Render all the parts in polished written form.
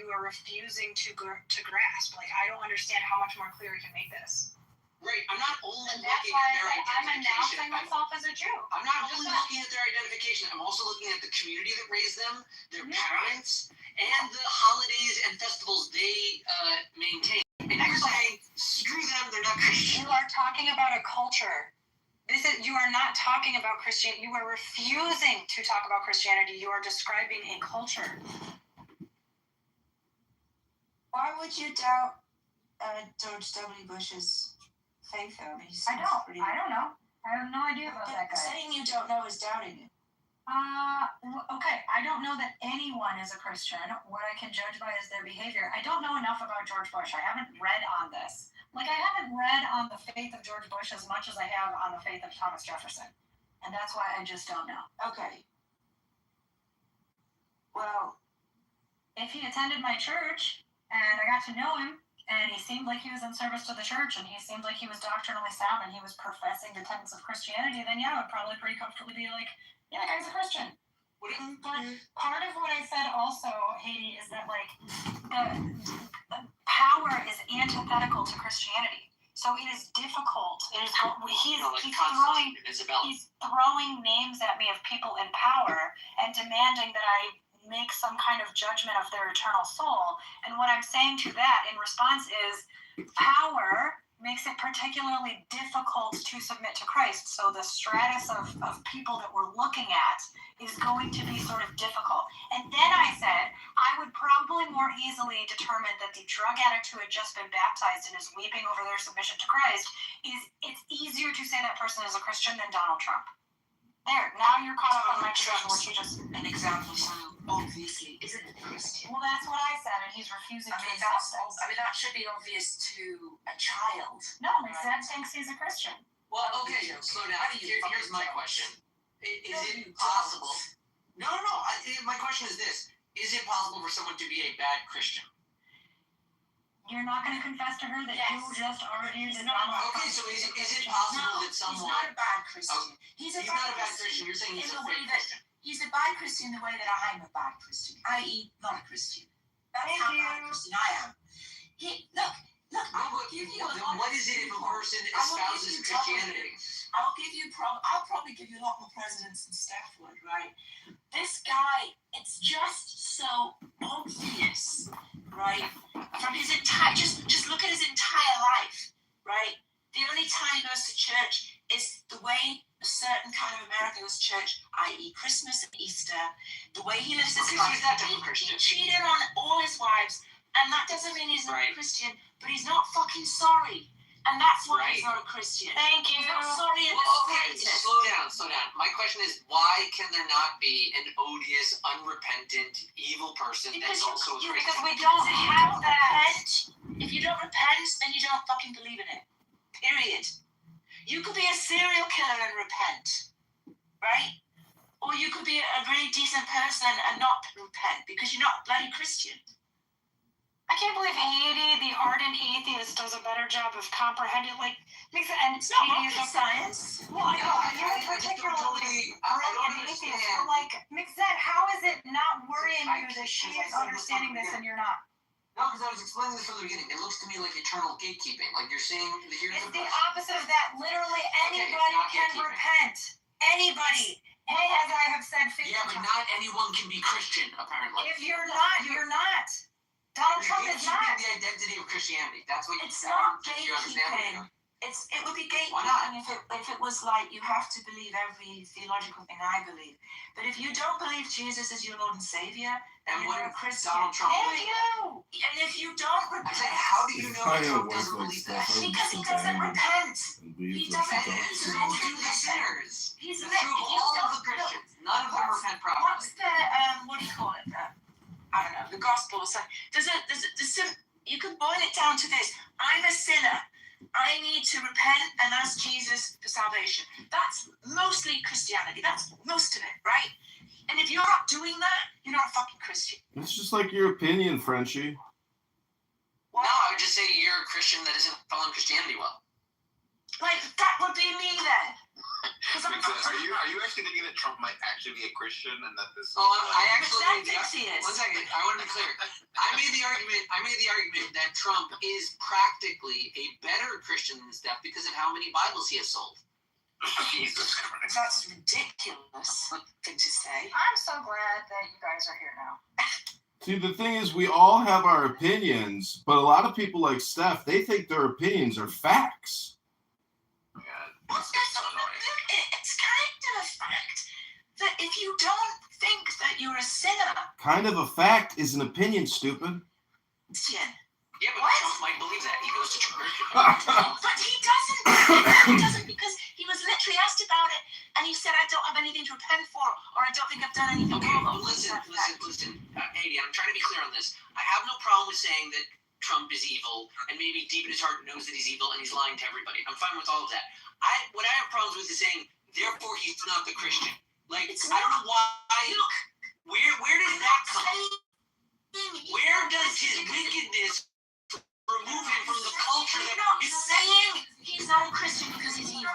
you are refusing to grasp. Like, I don't understand how much more clear you can make this. Right. I'm not only And looking at their identification. I'm announcing myself as a Jew. I'm not only looking at their identification. I'm also looking at the community that raised them, their parents, and the holidays and festivals they maintain. And you're saying, screw them, they're not Christian. You are talking about a culture. You are not talking about Christianity. You are refusing to talk about Christianity. You are describing a culture. Why would you doubt George W. Bush's faith, though? I don't know. I have no idea about that guy. Saying you don't know is doubting it. Okay. I don't know that anyone is a Christian. What I can judge by is their behavior. I don't know enough about George Bush. I haven't read on this. Like, I haven't read on the faith of George Bush as much as I have on the faith of Thomas Jefferson. And that's why I just don't know. Okay. Well, if he attended my church and I got to know him, and he seemed like he was in service to the church, and he seemed like he was doctrinally sound, and he was professing the tenets of Christianity, then yeah, I would probably pretty comfortably be like, yeah, that guy's a Christian. But part of what I said also, Haiti, is that, like, the power is antithetical to Christianity. So it is difficult. He's throwing names at me of people in power and demanding that I make some kind of judgment of their eternal soul. And what I'm saying to that in response is power makes it particularly difficult to submit to Christ. So the stratus of people that we're looking at is going to be sort of difficult. And then I said, I would probably more easily determine that the drug addict who had just been baptized and is weeping over their submission to Christ it's easier to say that person is a Christian than Donald Trump. There, now you're caught up on my position, which you just... An example who obviously isn't a Christian. Well, that's what I said, and he's refusing to accept it. That should be obvious to a child. No, Zed thinks he's a Christian. Well, okay, slow down. Here's my question. Is it possible? No. My question is this. Is it possible for someone to be a bad Christian? You're not going to confess to her that you just already did not. Okay, so is it possible that someone... He's not a bad Christian. He's not a bad Christian. You're saying he's a fake Christian. He's a bad Christian the way that I'm a bad Christian, i.e. not a Christian. That's how bad Christian I am. Look, I'll give you a lot. What is it if a person espouses Christianity? I'll probably give you a lot more presidents than Steph would, right? This guy, it's just so obvious, right? From his entire, just look at his entire life, right? The only time he goes to church is the way a certain kind of American goes to church, i.e. Christmas and Easter. The way he lives his life. He cheated on all his wives, and that doesn't mean he's not a Christian, but he's not fucking sorry. And that's why he's not a Christian. Thank you. He's not sorry in okay, slow down. My question is, why can there not be an odious, unrepentant, evil person that's also a Christian? Because we don't have that. If you don't repent, then you don't fucking believe in it. Period. You could be a serial killer and repent, right? Or you could be a really decent person and not repent because you're not a bloody Christian. I can't believe Haiti, the ardent atheist, does a better job of comprehending, like, and it's not rocket science. Well, you're a particularly brilliant atheist. But, like, Mixette, how is it not worrying you that she is understanding this and you're not? No, because I was explaining this from the beginning. It looks to me like eternal gatekeeping. Like you're saying, it's the opposite of that. Literally anybody can repent. Anybody. As I have said 50 times. Yeah, but not anyone can be Christian, apparently. If you're not, you're not. Donald Trump is not. The identity of Christianity. That's what it's not gatekeeping. It would be gatekeeping if it was like you have to believe every theological thing I believe. But if you don't believe Jesus is your Lord and Savior, then you're a Christian. Donald Trump. Thank you. And if you don't repent, I said, how do you know Trump doesn't believe that? Because he doesn't repent. He doesn't. He's sinners. He's true of all of the Christians. None of them repent properly. What's the what do you call it? I don't know, the gospel or something. You can boil it down to this. I'm a sinner. I need to repent and ask Jesus for salvation. That's mostly Christianity. That's most of it, right? And if you're not doing that, you're not a fucking Christian. It's just like your opinion, Frenchie. No, I would just say you're a Christian that isn't following Christianity well. Like, that would be me then. Because are you actually thinking that Trump might actually be a Christian and that this... I actually... thinks he is. One second, I want to be clear. I made the the argument that Trump is practically a better Christian than Steph because of how many Bibles he has sold. Jesus Christ. That's a ridiculous thing to say. I'm so glad that you guys are here now. See, the thing is, we all have our opinions, but a lot of people like Steph, they think their opinions are facts. Yeah, Well, it's so annoying. it's kind of a fact that if you don't think that you're a sinner, Kind of a fact is an opinion, stupid. Christian. Yeah, but What? Trump might believe that. He goes to church. But he doesn't. He doesn't because he was literally asked about it and he said, I don't have anything to repent for, or I don't think I've done anything Okay, wrong. well, listen. Haiti, I'm trying to be clear on this. I have no problem with saying that Trump is evil, and maybe deep in his heart knows that he's evil and he's lying to everybody. I'm fine with all of that. What I have problems with is saying, therefore he's not the Christian. Like, It's I don't know why. Look, Where does that come? Where Where does his wickedness remove him from the culture that We're not saying he's not a Christian because he's evil.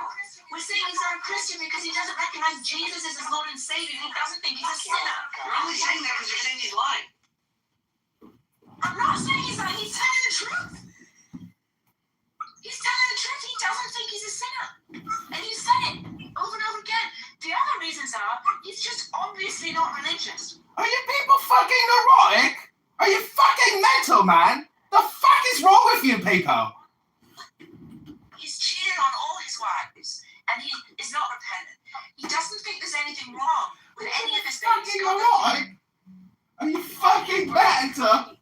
We're saying he's not a Christian because he doesn't recognize Jesus as his Lord and Savior. He doesn't think he's a sinner. You're only saying that because you're saying he's lying. I'm not saying he's not. He's telling the truth. He's telling the truth. He doesn't think he's a sinner. And you said it over and over again. The other reasons are he's just obviously not religious. Are you people fucking neurotic? Are you fucking mental, man? The fuck is wrong with you people? He's cheated on all his wives. And he is not repentant. He doesn't think there's anything wrong with any of his things. Fucking neurotic? Are you fucking mental?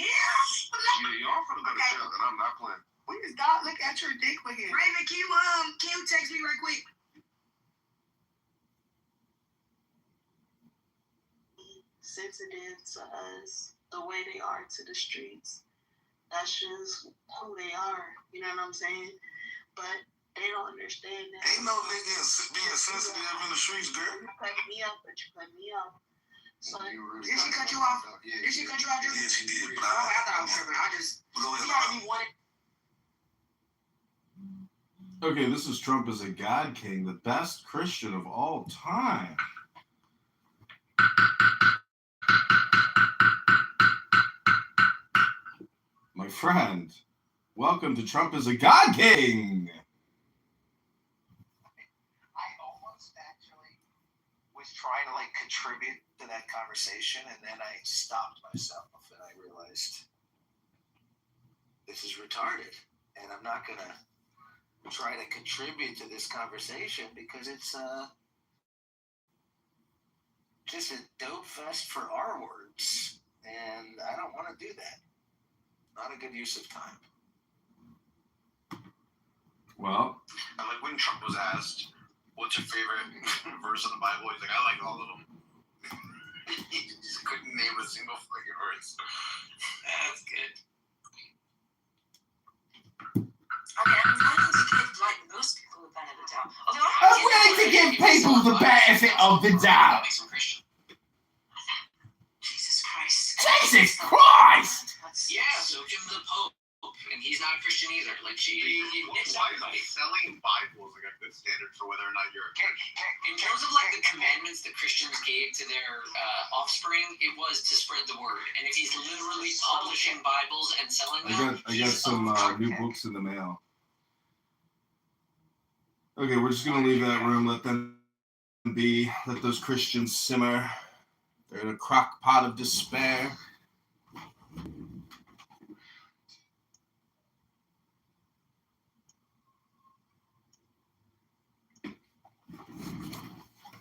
Y'all finna go to jail, and I'm not playing. Please, God, look at your dick again. Raven, can you text me right quick? Sensitive to us, the way they are to the streets. That's just who they are. You know what I'm saying? But they don't understand that. Ain't no nigga being sensitive in the streets, girl. You cut me off, but you cut me off. So, Did she cut you off? Yeah, Did she cut you off? Yeah, she did. But I thought I was tripping. I just. Go You ahead. already wanted. Okay, this is Trump as a God King, the best Christian of all time. My friend, welcome to Trump as a God King. I almost actually was trying to contribute to that conversation, and then I stopped myself and I realized this is retarded, and I'm not gonna try to contribute to this conversation because it's just a dope fest for our words, and I don't want to do that. Not a good use of time. Well, And like when Trump was asked, "What's your favorite verse in the Bible?" He's like, "I like all of them." He just couldn't name a single fucking verse. That's good. Okay, I'm willing to give most people the benefit of the doubt. Although I'm willing to give people the benefit of the doubt. Makes him Christian. Jesus Christ. Jesus Christ! Yeah, so Jim the Pope, and he's not a Christian either. Like he nicks Why everybody. is selling Bibles like a good standard for whether or not you're a In terms of the commandments that Christians gave to their offspring, it was to spread the word. And if he's literally publishing Bibles and selling them, I got some new books in the mail. Okay, we're just gonna leave that room. Let them be. Let those Christians simmer. They're in a crock pot of despair.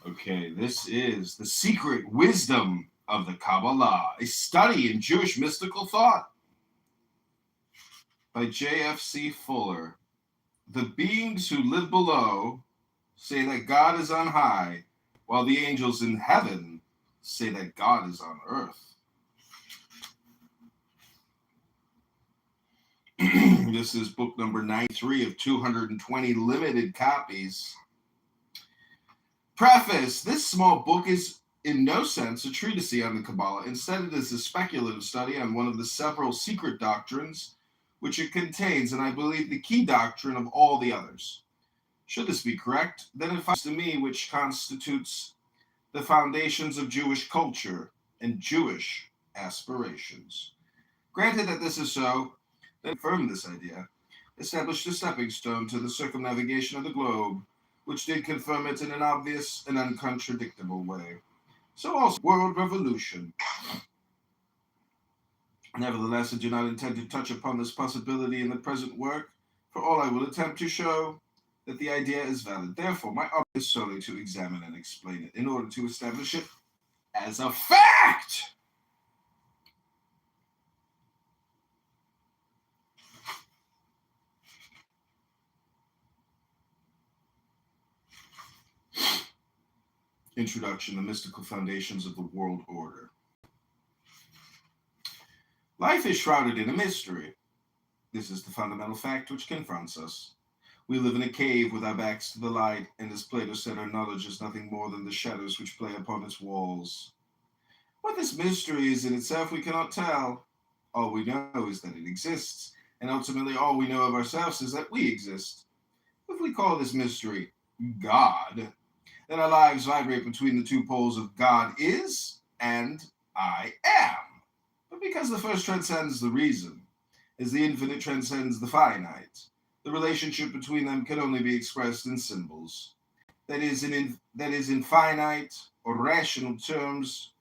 Okay, this is The Secret Wisdom of the Kabbalah, a study in Jewish mystical thought by J.F.C. Fuller. The beings who live below say that God is on high, while the angels in heaven say that God is on earth. This is book number 93 of 220 limited copies. Preface: this small book is in no sense a treatise on the Kabbalah. Instead, it is a speculative study on one of the several secret doctrines which it contains, and I believe the key doctrine of all the others. Should this be correct, then it finds to me which constitutes the foundations of Jewish culture and Jewish aspirations. Granted that this is so, they confirmed this idea, established a stepping stone to the circumnavigation of the globe, which did confirm it in an obvious and uncontradictable way. So also, world revolution. Nevertheless, I do not intend to touch upon this possibility in the present work, for all I will attempt to show that the idea is valid. Therefore, my object is solely to examine and explain it in order to establish it as a fact. Introduction: The mystical foundations of the world order. Life is shrouded in a mystery. This is the fundamental fact which confronts us. We live in a cave with our backs to the light, and as Plato said, our knowledge is nothing more than the shadows which play upon its walls. What this mystery is in itself we cannot tell. All we know is that it exists, and ultimately all we know of ourselves is that we exist. If we call this mystery God, then our lives vibrate between the two poles of God is and I am. But because the first transcends the reason, as the infinite transcends the finite, the relationship between them can only be expressed in symbols. That is in finite or rational terms.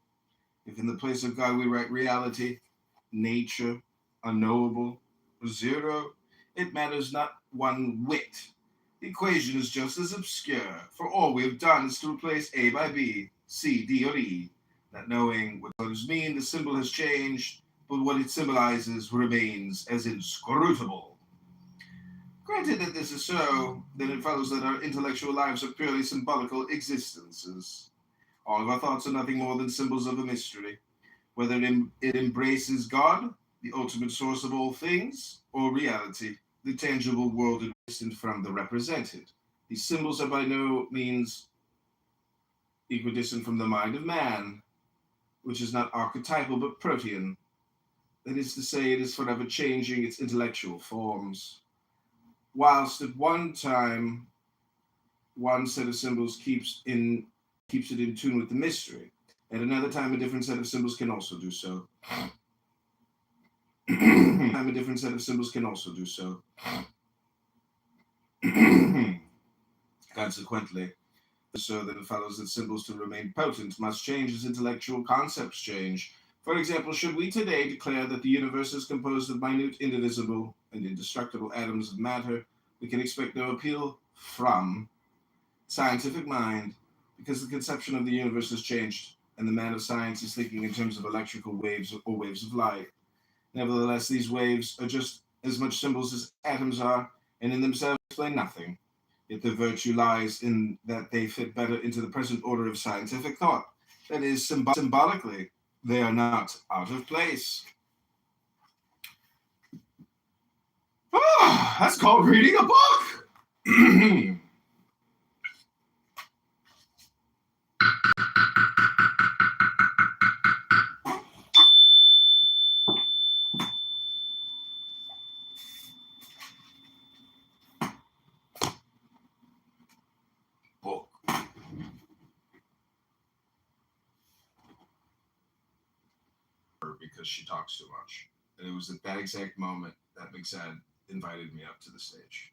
If in the place of God we write reality, nature, unknowable, or zero, it matters not one whit. The equation is just as obscure, for all we have done is to replace A by B, C, D, or E. Not knowing what those mean, the symbol has changed, but what it symbolizes remains as inscrutable. Granted that this is so, then it follows that our intellectual lives are purely symbolical existences. All of our thoughts are nothing more than symbols of a mystery, whether it embraces God, the ultimate source of all things, or reality, the tangible world distant from the represented. These symbols are by no means equidistant from the mind of man, which is not archetypal but protean. That is to say, it is forever changing its intellectual forms. Whilst at one time, one set of symbols keeps it in tune with the mystery. At another time, a different set of symbols can also do so. A different set of symbols can also do so. Consequently, so that it follows that symbols to remain potent must change as intellectual concepts change. For example, should we today declare that the universe is composed of minute, indivisible, and indestructible atoms of matter, we can expect no appeal from scientific mind, because the conception of the universe has changed, and the man of science is thinking in terms of electrical waves or waves of light. Nevertheless, these waves are just as much symbols as atoms are, and in themselves explain nothing. Yet their virtue lies in that they fit better into the present order of scientific thought. That is, symbolically, they are not out of place. Oh, that's called reading a book! Book. Because she talks too much. And it was at that exact moment that McSad invited me up to the stage.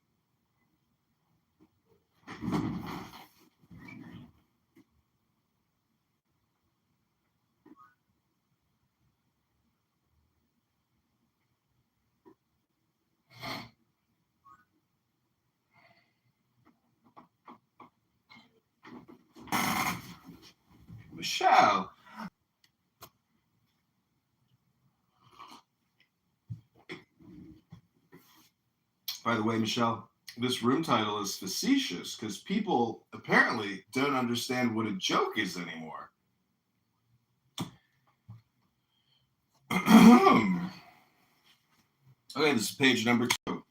Michelle. By the way, Michelle, this room title is facetious because people apparently don't understand what a joke is anymore. Okay, this is page number 2.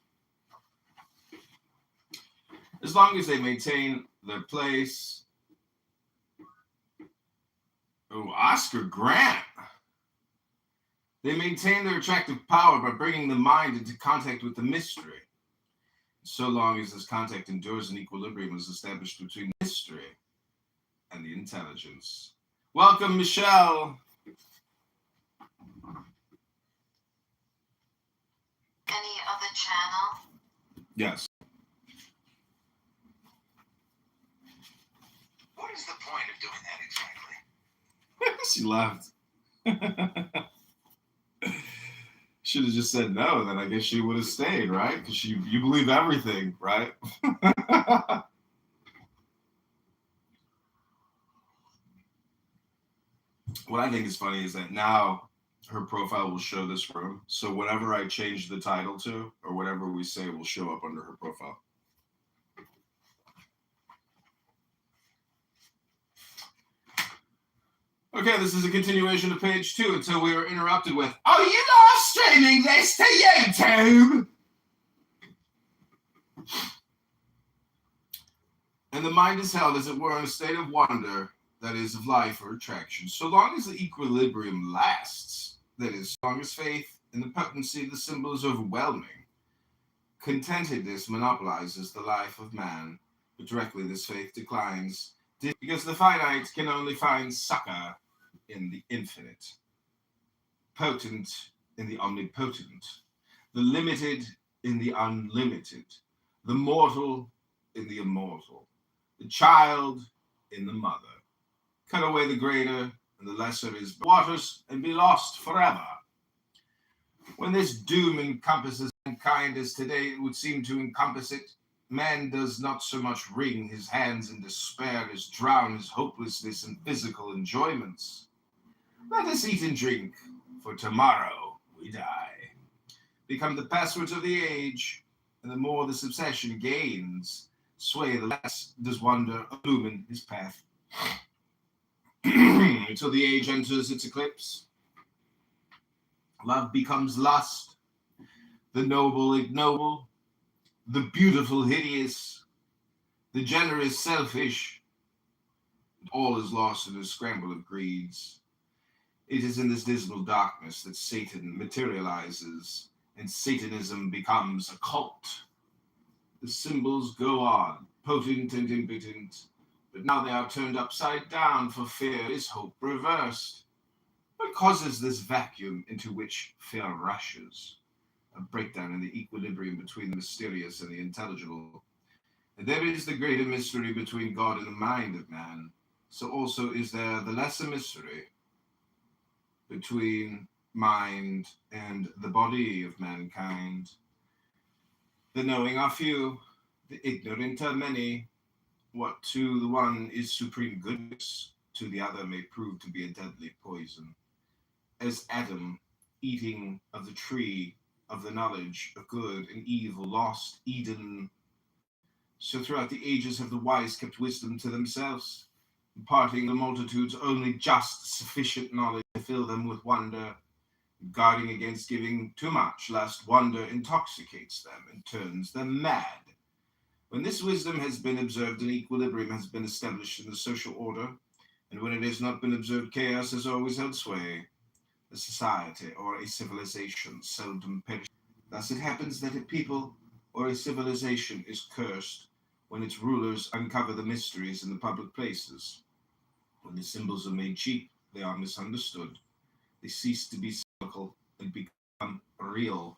As long as they maintain their place. Oh, Oscar Grant. They maintain their attractive power by bringing the mind into contact with the mystery. So long as this contact endures, an equilibrium is established between mystery and the intelligence. Welcome, Michelle. Any other channel? Yes. What is the point of doing that exactly? She laughed. Should have just said no, then I guess she would have stayed, right? Because you believe everything, right? What I think is funny is that now her profile will show this room. So whatever I change the title to, or whatever we say, will show up under her profile. Okay, this is a continuation of page 2 until we were interrupted with, "Are you live streaming this to YouTube?" And the mind is held, as it were, in a state of wonder, that is, of life or attraction, so long as the equilibrium lasts, that is, so long as faith in the potency of the symbol is overwhelming. Contentedness monopolizes the life of man, but directly this faith declines, because the finite can only find succor in the infinite, potent in the omnipotent, the limited in the unlimited, the mortal in the immortal, the child in the mother. Cut away the greater, and the lesser is waters, and be lost forever. When this doom encompasses mankind as today it would seem to encompass it, man does not so much wring his hands in despair as drown his hopelessness in physical enjoyments. Let us eat and drink, for tomorrow we die. Become the passwords of the age, and the more this obsession gains sway, the less does wonder illumine his path. Until the age enters its eclipse, love becomes lust, the noble ignoble, the beautiful hideous, the generous selfish, and all is lost in a scramble of greeds. It is in this dismal darkness that Satan materializes, and Satanism becomes a cult. The symbols go on, potent and impotent, but now they are turned upside down, for fear is hope reversed. What causes this vacuum into which fear rushes? A breakdown in the equilibrium between the mysterious and the intelligible. And there is the greater mystery between God and the mind of man. So also is there the lesser mystery between mind and the body of mankind. The knowing are few, the ignorant are many. What to the one is supreme goodness, to the other may prove to be a deadly poison. As Adam, eating of the tree of the knowledge of good and evil, lost Eden, so throughout the ages have the wise kept wisdom to themselves, imparting the multitudes only just sufficient knowledge to fill them with wonder, guarding against giving too much, lest wonder intoxicates them and turns them mad. When this wisdom has been observed, an equilibrium has been established in the social order, and when it has not been observed, chaos has always held sway. A society or a civilization seldom perishes. Thus it happens that a people or a civilization is cursed when its rulers uncover the mysteries in the public places. When the symbols are made cheap, they are misunderstood. They cease to be cyclical and become real.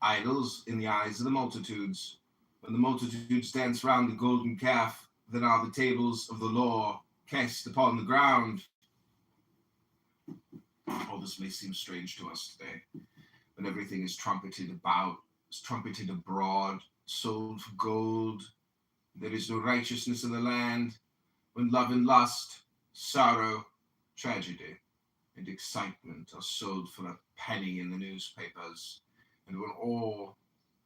Idols in the eyes of the multitudes. When the multitudes dance round the golden calf, then are the tables of the law cast upon the ground. All this may seem strange to us today, when everything is trumpeted about, is trumpeted abroad, sold for gold. There is no righteousness in the land, when love and lust, sorrow, tragedy, and excitement are sold for a penny in the newspapers, and when all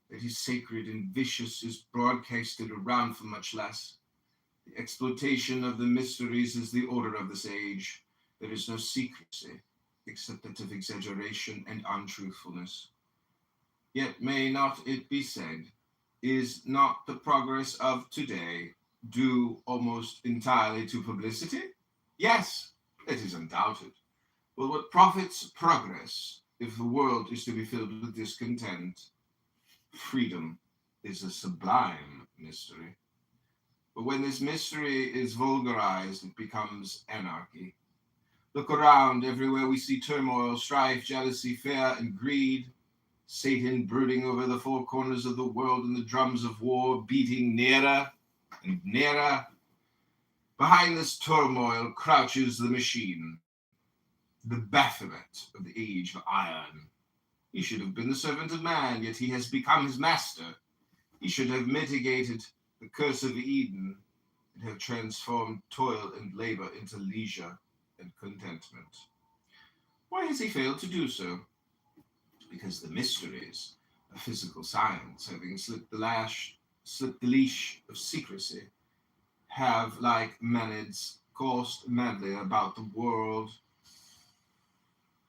that is sacred and vicious is broadcasted around for much less. The exploitation of the mysteries is the order of this age. There is no secrecy, except that of exaggeration and untruthfulness. Yet may not it be said, is not the progress of today due almost entirely to publicity? Yes, it is undoubted. But what profits progress if the world is to be filled with discontent? Freedom is a sublime mystery. But when this mystery is vulgarized, it becomes anarchy. Look around. Everywhere we see turmoil, strife, jealousy, fear, and greed. Satan brooding over the four corners of the world, and the drums of war beating nearer and nearer. Behind this turmoil crouches the machine, the Baphomet of the age of iron. He should have been the servant of man, yet he has become his master. He should have mitigated the curse of Eden and have transformed toil and labor into leisure and contentment. Why has he failed to do so? Because the mysteries of physical science, having slipped the leash of secrecy, have, like Menids, coursed madly about the world.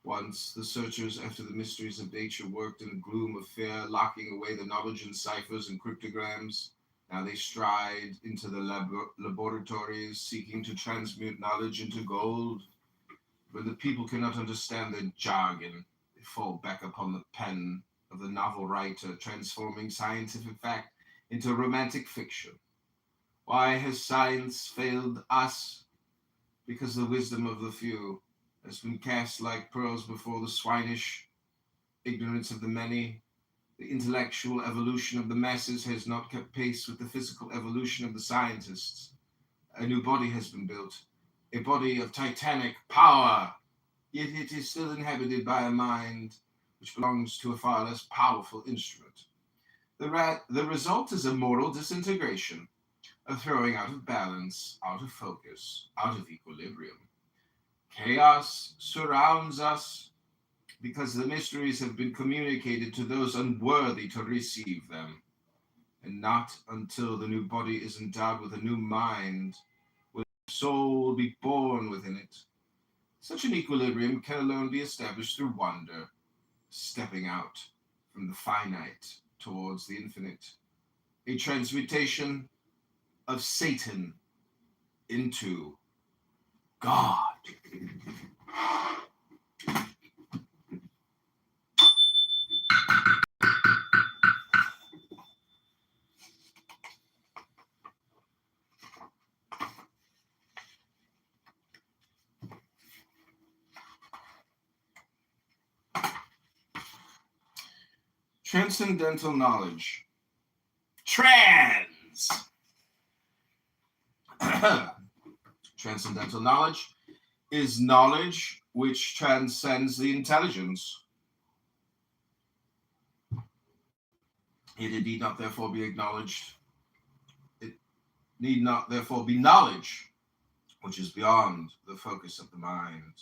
Once the searchers after the mysteries of nature worked in a gloom of fear, locking away the knowledge in ciphers and cryptograms. Now they stride into the laboratories, seeking to transmute knowledge into gold. When the people cannot understand their jargon, they fall back upon the pen of the novel writer, transforming scientific fact into romantic fiction. Why has science failed us? Because the wisdom of the few has been cast like pearls before the swinish ignorance of the many. The intellectual evolution of the masses has not kept pace with the physical evolution of the scientists. A new body has been built, a body of titanic power, yet it is still inhabited by a mind which belongs to a far less powerful instrument. The result is a moral disintegration, a throwing out of balance, out of focus, out of equilibrium. Chaos surrounds us because the mysteries have been communicated to those unworthy to receive them. And not until the new body is endowed with a new mind will the soul be born within it. Such an equilibrium can alone be established through wonder, stepping out from the finite towards the infinite, a transmutation of Satan into God. Transcendental knowledge. Transcendental knowledge is knowledge which transcends the intelligence. It need not therefore be acknowledged. It need not therefore be knowledge which is beyond the focus of the mind.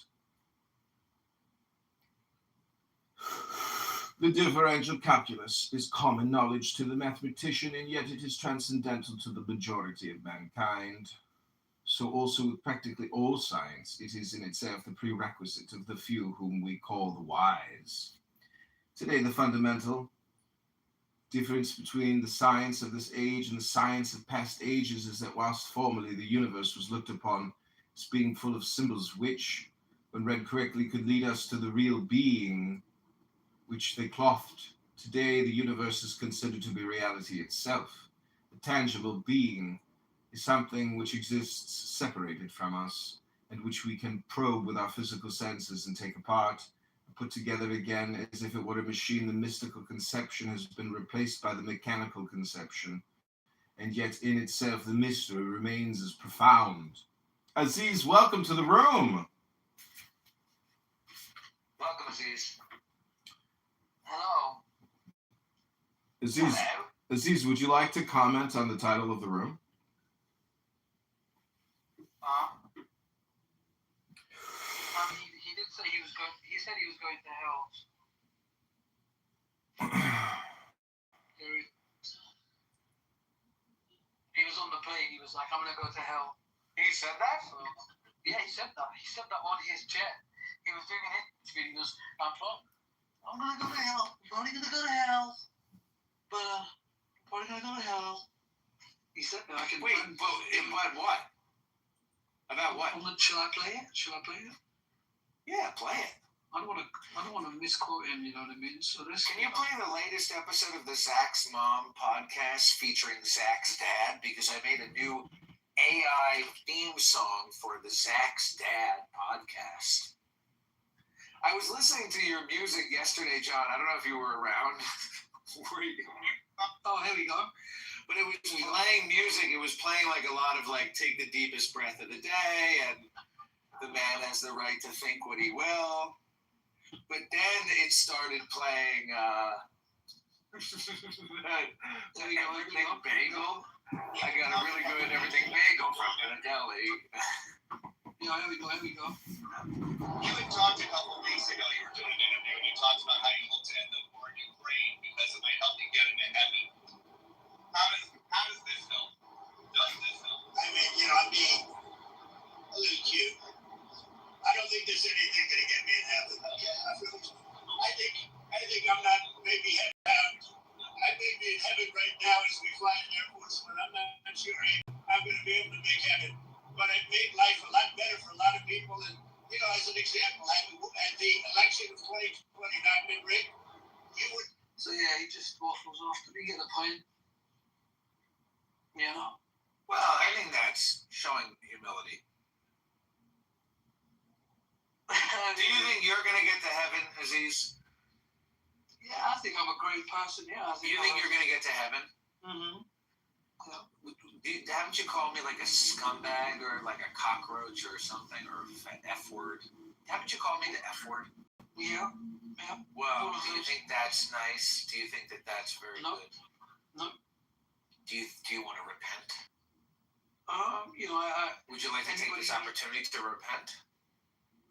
The differential calculus is common knowledge to the mathematician, and yet it is transcendental to the majority of mankind. So also with practically all science, it is in itself the prerequisite of the few whom we call the wise. Today, the fundamental difference between the science of this age and the science of past ages is that whilst formerly the universe was looked upon as being full of symbols which, when read correctly, could lead us to the real being which they clothed, today the universe is considered to be reality itself. The tangible being is something which exists separated from us and which we can probe with our physical senses and take apart and put together again as if it were a machine. The mystical conception has been replaced by the mechanical conception, and yet in itself the mystery remains as profound. Aziz, welcome to the room. Welcome, Aziz. Hello. Aziz, Hello. Aziz, would you like to comment on the title of the room? He did say he was going. He said he was going to hell. He was on the plane. He was like, "I'm gonna go to hell." He said that. So, yeah, he said that. He said that on his jet. He was doing an interview. He goes, "I'm gonna go to hell. I'm probably gonna go to hell, but I'm probably gonna go to hell." He said that. I can. Wait, but what? About what? Shall I play it? Shall I play it? Yeah, play it. I don't want to misquote him. You know what I mean? So this. Can you play the latest episode of the Zach's Mom podcast featuring Zach's dad? Because I made a new AI theme song for the Zach's Dad podcast. I was listening to your music yesterday, John. I don't know if you were around. Where you going? Oh, here we go. But it was playing music. It was playing like a lot of like "Take the Deepest Breath of the Day" and "The Man Has the Right to Think What He Will." But then it started playing Everything Bagel. I got a really good Everything Bagel from Deli. Yeah, here we go. You had talked a couple of weeks ago, you were doing an interview, and you talked about how you hope to end the war in Ukraine because it might help you get into heaven. How does this help? Does this help? I mean, I'm being a little cute. I don't think there's anything going to get me in heaven. I think I'm not maybe heaven. I may be in heaven right now as we fly in Air Force One. I'm not sure I'm going to be able to make heaven. But I've made life a lot better for a lot of people. And, as an example, at the election of 2029, Rick, you would. So yeah, he just waffles off. Did he get the point? Yeah. Well, I think that's showing humility. Do you think you're going to get to heaven, Aziz? Yeah, I think I'm a great person. Yeah. Do you think you're going to get to heaven? Mm-hmm. Haven't you called me like a scumbag or like a cockroach or something, or F word? Haven't you called me the F word? Yeah. Well, do you think that's nice? Do you think that that's very good? No. Do you want to repent? Would you like to take this opportunity to repent?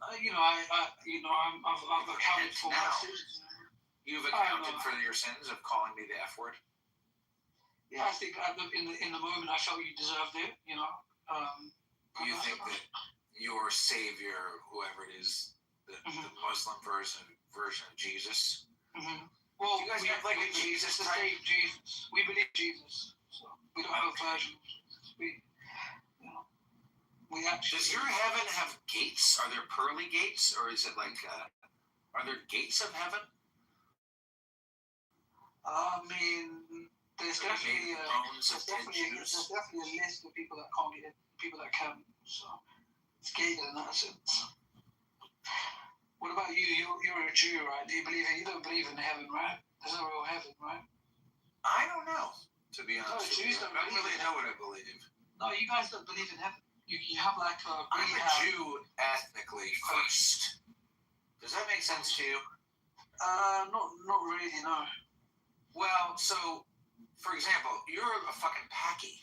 I've accounted for my sins. You've accounted for your sins of calling me the F word? Yeah, I think in the moment I felt you deserved it. Do you think that your savior, whoever it is, the Muslim version of Jesus? Mm-hmm. Well, you guys have like a Jesus type? Jesus. We believe Jesus. So we don't have a version. We actually. Does your heaven have gates? Are there pearly gates, or is it like? Are there gates of heaven? I mean, there's definitely a list of people that can't get in, people that can. So it's gated in that sense. What about you? You're a Jew, right? Do you believe in? You don't believe in heaven, right? There's no real heaven, right? I don't know, to be honest. Jews don't really know what I believe. No, you guys don't believe in heaven. You have like a. I'm a Jew ethnically first. Does that make sense to you? Not really, no. Well, so, for example, you're a fucking Paki,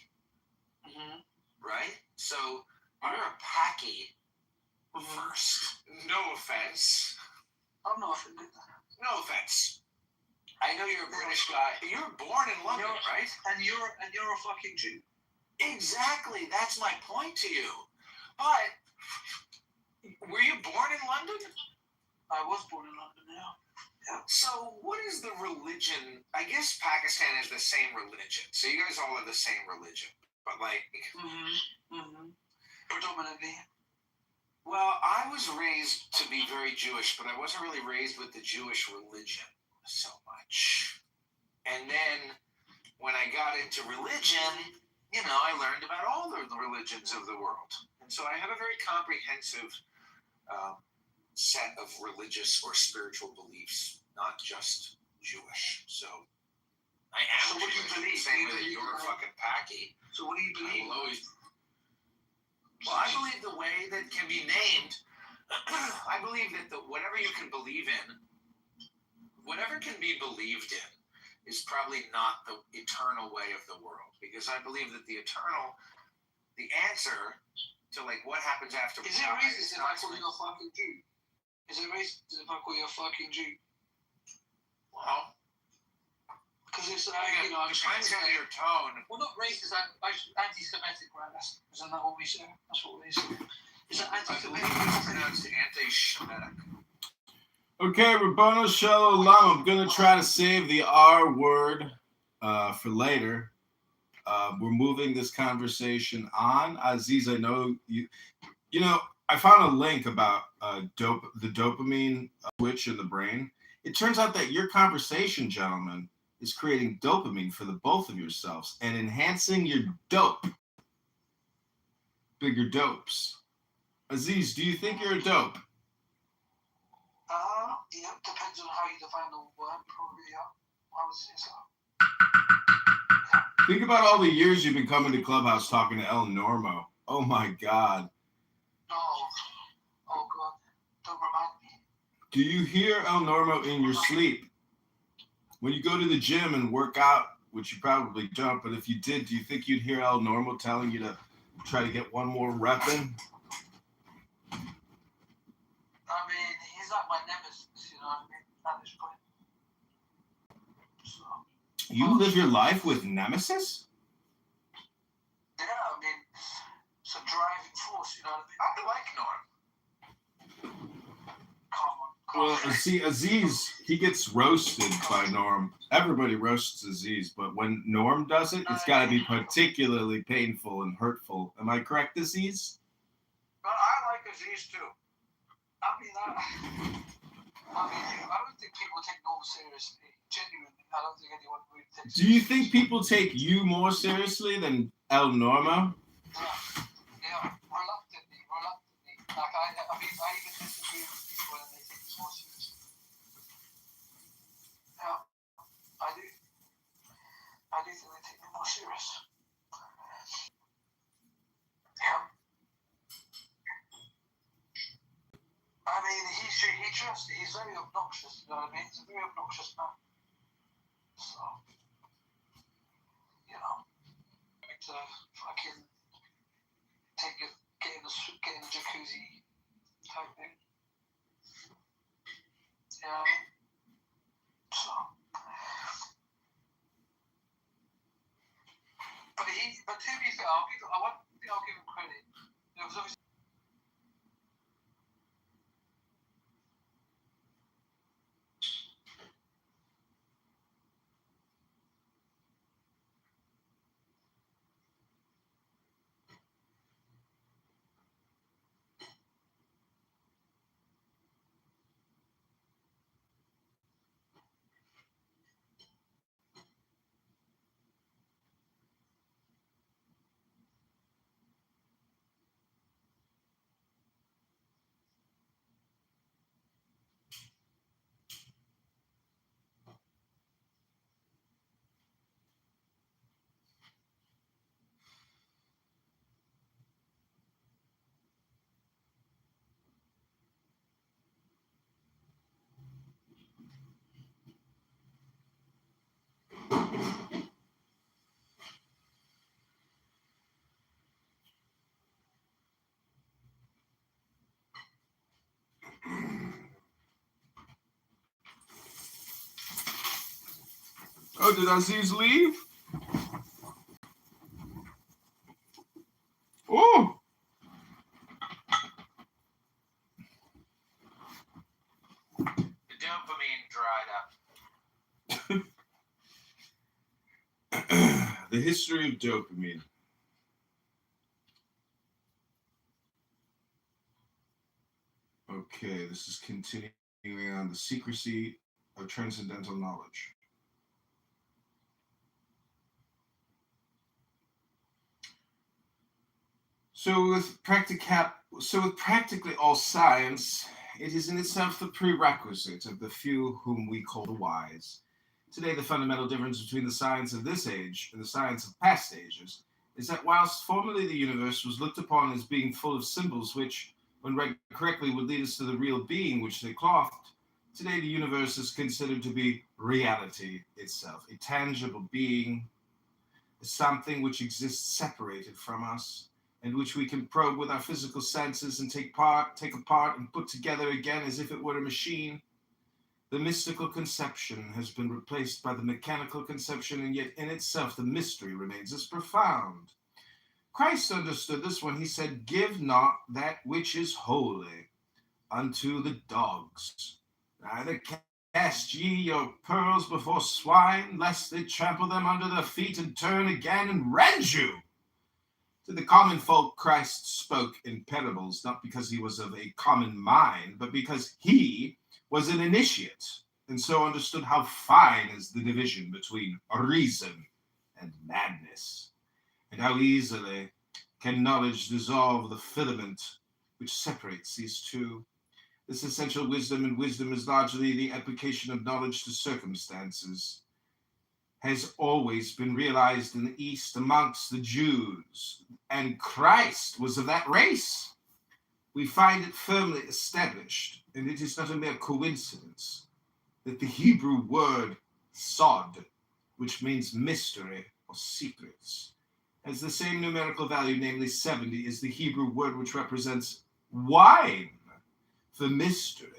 right? So you're a Paki first. No offense. I'm not offended. No offense. I know you're a British guy. You were born in London, right? And you're a fucking Jew. Exactly. That's my point to you. But were you born in London? I was born in London, yeah. So what is the religion? I guess Pakistan is the same religion. So you guys all have the same religion. But like... Predominantly. Well, I was raised to be very Jewish, but I wasn't really raised with the Jewish religion so much. And then when I got into religion... I learned about all the religions of the world. And so I have a very comprehensive set of religious or spiritual beliefs, not just Jewish. So I am so what do you believe? Saying that you're a fucking Paki. So what do you believe? I believe the way that can be named, I believe that whatever you can believe in, whatever can be believed in, is probably not the eternal way of the world. Because I believe that the answer to like what happens after we die. Is it racist if I call you a fucking Jew? Is it racist if I call you a fucking Jew? Well, because it's depends on your tone. Well, not racist, anti-Semitic, right? Isn't that what we say? That's what we say. Is that anti-Semitic? It's pronounced anti-Semitic. Okay, Rabbanu Shalom. I'm going to try to save the R word for later. We're moving this conversation on. Aziz, I know you I found a link about the dopamine switch in the brain. It turns out that your conversation, gentlemen, is creating dopamine for the both of yourselves and enhancing your dope, bigger dopes. Aziz, do you think you're a dope? Yeah, depends on how you define the word, probably, yeah. I would say so. Think about all the years you've been coming to Clubhouse talking to El Normo. Oh my God. Oh God, don't remind me. Do you hear El Normo in your sleep? When you go to the gym and work out, which you probably don't, but if you did, do you think you'd hear El Normo telling you to try to get one more rep in? I mean, he's like my nemesis, you know what I mean, at this point. So, You live your life with nemesis? yeah, I mean, it's a driving force, you know what I mean? I like Norm. Come Well, on. see, Aziz, he gets roasted by Norm. Everybody roasts Aziz, but when Norm does it, it's got to be particularly painful and hurtful. Am I correct, Aziz? But I like Aziz too. I mean, I don't think people take Norm seriously. Genuinely, I don't think anyone really takes. Do you think people take you more seriously than El Normo? Yeah, reluctantly. Like I mean, I even disagree with people when they take me more seriously. Yeah, I do. I do think they take me more serious. Yeah. I mean, he's very obnoxious, you know what I mean? He's a very obnoxious man. So, you know, to fucking get in the jacuzzi type thing. Yeah. So, but to be fair, I'll give him credit. It was obviously. Oh, did Aziz leave? Oh! The dopamine dried up. The history of dopamine. Okay, this is continuing on the secrecy of transcendental knowledge. So with practically all science, it is in itself the prerequisite of the few whom we call the wise. Today, the fundamental difference between the science of this age and the science of past ages is that whilst formerly the universe was looked upon as being full of symbols which, when read correctly, would lead us to the real being which they clothed, today the universe is considered to be reality itself, a tangible being, something which exists separated from us, and which we can probe with our physical senses and take apart, and put together again as if it were a machine. The mystical conception has been replaced by the mechanical conception, and yet in itself the mystery remains as profound. Christ understood this when he said, "Give not that which is holy unto the dogs, neither cast ye your pearls before swine, lest they trample them under their feet and turn again and rend you." To the common folk, Christ spoke in parables, not because he was of a common mind, but because he was an initiate, and so understood how fine is the division between reason and madness, and how easily can knowledge dissolve the filament which separates these two. This essential wisdom, and wisdom is largely the application of knowledge to circumstances, has always been realized in the East amongst the Jews, and Christ was of that race. We find it firmly established, and it is not a mere coincidence, that the Hebrew word sod, which means mystery or secrets, has the same numerical value, namely 70, as the Hebrew word which represents wine, for mystery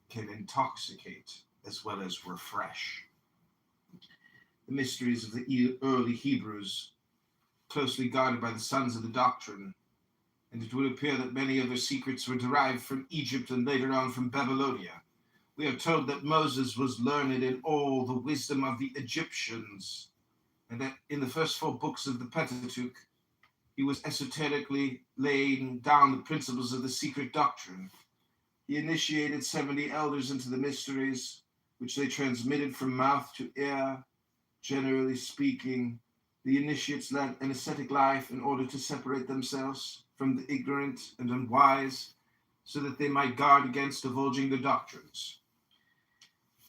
can intoxicate as well as refresh. The mysteries of the early Hebrews, closely guarded by the sons of the doctrine, and it would appear that many of their secrets were derived from Egypt and later on from Babylonia. We are told that Moses was learned in all the wisdom of the Egyptians, and that in the first 4 books of the Pentateuch, he was esoterically laying down the principles of the secret doctrine. He initiated 70 elders into the mysteries, which they transmitted from mouth to ear. Generally speaking, the initiates led an ascetic life in order to separate themselves from the ignorant and unwise, so that they might guard against divulging their doctrines.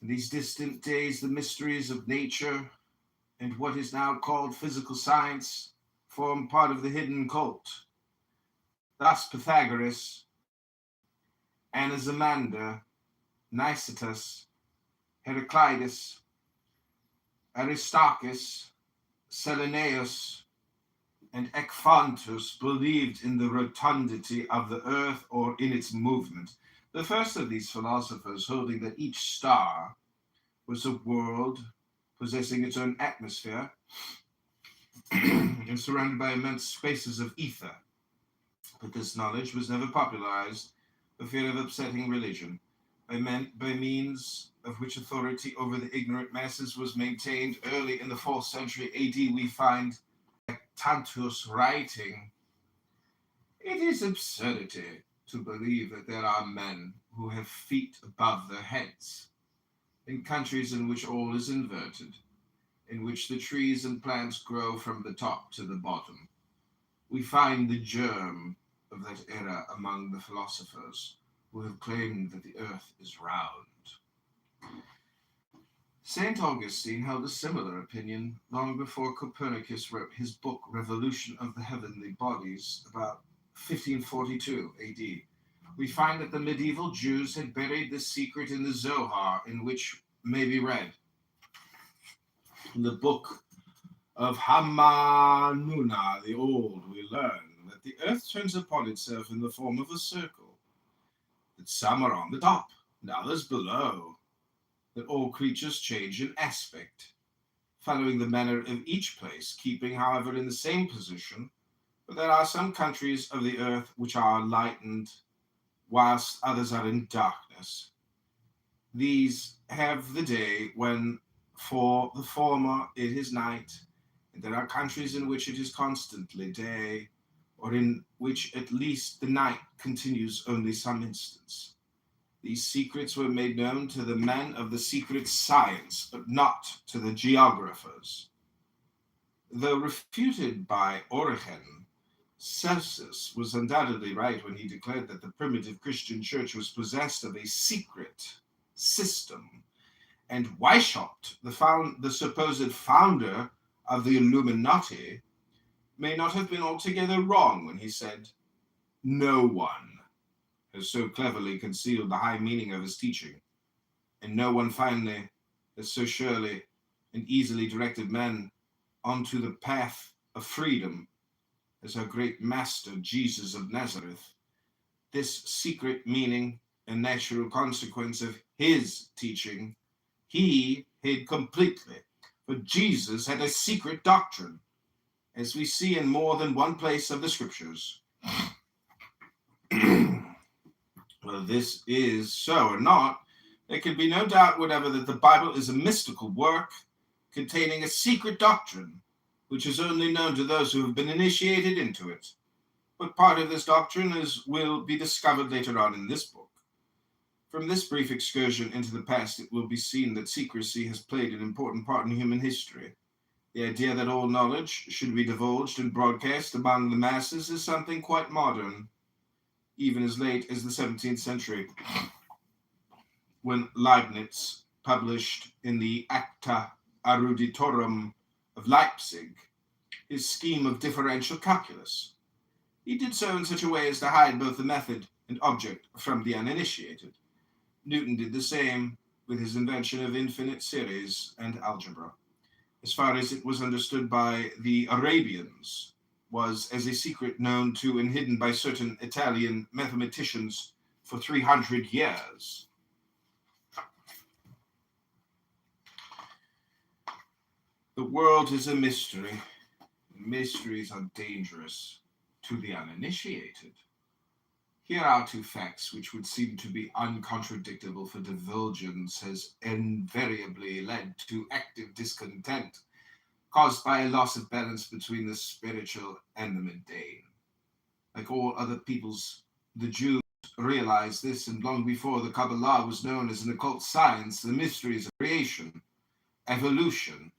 In these distant days, the mysteries of nature and what is now called physical science form part of the hidden cult. Thus Pythagoras, Anaximander, Nicetas, Heraclitus, Aristarchus, Seleneus, and Ekphantus believed in the rotundity of the earth or in its movement. The first of these philosophers holding that each star was a world possessing its own atmosphere and surrounded by immense spaces of ether. But this knowledge was never popularized for fear of upsetting religion, by means of which authority over the ignorant masses was maintained. Early in the 4th century AD, we find Tantus writing, "It is absurdity to believe that there are men who have feet above their heads. In countries in which all is inverted, in which the trees and plants grow from the top to the bottom, we find the germ of that era among the philosophers who have claimed that the earth is round." St. Augustine held a similar opinion long before Copernicus wrote his book Revolution of the Heavenly Bodies, about 1542 AD. We find that the medieval Jews had buried this secret in the Zohar, in which may be read, in the book of Hamanuna the Old, we learn that the earth turns upon itself in the form of a circle, that some are on the top and others below, that all creatures change in aspect, following the manner of each place, keeping, however, in the same position, but there are some countries of the earth which are lightened, whilst others are in darkness. These have the day when for the former it is night, and there are countries in which it is constantly day, or in which at least the night continues only some instants. These secrets were made known to the men of the secret science, but not to the geographers. Though refuted by Origen, Celsus was undoubtedly right when he declared that the primitive Christian church was possessed of a secret system, and Weishaupt, the supposed founder of the Illuminati, may not have been altogether wrong when he said, "No one has so cleverly concealed the high meaning of his teaching, and no one finally has so surely and easily directed men onto the path of freedom as our great master Jesus of Nazareth. This secret meaning and natural consequence of his teaching he hid completely, for Jesus had a secret doctrine, as we see in more than one place of the scriptures." Whether this is so or not, there can be no doubt whatever that the Bible is a mystical work containing a secret doctrine which is only known to those who have been initiated into it. But part of this doctrine will be discovered later on in this book. From this brief excursion into the past, it will be seen that secrecy has played an important part in human history. The idea that all knowledge should be divulged and broadcast among the masses is something quite modern, even as late as the 17th century, when Leibniz published in the Acta Eruditorum of Leipzig his scheme of differential calculus. He did so in such a way as to hide both the method and object from the uninitiated. Newton did the same with his invention of infinite series and algebra. As far as it was understood by the Arabians, was as a secret known to and hidden by certain Italian mathematicians for 300 years. The world is a mystery. Mysteries are dangerous to the uninitiated. Here are two facts which would seem to be uncontradictable, for divulgence has invariably led to active discontent caused by a loss of balance between the spiritual and the mundane. Like all other peoples, the Jews realized this, and long before the Kabbalah was known as an occult science, the mysteries of creation, evolution,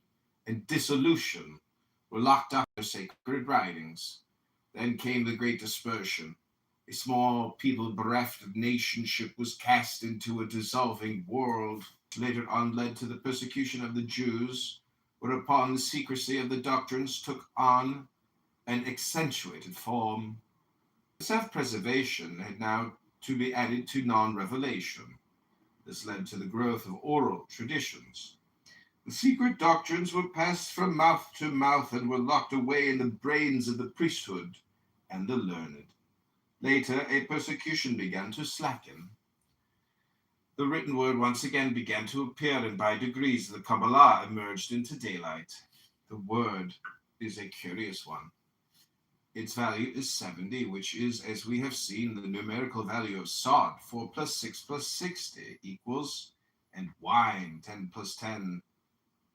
and dissolution were locked up in their sacred writings. Then came the Great Dispersion. A small people bereft of nationship was cast into a dissolving world, later on led to the persecution of the Jews, whereupon the secrecy of the doctrines took on an accentuated form. Self-preservation had now to be added to non-revelation. This led to the growth of oral traditions. The secret doctrines were passed from mouth to mouth and were locked away in the brains of the priesthood and the learned. Later, a persecution began to slacken. The written word once again began to appear, and by degrees the Kabbalah emerged into daylight. The word is a curious one. Its value is 70, which is, as we have seen, the numerical value of sod, 4 plus 6 plus 60 equals, and wine, 10 plus 10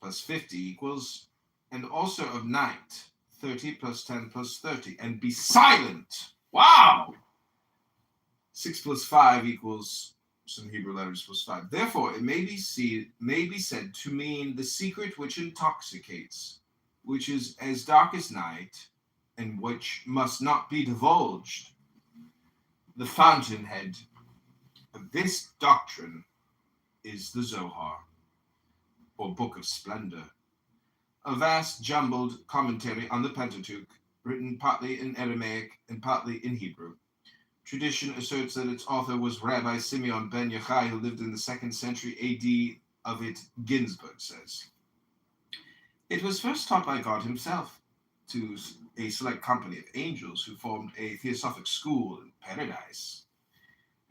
plus 50 equals, and also of night, 30 plus 10 plus 30, and be silent. Wow! 6 plus 5 equals some Hebrew letters plus 5. Therefore, it may be said to mean the secret which intoxicates, which is as dark as night, and which must not be divulged. The fountainhead of this doctrine is the Zohar, or Book of Splendor, a vast jumbled commentary on the Pentateuch, written partly in Aramaic and partly in Hebrew. Tradition asserts that its author was Rabbi Simeon ben Yochai, who lived in the 2nd century A.D. Of it, Ginsburg says. It was first taught by God himself to a select company of angels who formed a theosophic school in paradise.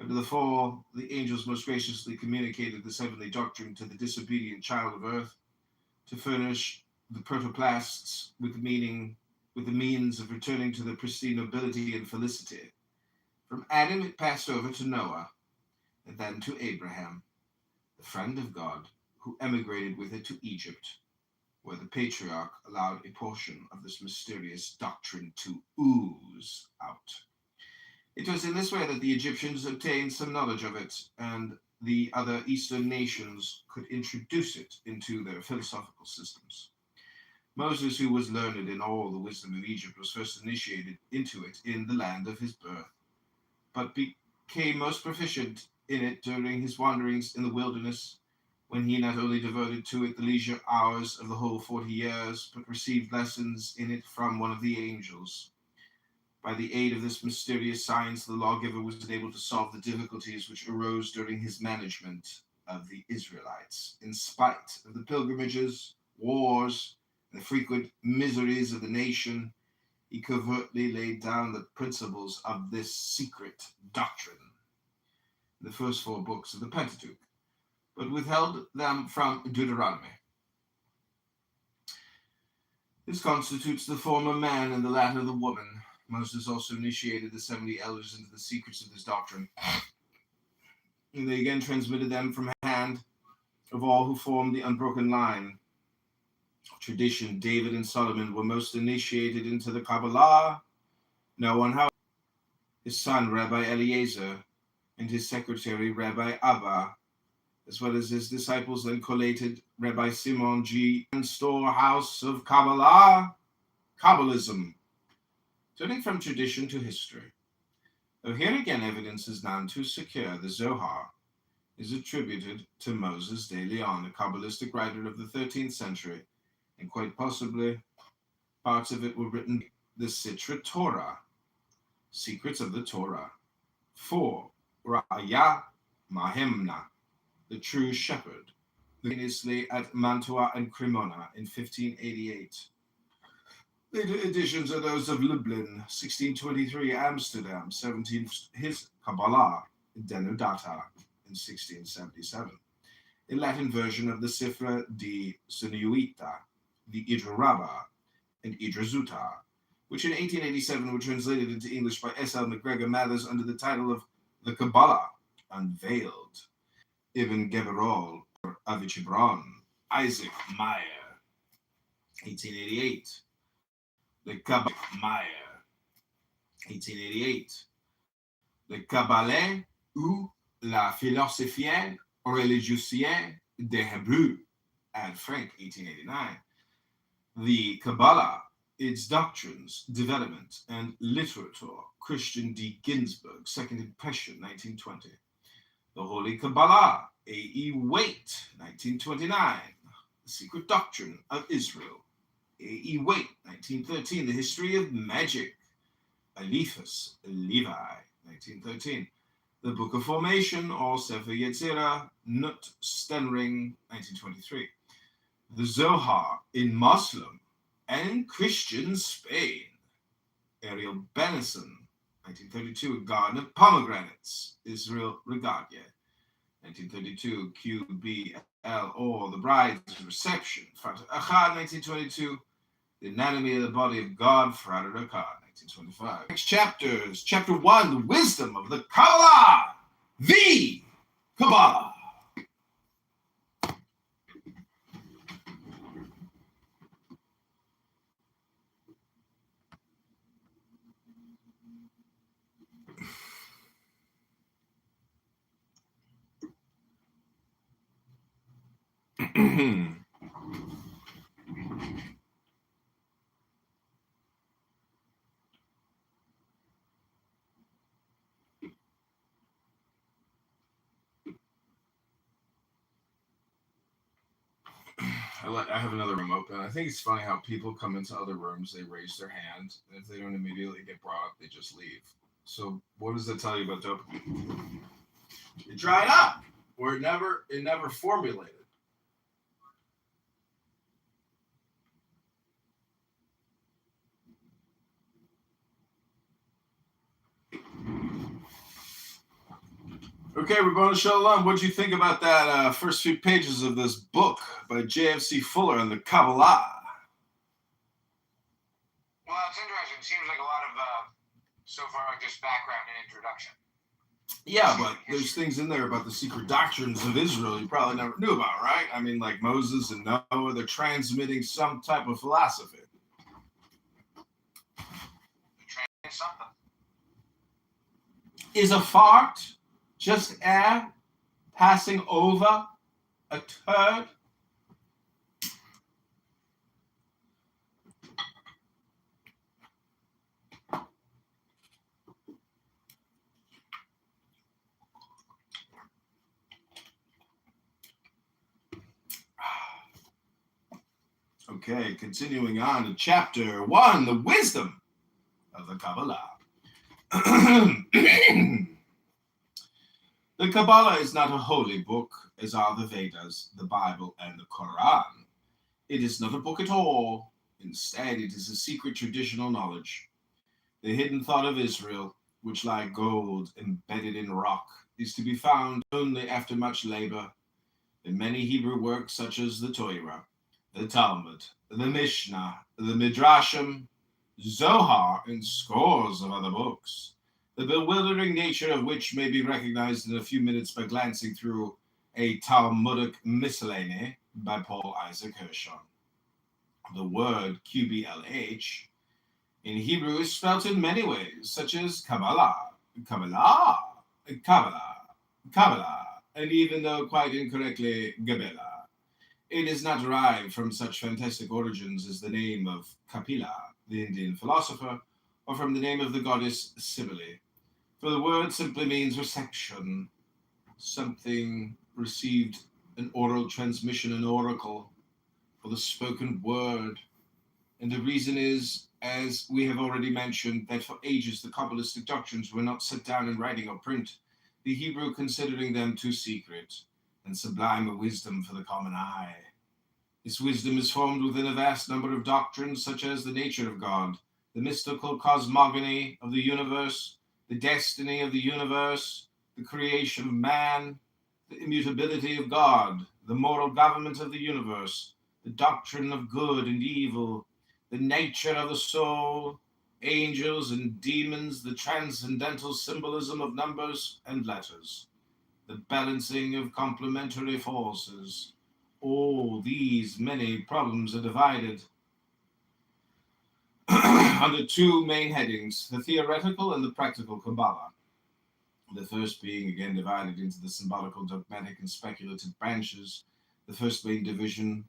After the fall, the angels most graciously communicated this heavenly doctrine to the disobedient child of earth to furnish the protoplasts with the means of returning to their pristine nobility and felicity. From Adam it passed over to Noah, and then to Abraham, the friend of God, who emigrated with it to Egypt, where the patriarch allowed a portion of this mysterious doctrine to ooze out. It was in this way that the Egyptians obtained some knowledge of it, and the other Eastern nations could introduce it into their philosophical systems. Moses, who was learned in all the wisdom of Egypt, was first initiated into it in the land of his birth, but became most proficient in it during his wanderings in the wilderness, when he not only devoted to it the leisure hours of the whole 40 years, but received lessons in it from one of the angels. By the aid of this mysterious science, the lawgiver was able to solve the difficulties which arose during his management of the Israelites. In spite of the pilgrimages, wars, and the frequent miseries of the nation, he covertly laid down the principles of this secret doctrine, the first 4 books of the Pentateuch, but withheld them from Deuteronomy. This constitutes the former man and the latter the woman. Moses also initiated the 70 elders into the secrets of this doctrine, and they again transmitted them from hand of all who formed the unbroken line Tradition, David and Solomon were most initiated into the Kabbalah. No one, however, his son, Rabbi Eliezer, and his secretary, Rabbi Abba, as well as his disciples, then collated Rabbi Simon G. and Storehouse of Kabbalah, Kabbalism. Turning from tradition to history. Though here again evidence is none too secure, the Zohar is attributed to Moses de Leon, a Kabbalistic writer of the 13th century, and quite possibly parts of it were written the Sitra Torah, Secrets of the Torah. 4. Ra'aya Mahemna, the True Shepherd, initially at Mantua and Cremona in 1588. Later editions are those of Lublin, 1623, Amsterdam, 17, his Kabbalah, Denudata, in 1677. A Latin version of the Sifra di Sunuita, the Idra Rabba, and Idra Zuta, which in 1887 were translated into English by S. L. McGregor Mathers under the title of The Kabbalah Unveiled. Ibn Geberol, Avichibron, Isaac Meyer, 1888. The Kabbalah Meyer, 1888. Le Kabbalah ou la philosophie religieuse des Hébreux, Anne Frank, 1889. The Kabbalah, its doctrines, development, and literature, Christian D. Ginsburg, second impression, 1920. The Holy Kabbalah, A.E. Waite, 1929. The Secret Doctrine of Israel, A.E. Waite, 1913. The History of Magic, Eliphas Levi, 1913. The Book of Formation, or Sefer Yetzirah, Nut Stenring, 1923. The Zohar in Muslim and Christian Spain, Ariel Benison, 1932. A Garden of Pomegranates, Israel Regalia, 1932. QBL, or The Bride's Reception, Fatah Achad, 1922. The Anatomy of the Body of God, Fatah Achad, 1925. Next chapters. Chapter 1, The Wisdom of the Kabbalah, the Kabbalah. I have another room open. I think it's funny how people come into other rooms, they raise their hand, and if they don't immediately get brought up, they just leave. So what does that tell you about dopamine? It dried up, or it never formulated. Okay, Rabboni Shalom, what do you think about that first few pages of this book by J.F.C. Fuller on the Kabbalah? Well, it's interesting. It seems like a lot of, so far, just background and introduction. Yeah, but there's things in there about the secret doctrines of Israel you probably never knew about, right? I mean, like Moses and Noah, they're transmitting some type of philosophy. Transmitting something. Is a fart just air passing over a turd? Okay, continuing on to chapter 1, the wisdom of the Kabbalah. The Kabbalah is not a holy book, as are the Vedas, the Bible, and the Quran. It is not a book at all. Instead, it is a secret traditional knowledge. The hidden thought of Israel, which like gold embedded in rock, is to be found only after much labor in many Hebrew works such as the Torah, the Talmud, the Mishnah, the Midrashim, Zohar, and scores of other books, the bewildering nature of which may be recognized in a few minutes by glancing through a Talmudic miscellany by Paul Isaac Hirschon. The word QBLH in Hebrew is spelt in many ways, such as Kabbalah, Kabbalah, Kabbalah, Kabbalah, and even though quite incorrectly, Gabela. It is not derived from such fantastic origins as the name of Kapila, the Indian philosopher, or from the name of the goddess Cybele, for the word simply means reception, something received, an oral transmission, an oracle, for the spoken word. And the reason is, as we have already mentioned, that for ages the Kabbalistic doctrines were not set down in writing or print, the Hebrew considering them too secret and sublime a wisdom for the common eye. This wisdom is formed within a vast number of doctrines, such as the nature of God, the mystical cosmogony of the universe, the destiny of the universe, the creation of man, the immutability of God, the moral government of the universe, the doctrine of good and evil, the nature of the soul, angels and demons, the transcendental symbolism of numbers and letters, the balancing of complementary forces. All these many problems are divided under two main headings, the theoretical and the practical Kabbalah. The first being again divided into the symbolical, dogmatic, and speculative branches. The first main division,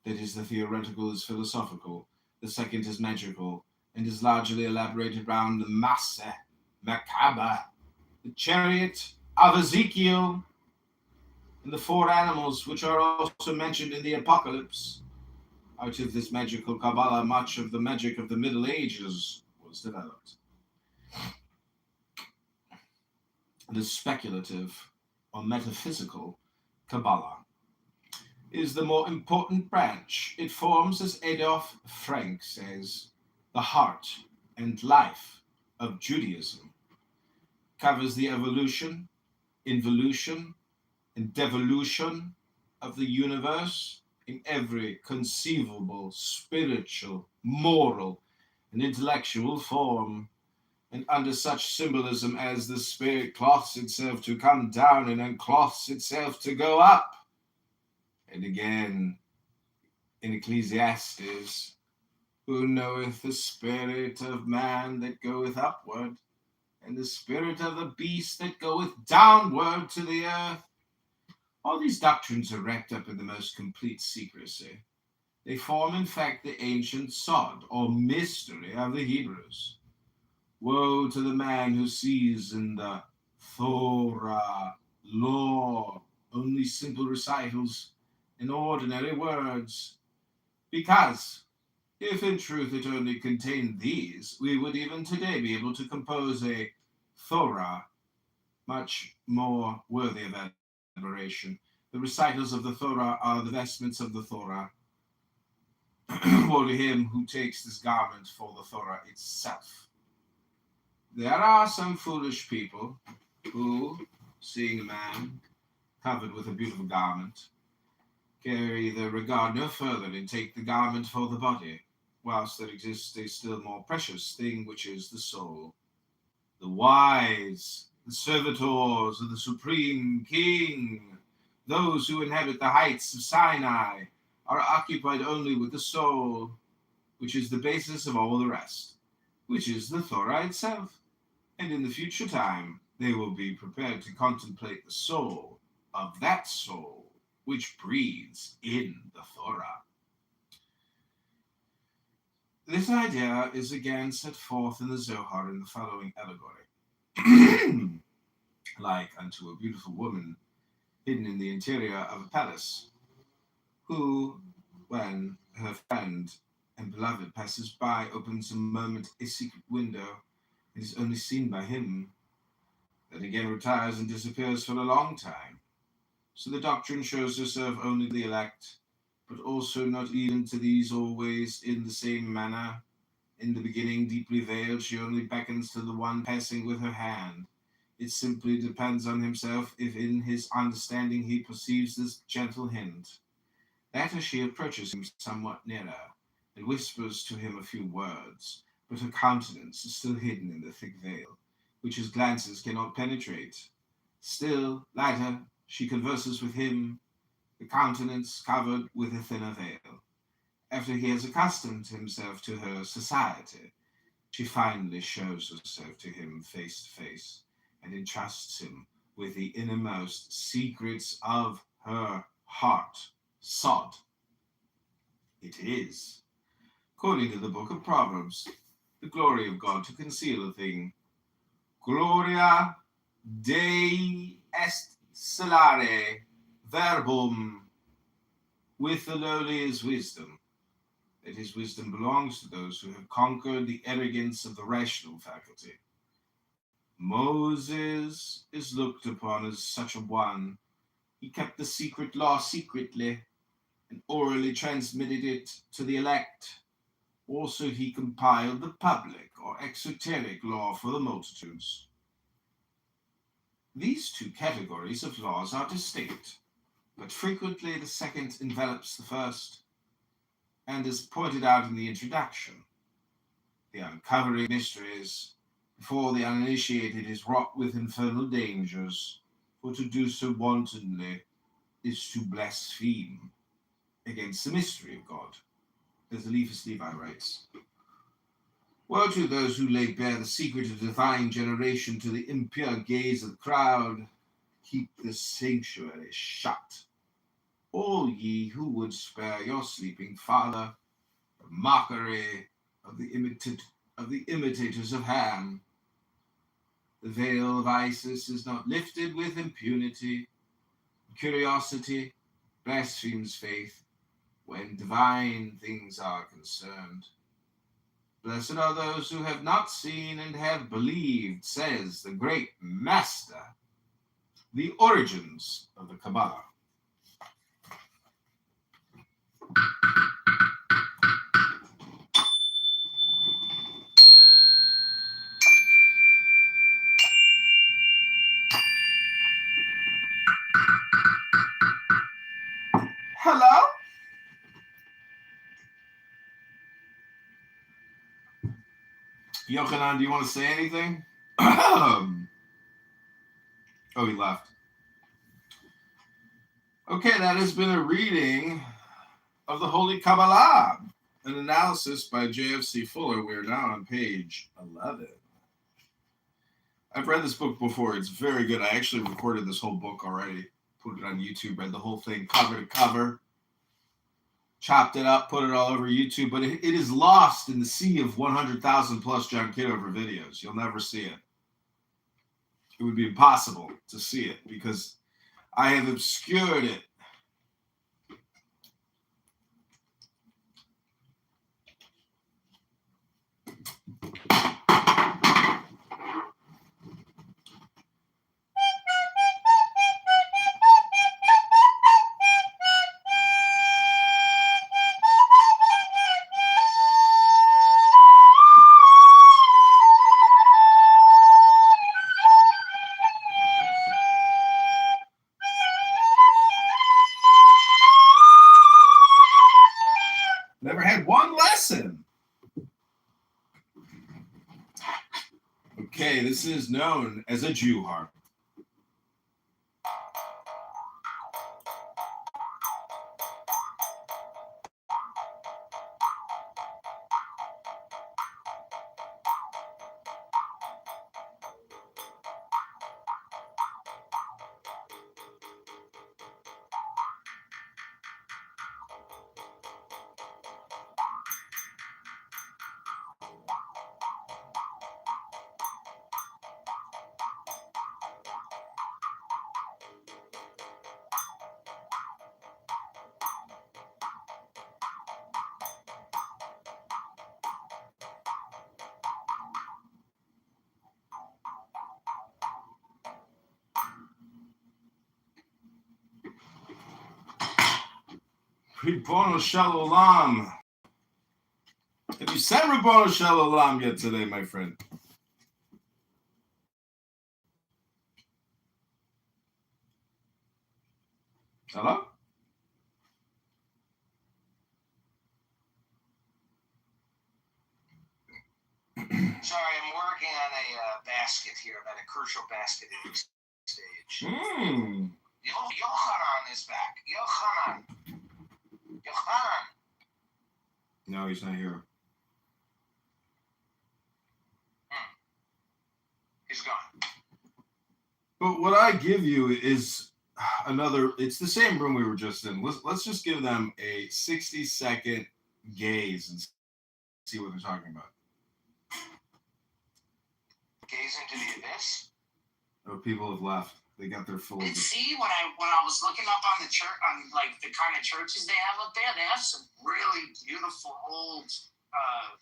that is the theoretical, is philosophical. The second is magical, and is largely elaborated around the Masseh, Merkaba, the chariot of Ezekiel, and the four animals which are also mentioned in the Apocalypse. Out of this magical Kabbalah, much of the magic of the Middle Ages was developed. The speculative or metaphysical Kabbalah is the more important branch. It forms, as Adolf Frank says, the heart and life of Judaism, covers the evolution, involution, and devolution of the universe in every conceivable spiritual, moral, and intellectual form, and under such symbolism as the spirit cloths itself to come down and uncloths itself to go up. And again, in Ecclesiastes, who knoweth the spirit of man that goeth upward, and the spirit of the beast that goeth downward to the earth. All these doctrines are wrapped up in the most complete secrecy. They form, in fact, the ancient sod, or mystery, of the Hebrews. Woe to the man who sees in the Torah, law, only simple recitals in ordinary words, because if in truth it only contained these, we would even today be able to compose a Torah much more worthy of admiration. The recitals of the Torah are the vestments of the Torah. Woe to him who takes this garment for the Torah itself. There are some foolish people who, seeing a man covered with a beautiful garment, carry their regard no further and take the garment for the body, whilst there exists a still more precious thing, which is the soul. The wise, the servitors of the Supreme King, those who inhabit the heights of Sinai, are occupied only with the soul, which is the basis of all the rest, which is the Torah itself. And in the future time, they will be prepared to contemplate the soul of that soul which breathes in the Torah. This idea is again set forth in the Zohar in the following allegory. Like unto a beautiful woman hidden in the interior of a palace, who, when her friend and beloved passes by, opens a moment a secret window and is only seen by him, then again retires and disappears for a long time. So the doctrine shows herself only to the elect, but also not even to these always in the same manner. In the beginning, deeply veiled, she only beckons to the one passing with her hand. It simply depends on himself if in his understanding he perceives this gentle hint. That as she approaches him somewhat nearer, and whispers to him a few words, but her countenance is still hidden in the thick veil, which his glances cannot penetrate. Still, later, she converses with him, the countenance covered with a thinner veil. after he has accustomed himself to her society, she finally shows herself to him face to face and entrusts him with the innermost secrets of her heart. Sod. It is, according to the book of Proverbs, the glory of God to conceal a thing. Gloria Dei est celare verbum. With the lowly is wisdom. That his wisdom belongs to those who have conquered the arrogance of the rational faculty. Moses is looked upon as such a one. He kept the secret law secretly and orally transmitted it to the elect. Also, he compiled the public or exoteric law for the multitudes. These two categories of laws are distinct, but frequently the second envelops the first, and as pointed out in the introduction, the uncovering mysteries before the uninitiated is wrought with infernal dangers, for to do so wantonly is to blaspheme against the mystery of God, as Eliphas Levi writes. Woe to those who lay bare the secret of divine generation to the impure gaze of the crowd. Keep the sanctuary shut, all ye who would spare your sleeping father, the mockery of the imitators of Ham. The veil of Isis is not lifted with impunity. Curiosity blasphemes faith when divine things are concerned. Blessed are those who have not seen and have believed, says the great master. The origins of the Kabbalah. Hello? Yochanan, do you want to say anything? Oh, he left. Okay, that has been a reading of the Holy Kabbalah, an analysis by J.F.C. Fuller. We're now on page 11. I've read this book before. It's very good. I actually recorded this whole book already, put it on YouTube, read the whole thing cover to cover, chopped it up, put it all over YouTube, but it is lost in the sea of 100,000 plus John Kitover videos. You'll never see it. It would be impossible to see it because I have obscured it. Never had one lesson. Okay, this is known as a Jew harp. Ribono Shel Olam. Have you said Ribono Shel Olam yet today, my friend? Hello? Sorry, I'm working on a basket here. I'm at a crucial basket in this stage. Yochanan is back. Yochanan. No, he's not here. He's gone. But what I give you is another. It's the same room we were just in. Let's just give them a 60-second gaze and see what they're talking about. Gaze into the abyss. Oh, people have left. They got their full. See, when I was looking up on the church, on like the kind of churches they have up there, they have some really beautiful old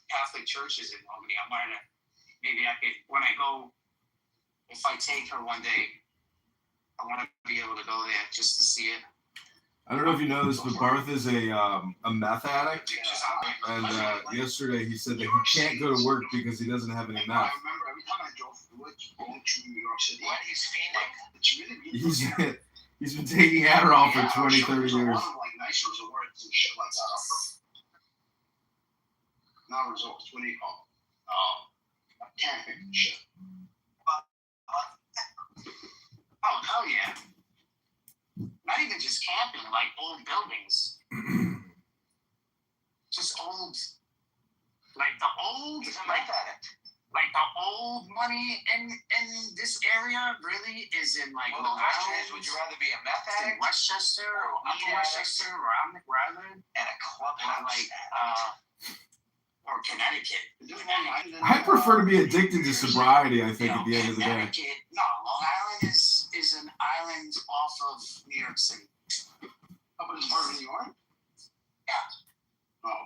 Catholic churches in Albany. I wanted to, maybe I could, when I go, if I take her one day, I want to be able to go there just to see it. I don't know if you know this, but Barth is a meth addict, and yesterday he said that he can't go to work because he doesn't have any meth. I remember every time I drove going to New York City. What? He's fiending? It's really He's been taking Adderall for 20, 30 years. A lot of, like, nice resorts and shit like that. Not resorts. What do you call them? Like camping and shit. Oh, hell yeah. Not even just camping, like old buildings. Just old, like the old, like the old money in this area really is in like Well, the question is, would you rather be a meth in addict Westchester or Upper Westchester or I'm Ryland and a clubhouse or Connecticut. I prefer to be addicted to sobriety, I think, at the end of the day. No, Long Island is an island off of New York City. Oh, but it's part of New York? Yeah. Oh,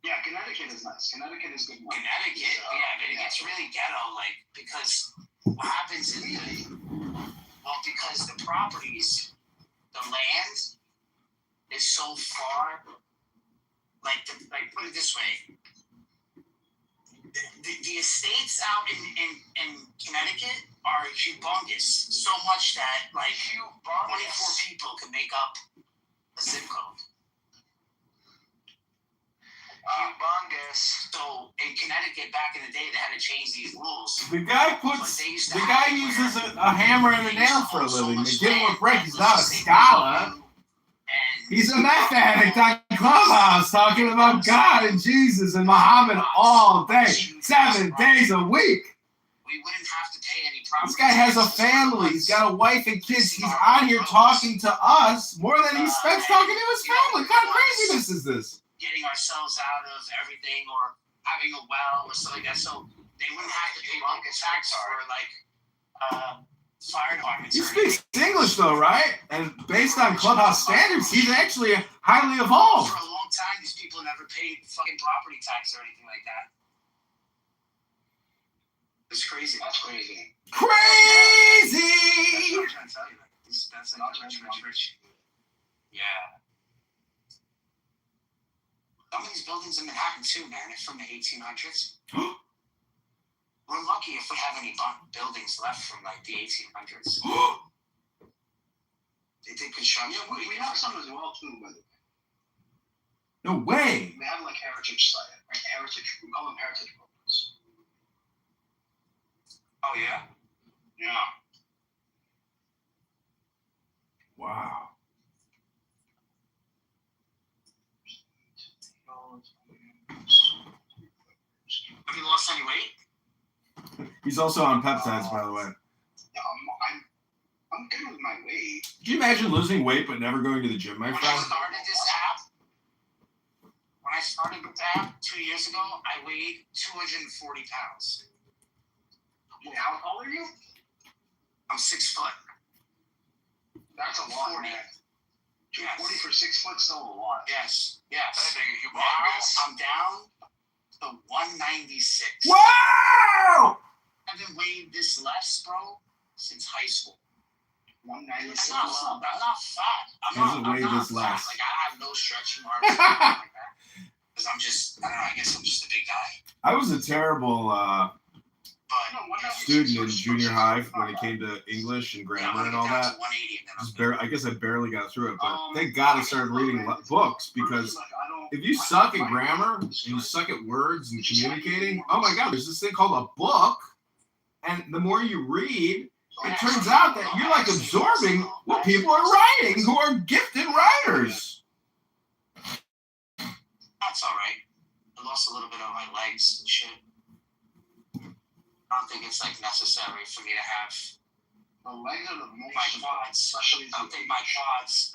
yeah, Connecticut is nice. Connecticut is good money. Connecticut, yeah, but it gets really ghetto, like, because what happens is, because the properties, the land is so far, like put it this way, the estates out in Connecticut are humongous, so much that, like, 24 people can make up a zip code. Humongous. So in Connecticut back in the day, they had to change these rules. The guy uses a hammer and a nail for a living. They give him a break. He's not a scholar. He's a meth addict on Clubhouse talking about God and Jesus and Muhammad all day, 7 days a week. We wouldn't have to pay any property. This guy has a family. He's got a wife and kids. He's on here talking to us more than he spends talking to his family. What kind of craziness is this? Getting ourselves out of everything or having a well or something like that. So they wouldn't have to pay local tax for like fire departments. He speaks English though, right? And based on Clubhouse standards, he's actually highly evolved. For a long time, these people never paid fucking property tax or anything like that. It's crazy. That's crazy. Crazy! That's what I'm trying to tell you. That's like rich. Yeah. Some of these buildings in Manhattan too, man, they're from the 1800s. We're lucky if we have any buildings left from like the 1800s. They did construction. Yeah, we have some as well too, by the way. No way! We have like heritage site, like heritage. We call them heritage buildings. Oh yeah. Yeah. Wow. Have you lost any weight? He's also on peptides, by the way. Yeah, I'm good with my weight. Can you imagine losing weight but never going to the gym, my When I friend? started this app, when I started with the app 2 years ago, I weighed 240 pounds. Yeah, how tall are you? I'm 6 foot. That's a lot, 40. man. 240 Yes. for 6 foot, still a lot. Yes. That nigga Now humongous. I'm down to 196. Wow! I haven't weighed this less, bro, since high school. 196. I'm not fat. Hasn't I'm weighed not this fat. less. Like, I have no stretch marks or anything like that. Because I'm just, I don't know, I guess I'm just a big guy. I was a terrible But student in junior high when it came to English and yeah, grammar I'm and all down that. to 180 and then I'm Just I guess I barely got through it, but thank God I started reading books because if you suck at grammar and you suck at words and communicating, oh my God, there's this thing called a book, and the more you read, it turns out that you're like absorbing what people are writing who are gifted writers. That's all right. I lost a little bit of my legs and shit. I don't think it's like necessary for me to have The legs are the most my important, quads. especially I don't think my quads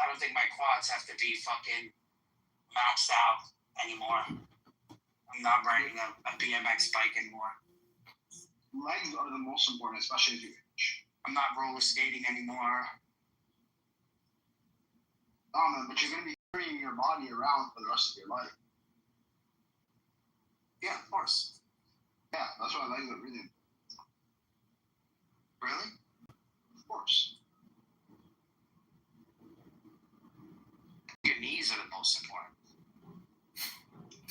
have to be fucking maxed out anymore. I'm not riding a BMX bike anymore. legs are the most important, especially as you age. I'm not roller skating anymore. No, man, but you're gonna be carrying your body around for the rest of your life. Yeah, of course. Yeah, that's why legs are really, Really? of course. Your knees are the most important.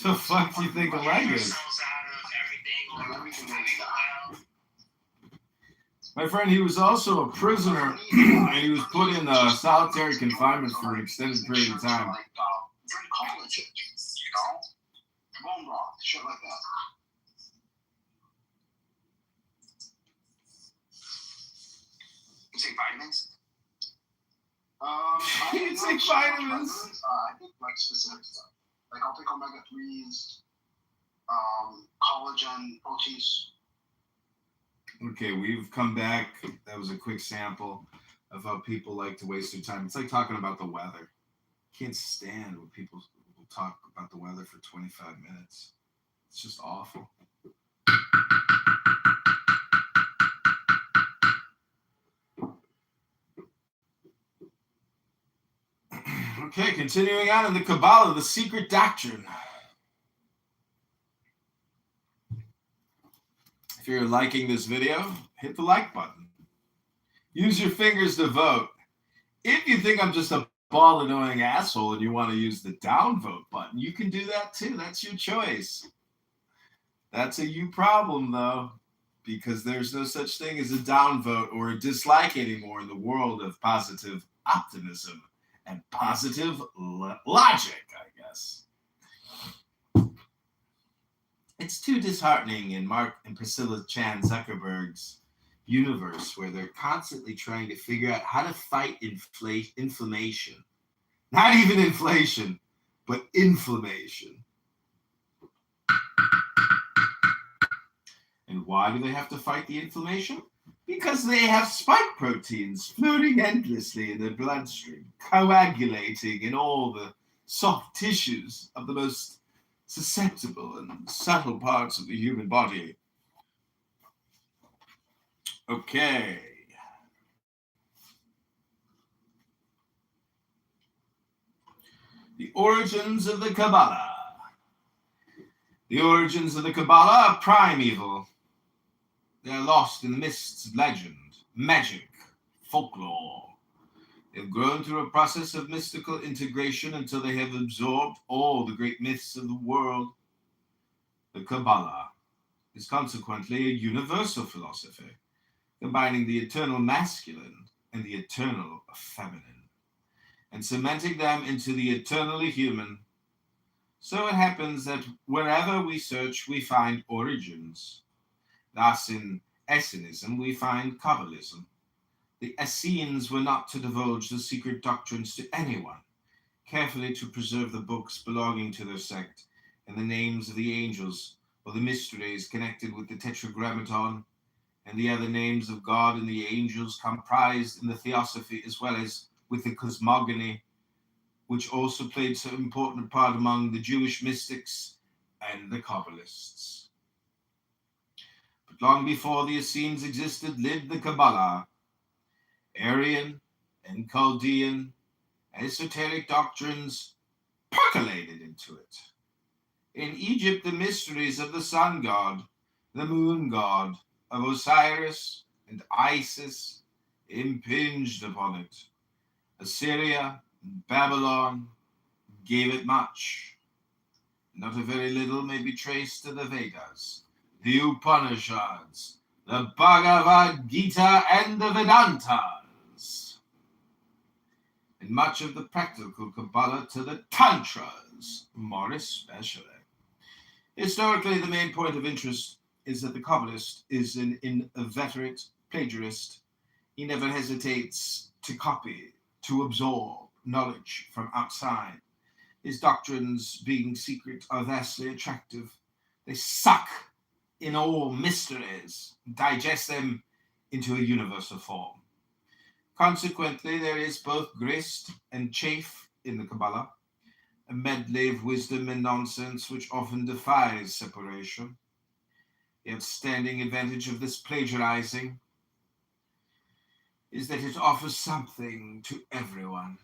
The fuck do you think a leg is? Yourselves out of everything or Everything moving is around. My friend, he was also a prisoner, and he was put in solitary confinement for an extended period of time. Like, drink collagen, you know? Bone broth, shit like that. You take vitamins? You take vitamins? I think like specific stuff. Like I'll take omega-3s, collagen, proteins. Okay, we've come back. That was a quick sample of how people like to waste their time. It's like talking about the weather. Can't stand when people will talk about the weather for 25 minutes. It's just awful. Okay, continuing on in the Kabbalah, the secret doctrine. If you're liking this video, hit the like button. Use your fingers to vote. If you think I'm just a ball annoying asshole and you want to use the downvote button, you can do that too. That's your choice. That's a you problem though, because there's no such thing as a downvote or a dislike anymore in the world of positive optimism and positive logic, I guess. It's too disheartening in Mark and Priscilla Chan Zuckerberg's universe where they're constantly trying to figure out how to fight inflammation. Not even inflation, but inflammation. And why do they have to fight the inflammation? Because they have spike proteins floating endlessly in their bloodstream, coagulating in all the soft tissues of the most susceptible and subtle parts of the human body. Okay. The origins of the Kabbalah. The origins of the Kabbalah are primeval. They are lost in the mists of legend, magic, folklore. They've grown through a process of mystical integration until they have absorbed all the great myths of the world. The Kabbalah is consequently a universal philosophy, combining the eternal masculine and the eternal feminine, and cementing them into the eternally human. So it happens that wherever we search, we find origins. Thus, in Essenism, we find Kabbalism. The Essenes were not to divulge the secret doctrines to anyone, carefully to preserve the books belonging to their sect and the names of the angels or the mysteries connected with the Tetragrammaton and the other names of God and the angels comprised in the Theosophy, as well as with the cosmogony, which also played so important a part among the Jewish mystics and the Kabbalists. But long before the Essenes existed lived the Kabbalah. Aryan and Chaldean esoteric doctrines percolated into it. In Egypt, the mysteries of the sun god, the moon god, of Osiris and Isis impinged upon it. Assyria and Babylon gave it much. Not a very little may be traced to the Vedas, the Upanishads, the Bhagavad Gita, and the Vedantas, and much of the practical Kabbalah to the Tantras, more especially. Historically, the main point of interest is that the Kabbalist is an inveterate plagiarist. He never hesitates to copy, to absorb knowledge from outside, His doctrines, being secret, are vastly attractive. They suck in all mysteries, digest them into a universal form. Consequently, there is both grist and chaff in the Kabbalah, a medley of wisdom and nonsense which often defies separation. The outstanding advantage of this plagiarizing is that it offers something to everyone.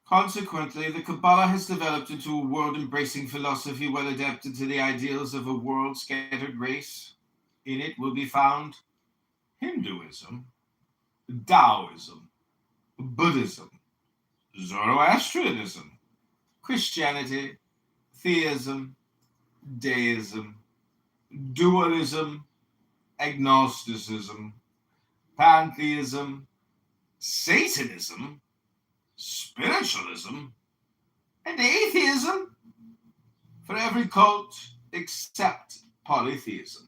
Consequently, the Kabbalah has developed into a world-embracing philosophy well adapted to the ideals of a world-scattered race. In it will be found Hinduism, Taoism, Buddhism, Zoroastrianism, Christianity, theism, deism, dualism, agnosticism, pantheism, Satanism, spiritualism, and atheism, for every cult except polytheism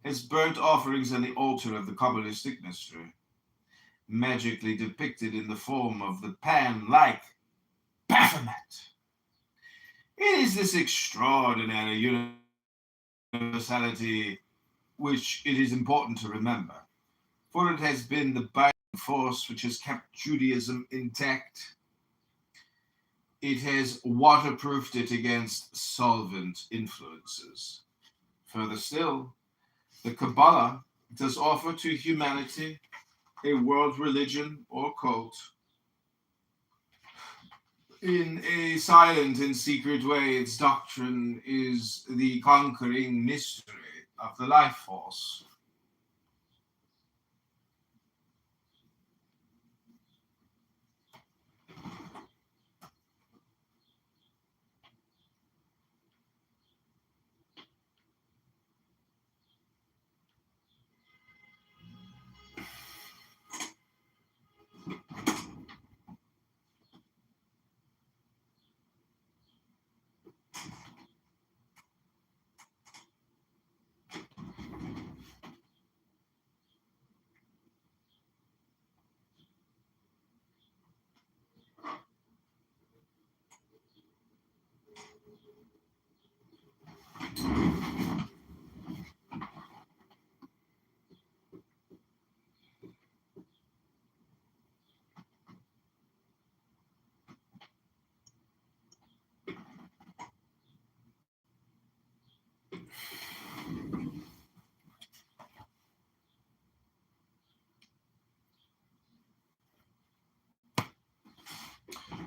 has burnt offerings on the altar of the Kabbalistic mystery, magically depicted in the form of the pan-like Baphomet. It is this extraordinary universality which it is important to remember, for it has been the binding force which has kept Judaism intact. It has waterproofed it against solvent influences. Further still, the Kabbalah does offer to humanity a world religion or cult in a silent and secret way. Its doctrine is the conquering mystery of the life force.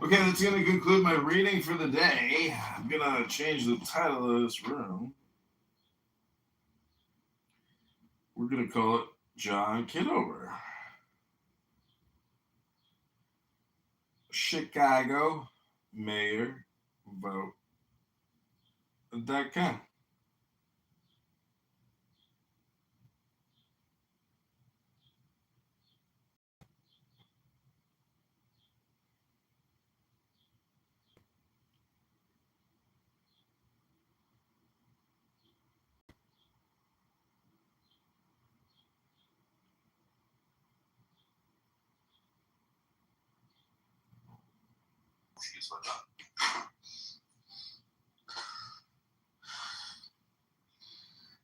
Okay, that's going to conclude my reading for the day. I'm going to change the title of this room. We're going to call it John Kitover. Chicago Mayor Vote.com. Excuse my dog.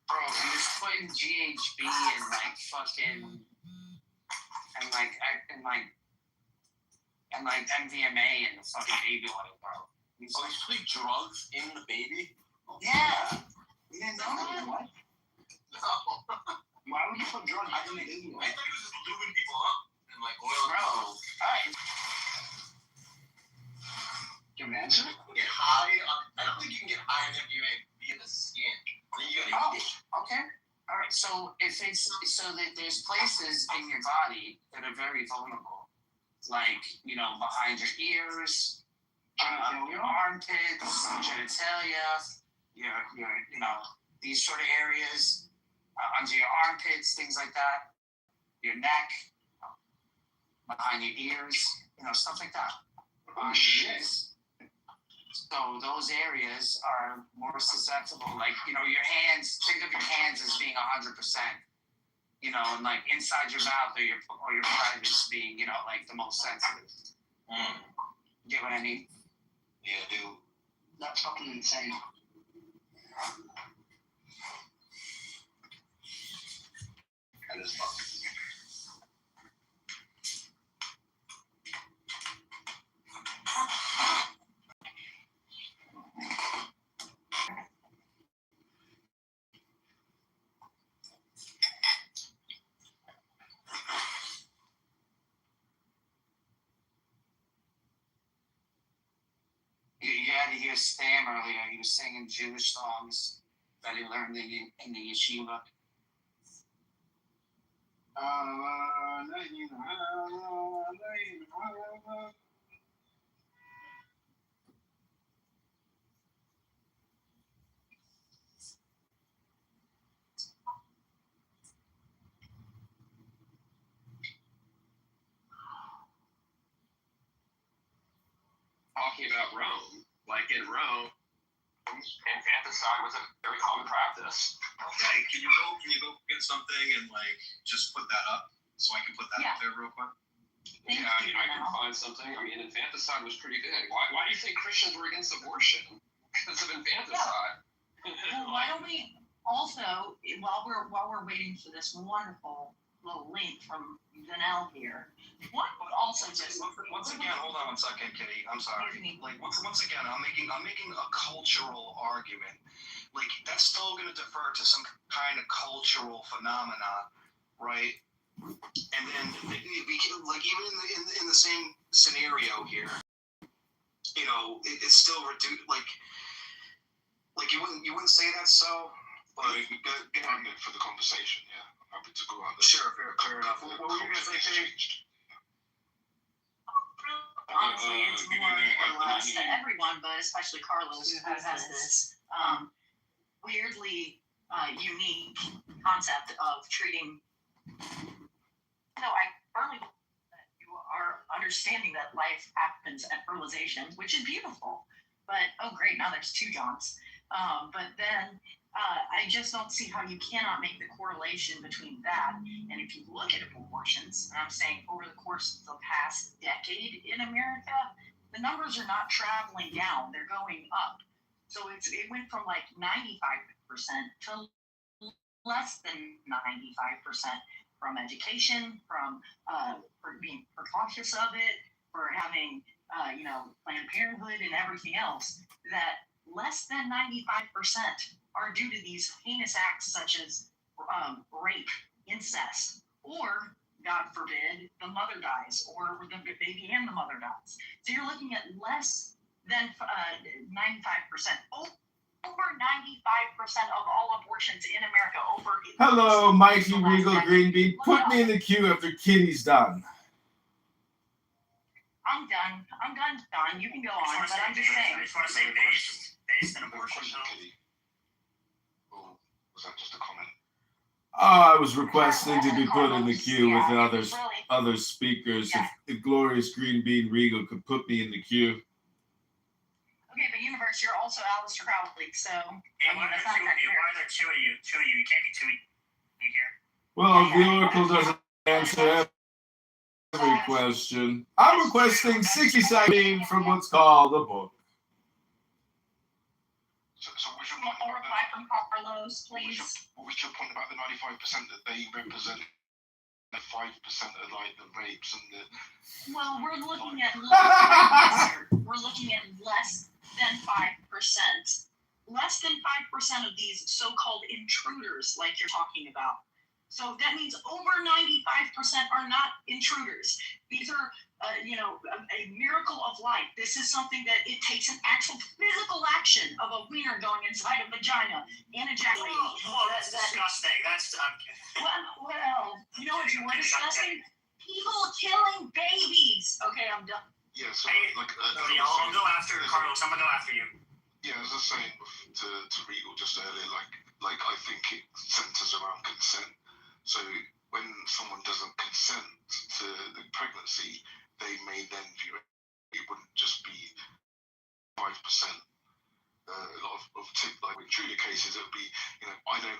Bro, he was putting GHB and like fucking and like MDMA in the fucking baby oil, bro. He's Oh, he's putting drugs in the baby? yeah. You didn't know that? What? No. Why would you put drugs I in the thought baby he oil? was just lubing people up and like oil. Bro, alright. Can you imagine? You can get high on, I don't think you can get high on MDMA via the skin. Then you gotta eat it. Okay. All right. So if it's so that there's places in your body that are very vulnerable, like behind your ears, your armpits, genitalia, your these sort of areas, under your armpits, things like that, your neck, behind your ears, stuff like that. Oh shit. So those areas are more susceptible. Like, you know, your hands, think of your hands as being 100%, you know, and like inside your mouth or your privates being, you know, like the most sensitive. Get what I mean? Yeah, dude. That's fucking insane. That is fucked. You had to hear Stam earlier. He was singing Jewish songs that he learned in the yeshiva. Talking about Rome, like in Rome, infanticide was a very common practice. Okay, can you go get something and like just put that up so I can put that up there real quick? Yeah, I can find something. I mean, infanticide was pretty big. Why do you think Christians were against abortion? Because of infanticide. Well, why don't we also, while we're waiting for this wonderful little link from Vanel here, why don't we also just Once again, hold on 1 second, Kitty. I'm sorry. Like once again, I'm making a cultural argument. Like that's still going to defer to some kind of cultural phenomena, right? And then, like even in the same scenario here, you know, it's still reduced. Like you wouldn't say that so. But Get on it for the conversation, yeah. I'm happy to go on this. Sure, fair enough. What were you gonna say, Kitty? honestly, it's more or less to everyone, but especially Carlos, who has this weirdly unique concept of treating. No, I firmly believe that you are understanding that life happens at fertilization, which is beautiful. But oh, great! Now there's 2 Johns. But then I just don't see how you cannot make the correlation between that. And if you look at abortions, and I'm saying over the course of the past decade in America, the numbers are not traveling down; they're going up. So it went from like 95% to less than 95% from education, from for being precautious of it, for having Planned Parenthood and everything else. That less than 95% are due to these heinous acts such as rape, incest, or God forbid, the mother dies, or the baby and the mother dies. So you're looking at less than 95%. Over 95% of all abortions in America Hello, Mighty Regal Greenbean. Put me in the queue after Kitty's done. I'm done. You can go on, but I'm just saying. I just want to say based on abortion. Or was that just a comment? I was requesting to be put in the queue with other speakers. If Glorious Green Bean Regal could put me in the queue. Okay, but Universe, you're also Aleister Crowley, so Yeah, why are there 2 of you? Why are there 2 of you? 2 of you. You can't be 2 of you here. Well, the Oracle doesn't answer every question. I'm requesting 60 seconds from what's called a book. So what's your point about reply from Carlos, please. What was your point about the 95% that they represent the 5% of like the rapes and the? Well, we're looking at less than 5%. Less than 5% of these so-called intruders, like you're talking about. So that means over 95% are not intruders. These are, a miracle of life. This is something that it takes an actual physical action of a wiener going inside a vagina and ejaculating. Oh, that's disgusting. That's well, you know what's more disgusting? People killing babies. Okay, I'm done. Yeah, so I'll go after Carlos. I'm gonna go after you. Yeah, as I was saying to Regal just earlier, like I think it centers around consent. So when someone doesn't consent to the pregnancy, they may then view it wouldn't just be 5%. A lot of like intruder cases, it would be, I don't.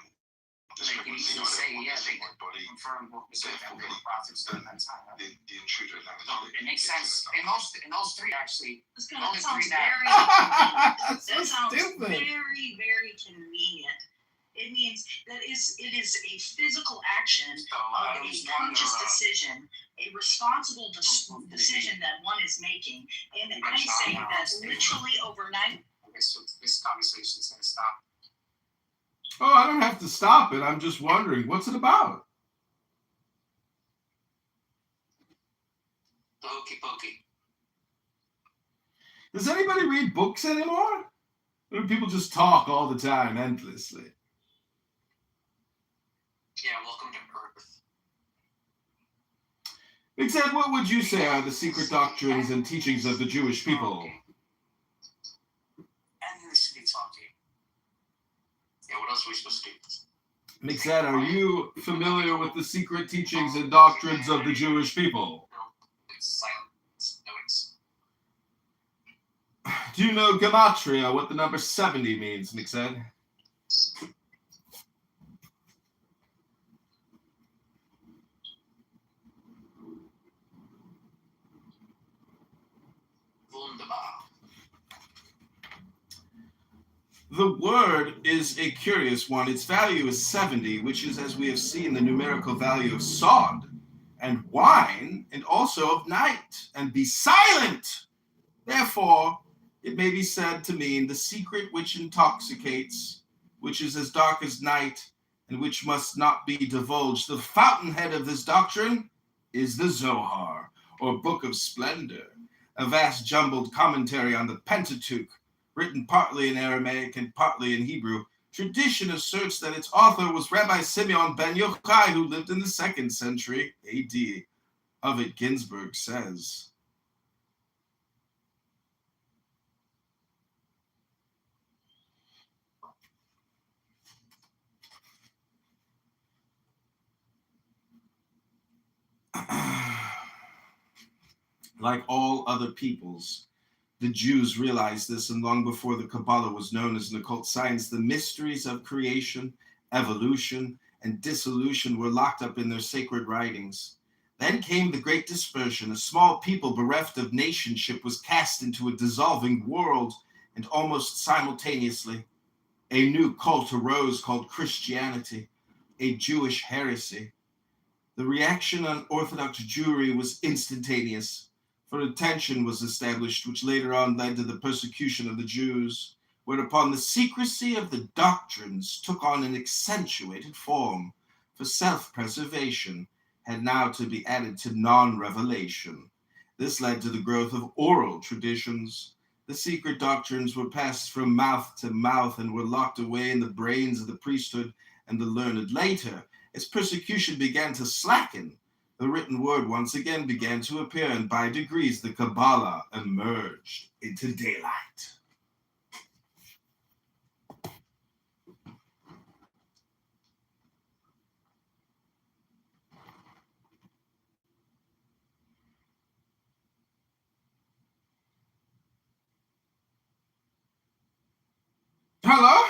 They can easily say, yeah, they my body. confirm what was Therefore, that profits during that time. The intruder analogy. So it makes sense. In those three, actually, That only sounds three that. very, That's so that sounds stupid. very, very convenient. It means that it is a physical action So of I a was conscious wondering, decision, a responsible decision that one is making. And I say that literally overnight. okay, so this conversation is going to stop. Oh, I don't have to stop it. I'm just wondering, what's it about? The hokey pokey. Does anybody read books anymore? Or do people just talk all the time, endlessly? Yeah, welcome to Earth. Big Ted, what would you say are the secret doctrines and teachings of the Jewish people? And this should be talking. Yeah, what else are we supposed to do? Mixed, are you familiar with the secret teachings and doctrines of the Jewish people? No, it's silent. No, it's. Do you know gematria, what the number 70 means, Mixed? Wunderbar. The word is a curious one. Its value is 70, which is, as we have seen, the numerical value of sod and wine, and also of night, and be silent. Therefore, it may be said to mean the secret which intoxicates, which is as dark as night, and which must not be divulged. The fountainhead of this doctrine is the Zohar, or Book of Splendor, a vast jumbled commentary on the Pentateuch, written partly in Aramaic and partly in Hebrew. Tradition asserts that its author was Rabbi Simeon ben Yochai, who lived in the 2nd century AD. Of it, Ginsburg says, like all other peoples, the Jews realized this, and long before the Kabbalah was known as an occult science, the mysteries of creation, evolution, and dissolution were locked up in their sacred writings. Then came the Great Dispersion. A small people bereft of nationship was cast into a dissolving world, and almost simultaneously, a new cult arose called Christianity, a Jewish heresy. The reaction on Orthodox Jewry was instantaneous, for a tension was established, which later on led to the persecution of the Jews, whereupon the secrecy of the doctrines took on an accentuated form, for self-preservation had now to be added to non-revelation. This led to the growth of oral traditions. The secret doctrines were passed from mouth to mouth and were locked away in the brains of the priesthood and the learned. Later, as persecution began to slacken, the written word once again began to appear, and by degrees the Kabbalah emerged into daylight. Hello?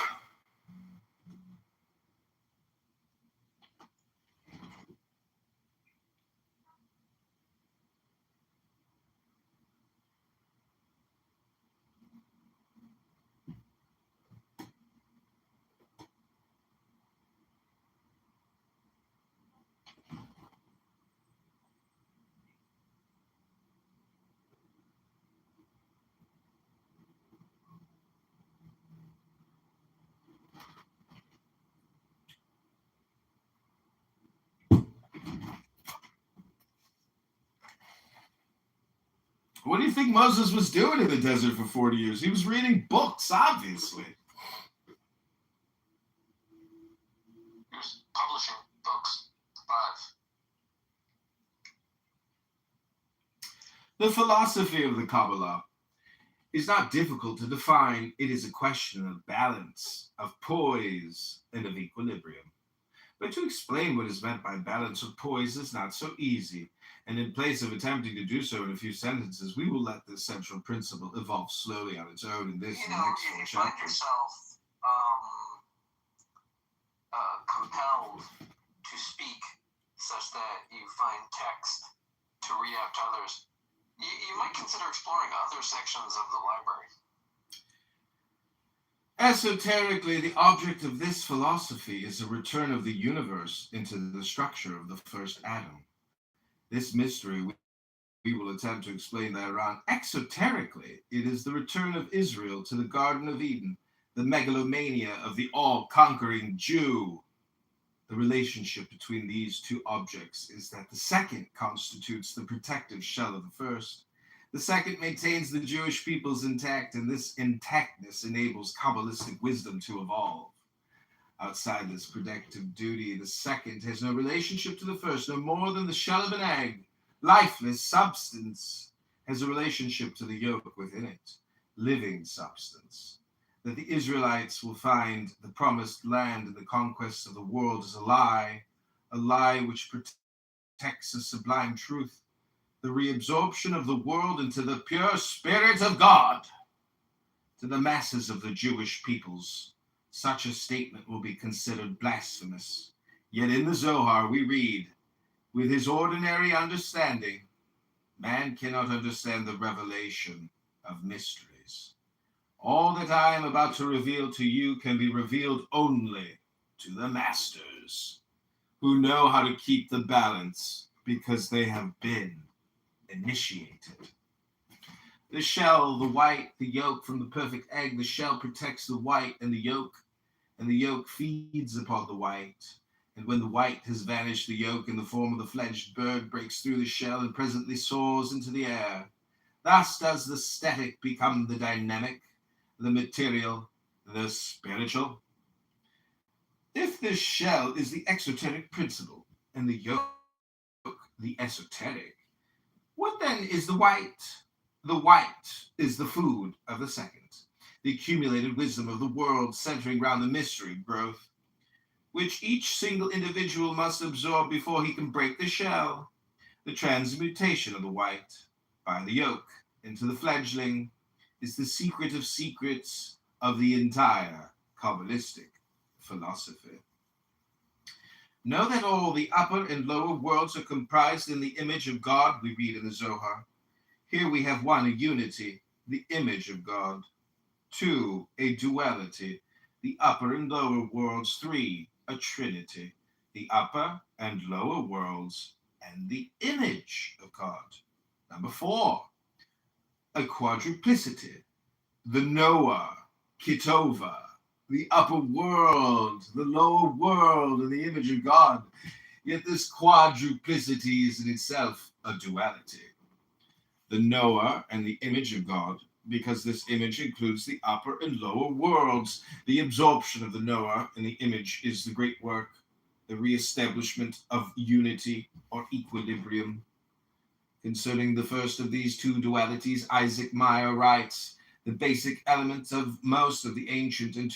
What do you think Moses was doing in the desert for 40 years? He was reading books, obviously. He was publishing books. 5. The philosophy of the Kabbalah is not difficult to define. It is a question of balance, of poise, and of equilibrium. But to explain what is meant by balance or poise is not so easy, and in place of attempting to do so in a few sentences, we will let this central principle evolve slowly on its own in this You and the know, next if four you find chapters. yourself compelled to speak such that you find text to read out to others, you might consider exploring other sections of the library. Esoterically, the object of this philosophy is a return of the universe into the structure of the first atom. This mystery we will attempt to explain thereon. Exoterically, it is the return of Israel to the Garden of Eden, the megalomania of the all-conquering Jew. The relationship between these two objects is that the second constitutes the protective shell of the first. The second maintains the Jewish peoples intact, and this intactness enables Kabbalistic wisdom to evolve. Outside this protective duty, the second has no relationship to the first, no more than the shell of an egg. Lifeless substance has a relationship to the yolk within it, living substance. That the Israelites will find the promised land and the conquest of the world is a lie which protects a sublime truth, the reabsorption of the world into the pure Spirit of God. To the masses of the Jewish peoples, such a statement will be considered blasphemous. Yet in the Zohar we read, with his ordinary understanding, man cannot understand the revelation of mysteries. All that I am about to reveal to you can be revealed only to the masters, who know how to keep the balance because they have been initiated. The shell, the white, the yolk from the perfect egg, the shell protects the white and the yolk feeds upon the white. And when the white has vanished, the yolk in the form of the fledged bird breaks through the shell and presently soars into the air. Thus does the static become the dynamic, the material, the spiritual. If this shell is the exoteric principle and the yolk the esoteric, what then is the white? The white is the food of the second, the accumulated wisdom of the world centering round the mystery growth, which each single individual must absorb before he can break the shell. The transmutation of the white by the yolk into the fledgling is the secret of secrets of the entire Kabbalistic philosophy. Know that all the upper and lower worlds are comprised in the image of God, we read in the Zohar. Here we have one, a unity, the image of God. Two, a duality, the upper and lower worlds. Three, a trinity, the upper and lower worlds and the image of God. Number four, a quadruplicity, the Noah, Kitover, the upper world, the lower world, and the image of God. Yet this quadruplicity is in itself a duality. The Noah and the image of God, because this image includes the upper and lower worlds. The absorption of the Noah and the image is the great work, the reestablishment of unity or equilibrium. Concerning the first of these two dualities, Isaac Meyer writes, the basic element of most of the ancient and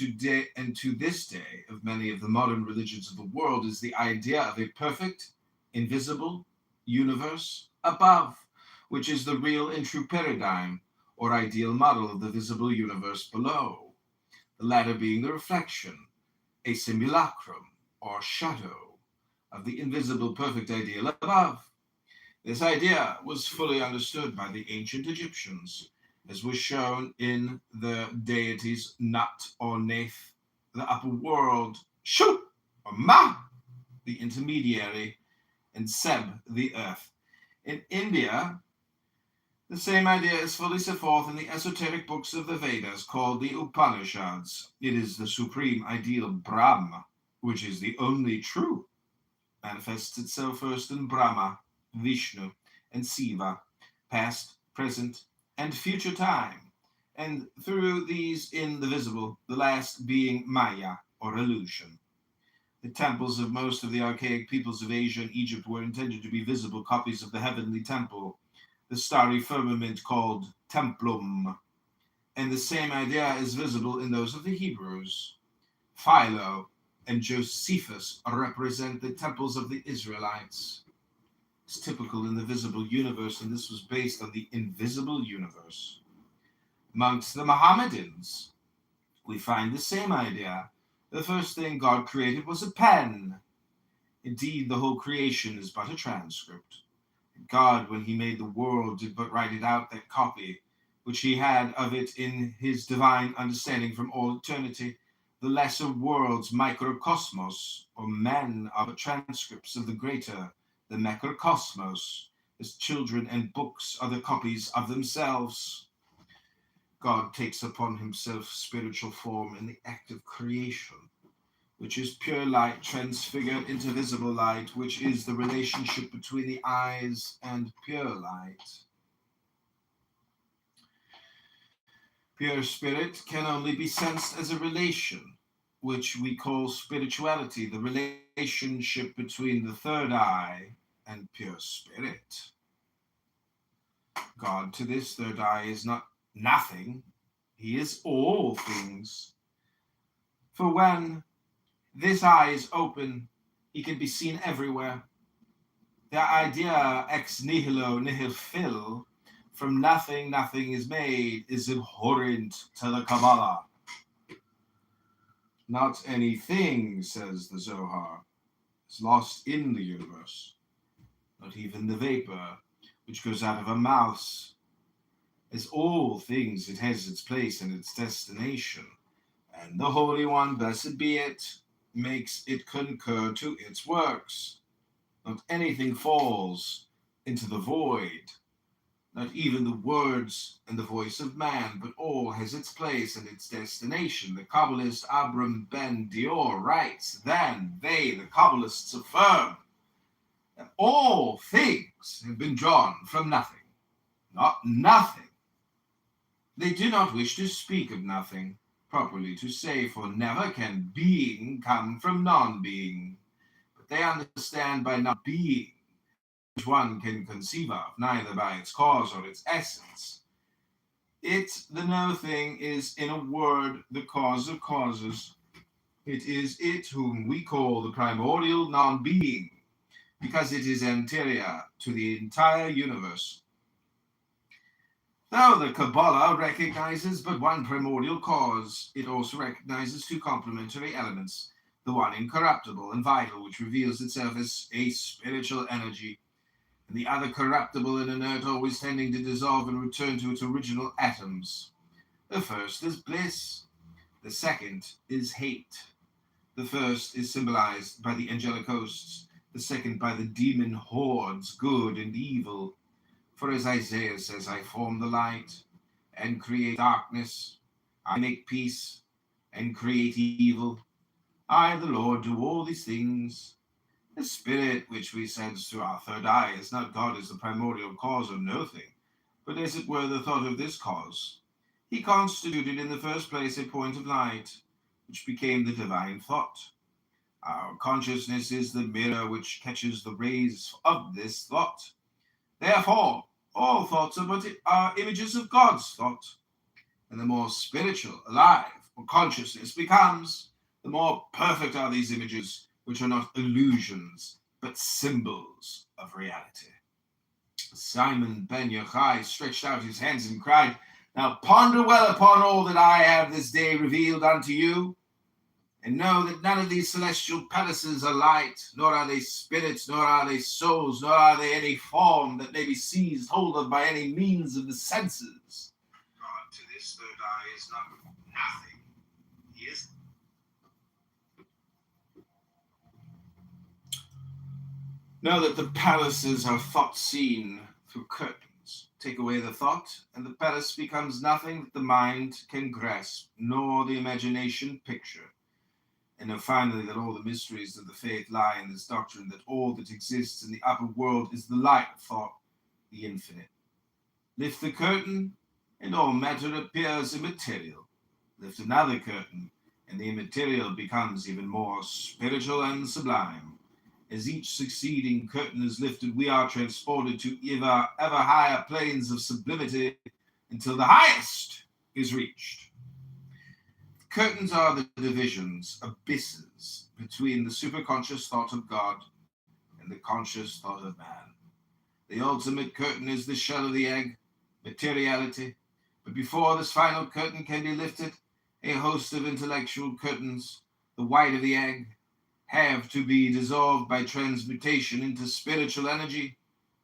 to this day of many of the modern religions of the world is the idea of a perfect, invisible universe above, which is the real and true paradigm or ideal model of the visible universe below, the latter being the reflection, a simulacrum or shadow of the invisible perfect ideal above. This idea was fully understood by the ancient Egyptians, as was shown in the deities Nut or Neith, the upper world, Shu or Ma, the intermediary, and Seb, the earth. In India, the same idea is fully set forth in the esoteric books of the Vedas called the Upanishads. It is the supreme ideal Brahma, which is the only true, manifests itself first in Brahma, Vishnu, and Siva, past, present, and future time, and through these in the visible, the last being Maya, or illusion. The temples of most of the archaic peoples of Asia and Egypt were intended to be visible copies of the heavenly temple, the starry firmament called templum, and the same idea is visible in those of the Hebrews. Philo and Josephus represent the temples of the Israelites. It's typical in the visible universe, and this was based on the invisible universe. Amongst the Mohammedans, we find the same idea. The first thing God created was a pen. Indeed, the whole creation is but a transcript. God, when he made the world, did but write it out, that copy, which he had of it in his divine understanding from all eternity. The lesser worlds, microcosmos, or men, are but transcripts of the greater, the macrocosmos, as children and books are the copies of themselves. God takes upon himself spiritual form in the act of creation, which is pure light transfigured into visible light, which is the relationship between the eyes and pure light. Pure spirit can only be sensed as a relation, which we call spirituality, the relationship between the third eye and pure spirit. God to this third eye is not nothing, he is all things. For when this eye is open, he can be seen everywhere. The idea ex nihilo nihil fil, from nothing nothing is made, is abhorrent to the Kabbalah. Not anything, says the Zohar, is lost in the universe. Not even the vapor which goes out of a mouse. As all things, it has its place and its destination, and the Holy One, blessed be it, makes it concur to its works. Not anything falls into the void, not even the words and the voice of man, but all has its place and its destination. The Kabbalist Abram Ben Dior writes, then they, the Kabbalists, affirm that all things have been drawn from nothing, not nothing. They do not wish to speak of nothing, properly to say, for never can being come from non-being. But they understand by not being, which one can conceive of, neither by its cause or its essence. It, the no thing, is, in a word, the cause of causes. It is it whom we call the primordial non-being, because it is anterior to the entire universe. Though the Kabbalah recognizes but one primordial cause, it also recognizes two complementary elements, the one incorruptible and vital, which reveals itself as a spiritual energy, and the other corruptible and inert, always tending to dissolve and return to its original atoms. The first is bliss, the second is hate. The first is symbolized by the angelic hosts, the second by the demon hordes, good and evil. For as Isaiah says, I form the light and create darkness. I make peace and create evil. I, the Lord, do all these things. The spirit which we sense through our third eye is not God as the primordial cause of no thing, but as it were the thought of this cause. He constituted in the first place a point of light, which became the divine thought. Our consciousness is the mirror which catches the rays of this thought. Therefore, all thoughts are images of God's thought. And the more spiritual, alive, or consciousness becomes, the more perfect are these images, which are not illusions, but symbols of reality. Simon ben Yochai stretched out his hands and cried, now ponder well upon all that I have this day revealed unto you, and know that none of these celestial palaces are light, nor are they spirits, nor are they souls, nor are they any form that may be seized hold of by any means of the senses. God to this third eye is not nothing. He is. Know that the palaces are thought seen through curtains. Take away the thought, and the palace becomes nothing that the mind can grasp, nor the imagination picture. And know finally that all the mysteries of the faith lie in this doctrine, that all that exists in the upper world is the light of thought, the infinite. Lift the curtain, and all matter appears immaterial. Lift another curtain, and the immaterial becomes even more spiritual and sublime. As each succeeding curtain is lifted, we are transported to ever higher planes of sublimity until the highest is reached. The curtains are the divisions, abysses, between the superconscious thought of God and the conscious thought of man. The ultimate curtain is the shell of the egg, materiality. But before this final curtain can be lifted, a host of intellectual curtains, the white of the egg, have to be dissolved by transmutation into spiritual energy.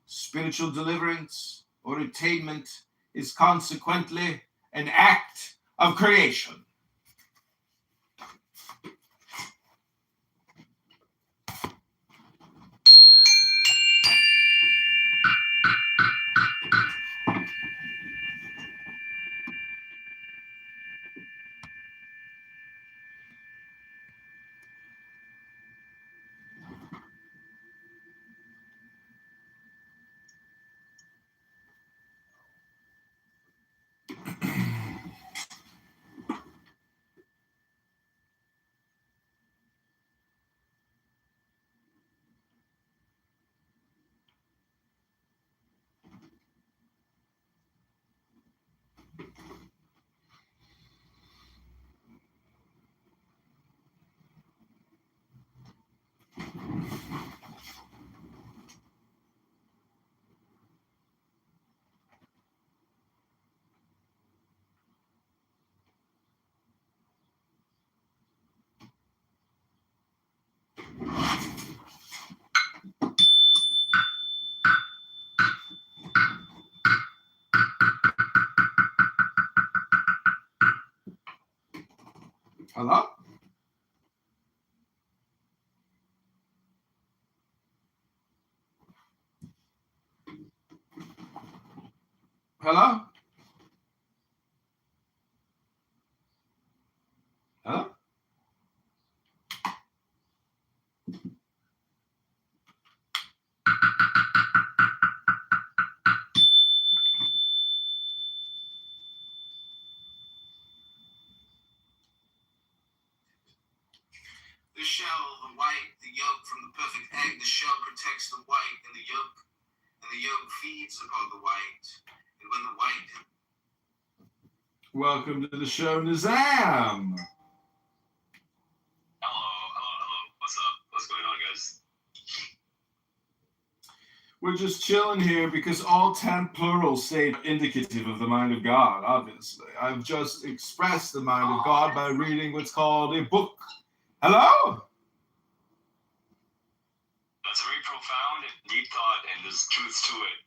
Spiritual deliverance or attainment is consequently an act of creation. Hello? Hello? Hello? The shell, the white, the yolk from the perfect egg, the shell protects the white and the yolk feeds upon the white. And when the white... Welcome to the show, Nizam. Hello. What's up? What's going on, guys? We're just chilling here because all 10 plural say indicative of the mind of God, obviously. I've just expressed the mind of God by reading what's called a book. Hello? That's a very profound, deep thought, and there's truth to it.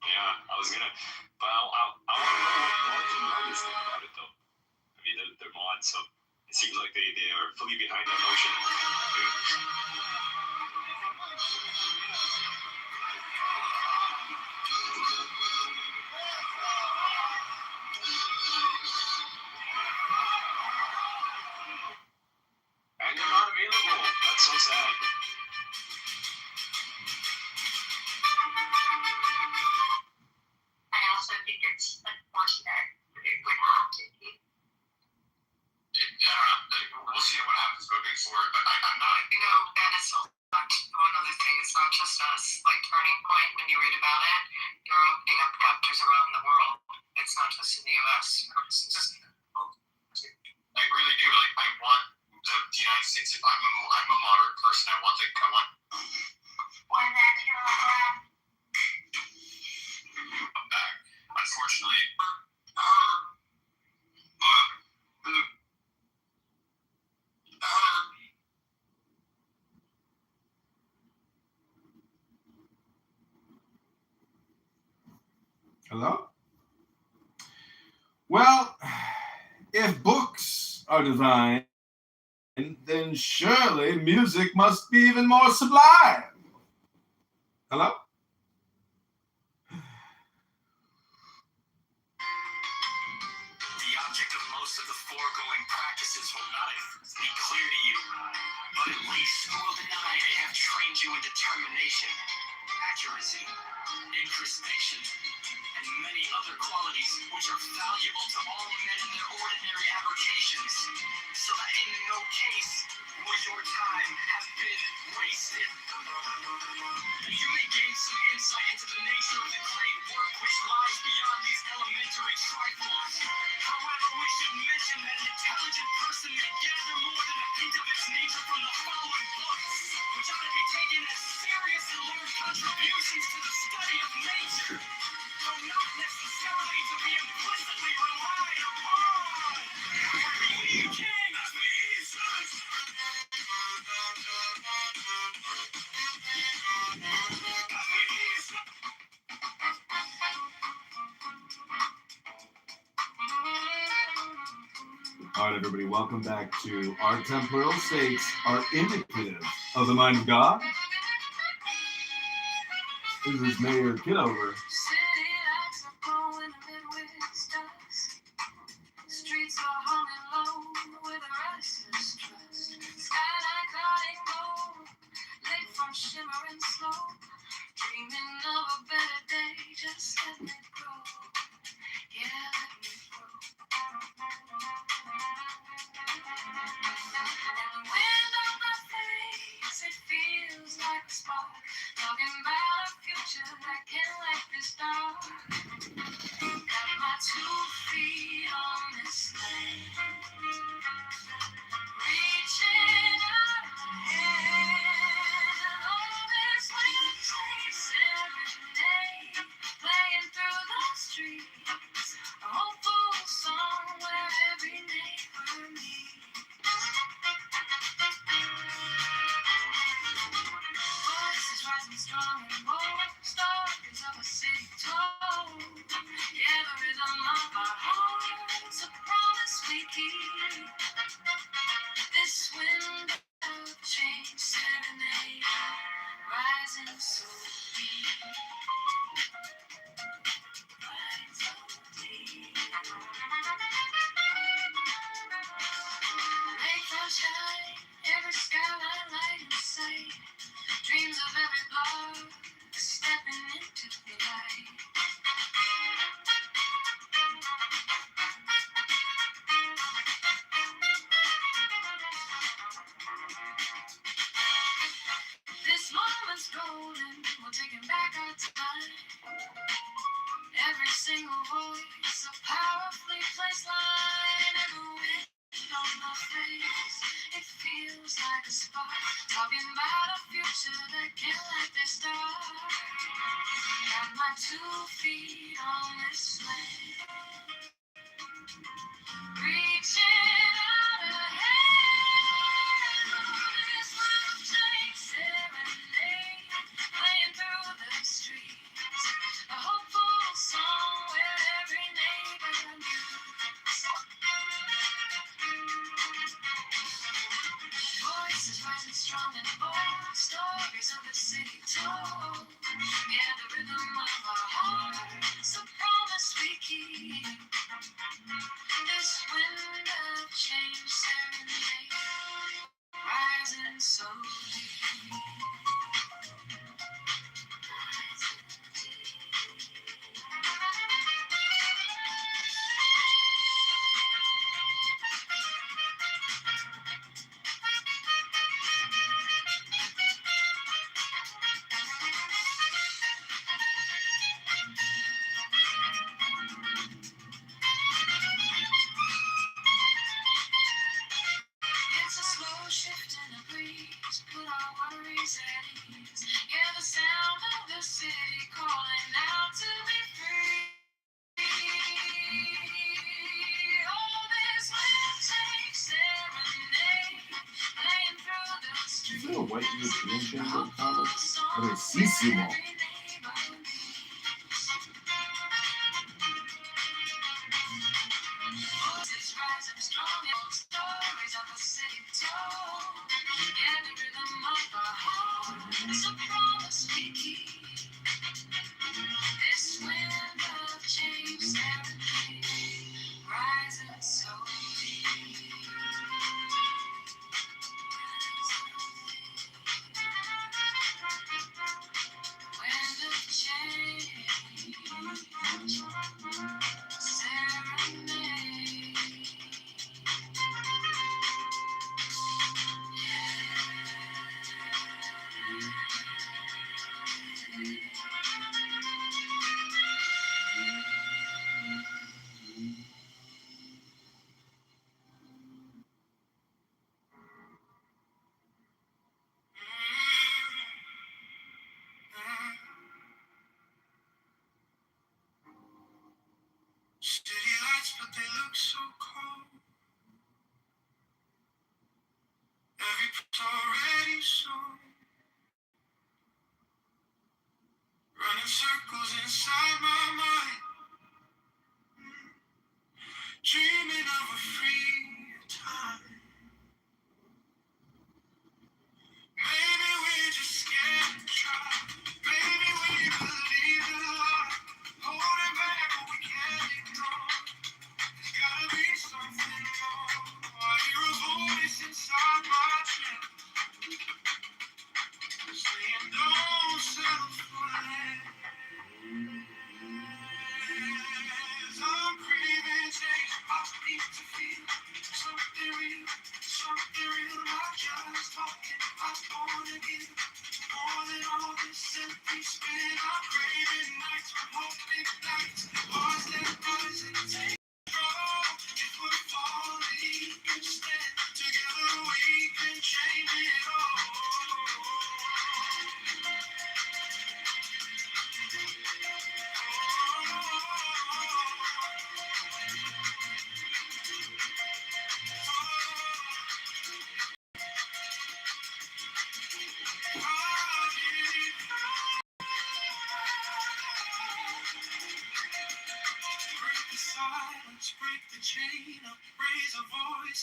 Yeah, I was gonna, but I want to know what mods and artists think about it, though. I mean, they're mods, so it seems like they are fully behind that notion. And they're not available. That's so sad. I also think it's unfortunate that it would have to be. We'll see what happens moving forward, but I'm not. That is one other thing. It's not just us. Like Turning Point, when you read about it, you're opening up chapters around the world. It's not just in the U.S. I really do. Like, I want the United States. If I'm a moderate person, I want to come on. When that I'm back. Unfortunately. Hello? Well, if books are divine, then surely music must be even more sublime. Hello? The object of most of the foregoing practices will not be clear to you, but at least you will deny they have trained you in determination, accuracy, introspection, and many other qualities which are valuable to all men in their ordinary avocations, so that in no case will your time have been wasted. You may gain some insight into the nature of the great work which lies beyond these elementary actually trifles. However, we should mention that an intelligent person may gather more than a hint of its nature from the following books, which ought to be taken as serious and learned contributions to the study of nature, though not necessarily to be implicitly relied upon. We king of pieces! All right, everybody, welcome back to Our Temporal States Are Indicative of the Mind of God. This is Mayor Kitover. City lights are glowing Midwest us. Streets are humming low with a restless trust. Skyline crying gold, lit from shimmering slow. Dreaming of a better day, just let me grow. Yeah, let me grow. And the wind on my face, it feels like a spark. Talking about a future that can light this dark. Got my 2 feet on this land. Reaching out ahead. All this wind takes serenade. Playing through the streets. A hopeful song where every neighbor meets. Voices rising strong and bold. Stories of a city told. Yeah, the rhythm of our hearts. A promise we keep. This wind of change serenade. Rising so deep. Rising so deep. Make the shine. Every skyline light in sight. Dreams of every block stepping into the light. This moment's golden, we're taking back our time. Every single voice, a powerfully placed line. Every wind on my face, it feels like a spark. Talking about a future that can't light this dark. Got my 2 feet on this land. Reaching out ahead. This wind takes serenade. Playing through the streets. A hopeful song where every neighbor meets. Voices rising strong and bold. Stories of the city told. Yeah, the rhythm of our hearts. A promise we keep. This wind of change serenade. Rising so deep. It's a slow shift in the breeze, put our worries at ease. Yeah, the sound of the city calling out to be free. Oh, this wind takes serenade, playing through the streets. Is there a white European chamber of commerce? Bellissimo. Voices rising strong and stories of the city told. Yeah, the rhythm of our heart is a promise we keep. This wind of change serenade, rising so deep. Wind of change, serenade.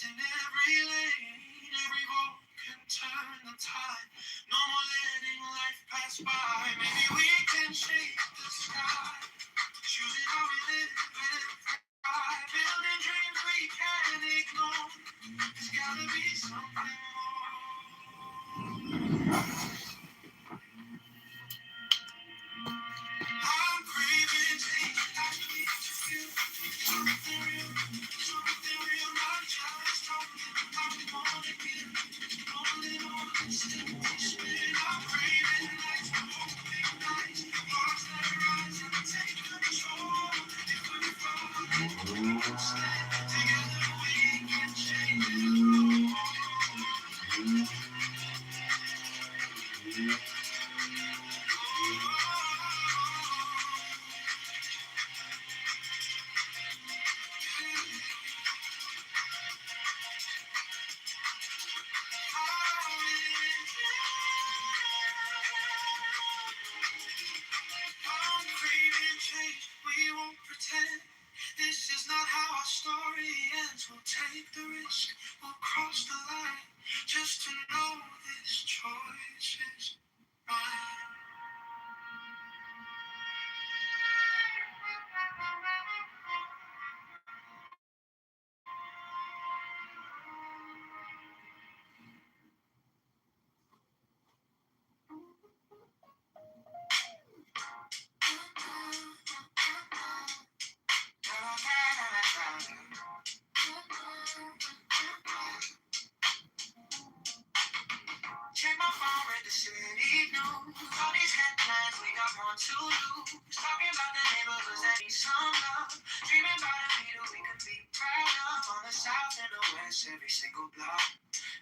in every lane, every vote can turn the tide. No more letting life pass by. Maybe we can shake the sky. Choosing how we live and thrive. Building dreams we can't ignore. There's gotta be something more. I'm craving change. I need to feel something real. Something real. Not just something I wanna give. Rolling on this temptation. I'm craving lights. Hoping nights. Hearts that rise and take control. If we fall, we can stand. Together we can change it all. I'm craving change, we won't pretend. This is not how our story ends. We'll take the risk, we'll cross the line, just to know this choice is mine. Check my phone, read the city news. All these headlines, we got more to lose. Talking about the neighborhoods that need some love. Dreaming about a leader we could be proud of. On the south and the west, every single block.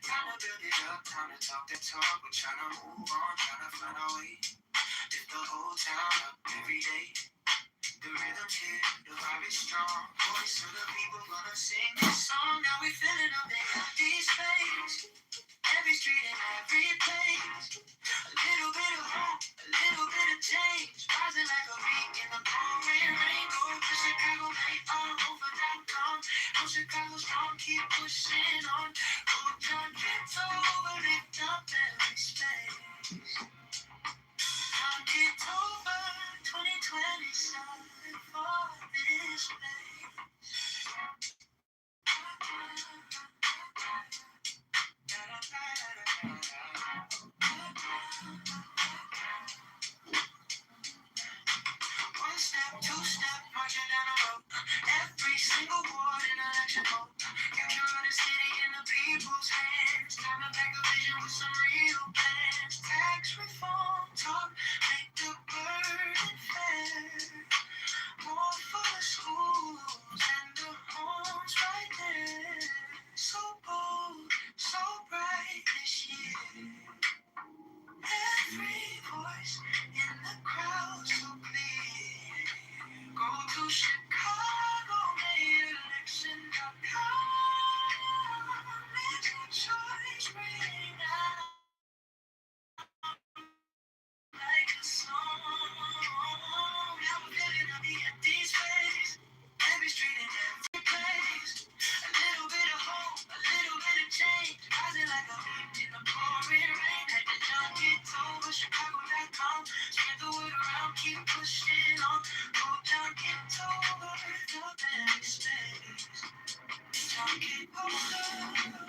Time to build it up, time to talk that talk. We're trying to move on, trying to find our way. Lift the whole town up every day. The rhythm's here, the vibe is strong. Voice of the people gonna sing this song. Now we filling up the empty space. Every street and every place. A little bit of hope, a little bit of change. Rising like a peak in the pouring rain. Go to Chicago, make all over downtown. Go Chicago strong, keep pushing on. Go down, get over, lift up every stage. Down Kitover, 2027 for this place. One step, two step, marching down the road. Every single ward in election mode. You can run the city in the people's hands. Time to back a vision with some real plans. Tax reform talk, make the burden fair. More for the schools and the homes right there. So bold, so bright this year. Every voice in the crowd so clear. Go to Chicago, election.com. Make your choice, bring out like a song. Now we're living on the empty space. Every street and every place. A little bit of hope, a little bit of change. Rising like a wind in the pouring rain. Had to jump it over Chicago.com. Spread the word around, keep pushing on. Go down, get over, lift up every stage. Down, get over.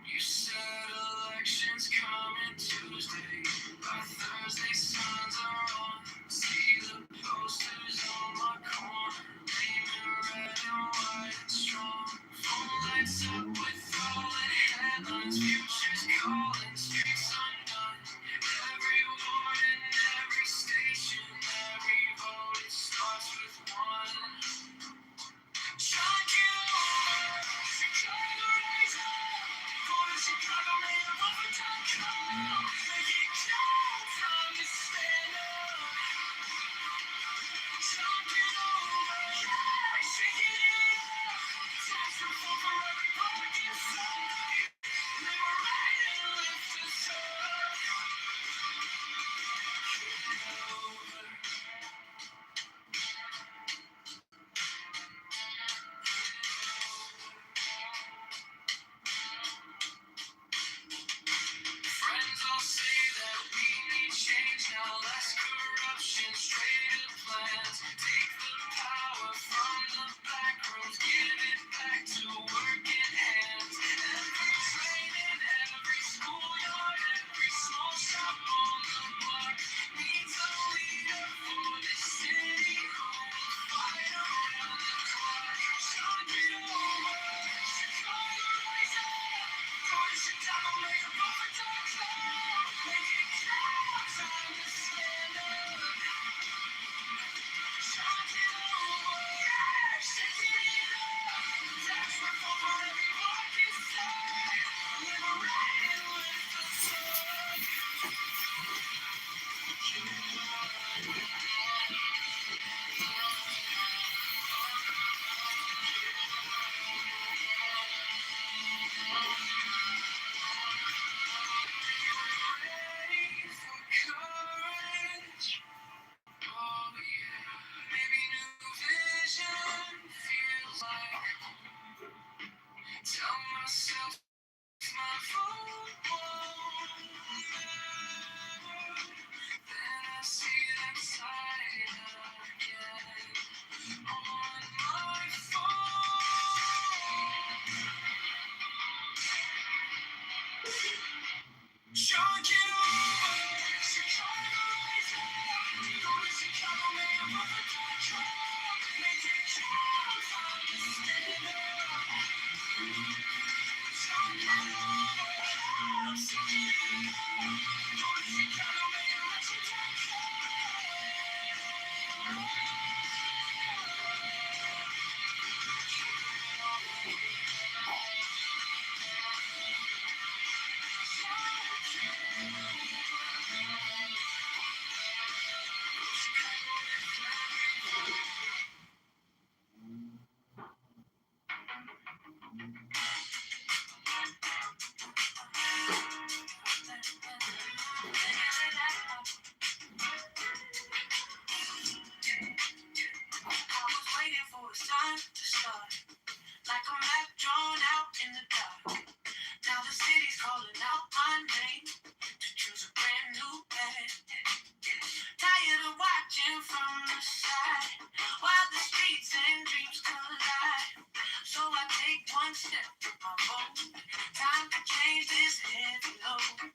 You said elections coming Tuesday. By Thursday, signs are on. See the posters on my corner. Gleaming red and white and strong. Phone lights up with all the headlines. Futures calling, streets undone. Every ward and every station. Every vote, it starts with one. Try to get I was waiting for a sign to start, like a map drawn out in the dark. Now the city's calling out my name to choose a brand new path. Tired of watching from the side while the streets and dreams collide. So I take one step with my vote. Time to change this heavy load.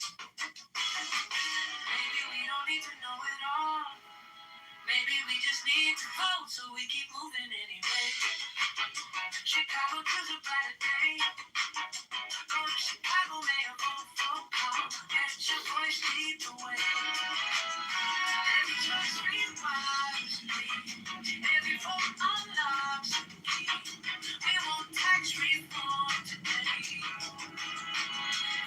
Maybe we don't need to know it all. Maybe we just need to vote so we keep moving anyway. Chicago choose a brighter day. Go to Chicago, mayor, vote for Paul. Get your voice, lead the way. Every choice rewires me. Every vote unlocks the key. We want tax reform today.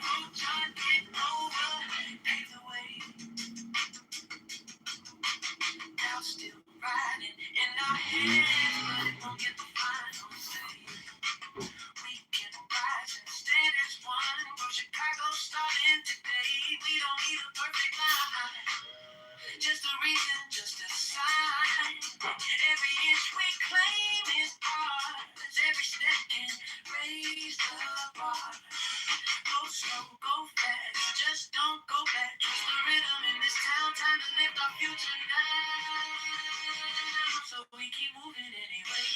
Vote John Kitover, pave the way. Now still riding in our heads, but it won't get the final say. We can rise and stand as one. From Chicago starting today. We don't need a perfect line. Just a reason, just a sign. Every inch we claim is ours. Every step can raise the bar. Go slow, go fast, just don't go back. Trust the rhythm in this town, time to lift our future now. So we keep moving anyway.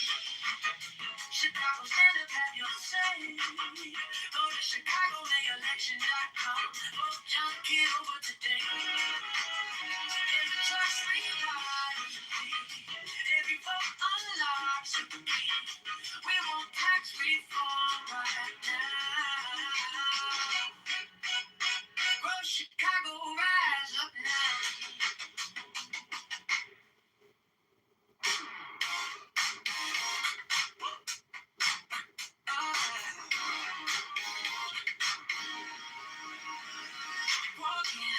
Chicago, stand up, have your say. Go to ChicagoMayElection.com. Vote John Kitover today. Every choice rewires me. Every vote unlocks a key. We want tax reform right now. Grow Chicago, rise up now. Walking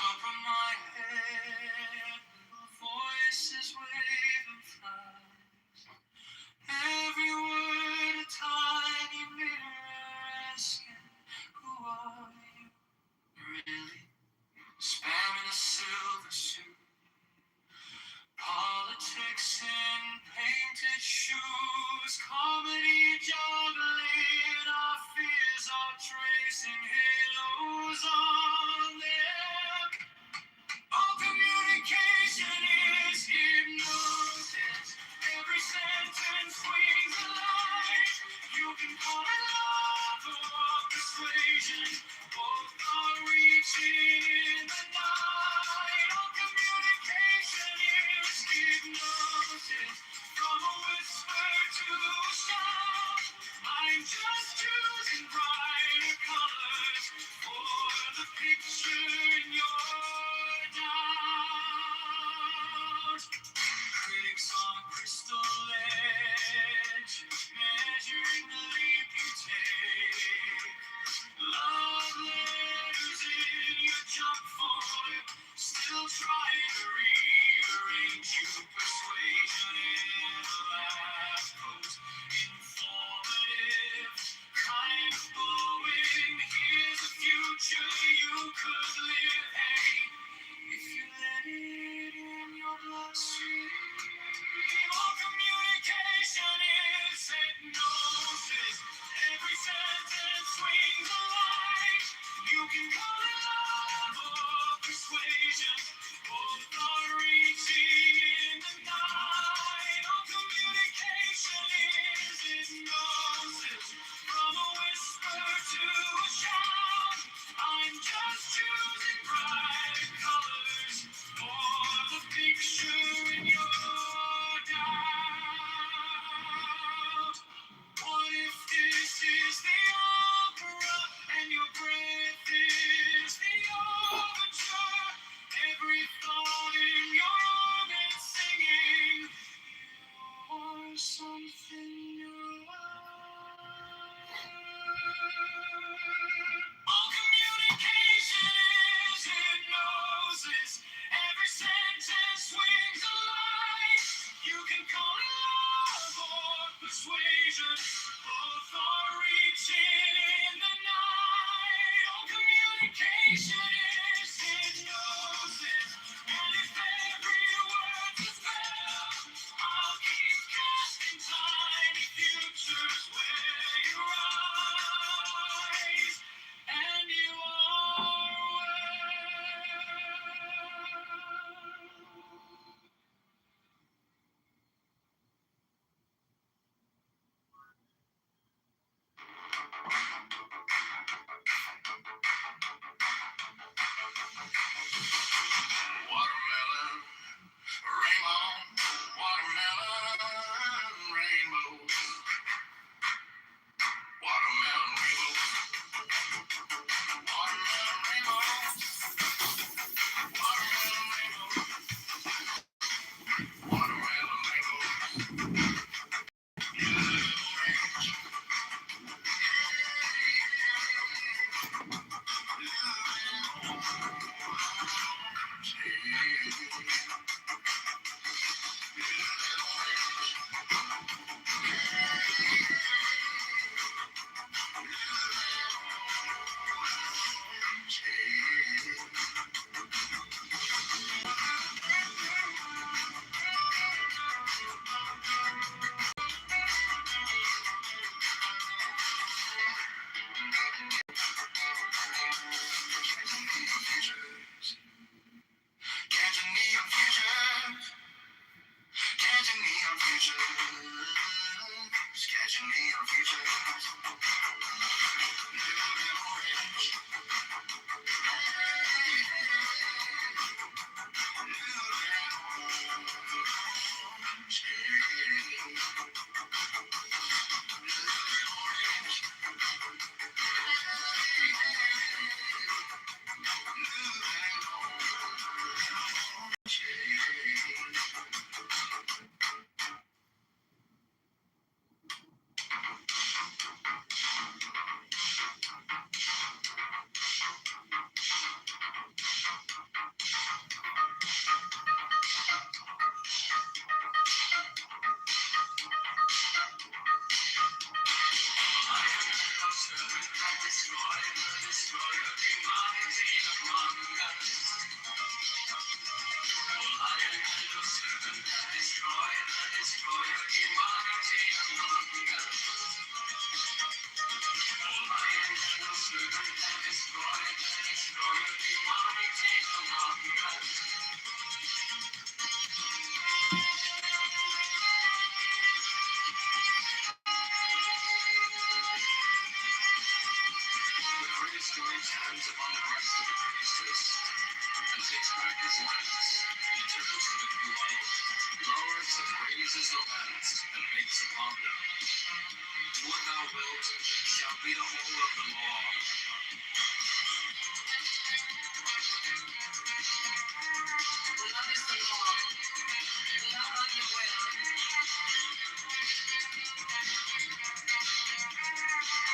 top of my head, voices wave and fly. Every word a tiny mirror asking, who are you really? Spamming a silver suit, politics in painted shoes, comedy juggling our fears, are tracing halos on them. All communication is hypnosis. Every sentence swings a light. You can call it love or persuasion. Both are reaching in the night. All communication is hypnosis. From a whisper to a shout, I'm just choosing brighter colors for the picture in your doubt. Critics on a crystal edge, measuring the leap you take. Love letters in your junk folder, still trying to rearrange you. Persuasion in a last post, informative, kind of glowing. Here's a future you could live. Hey, if you let it in your bloodstream, all communication is hypnosis. Every sentence swings a light. You can call it love or persuasion. Both are reaching in the night. All communication is hypnosis. From a whisper to a shout, I'm just choosing bright colors for the picture in your doubt. What if this is the opera and your breath is the overture? Every thought in your orbit singing, you're something new. All communication is hypnosis. Every sentence swings a light. You can call it love or persuasion. Both are reaching in the night. All communication is hypnosis. And if every word's a spell, I'll keep casting tiny futures where you rise. And you are well. Watermelon, rainbow, watermelon, rainbow, watermelon, rainbow, watermelon, rainbow, watermelon, rainbow, watermelon, rainbow. Catching neon futures, catching neon futures, catching neon futures. Living orange, Hands upon the breast of the priestess, and takes back his lance. He turns to the beloved, lowers and raises the lance, and makes upon them. Do what thou wilt, shall be the whole of the law. Love is the law. Love on your will.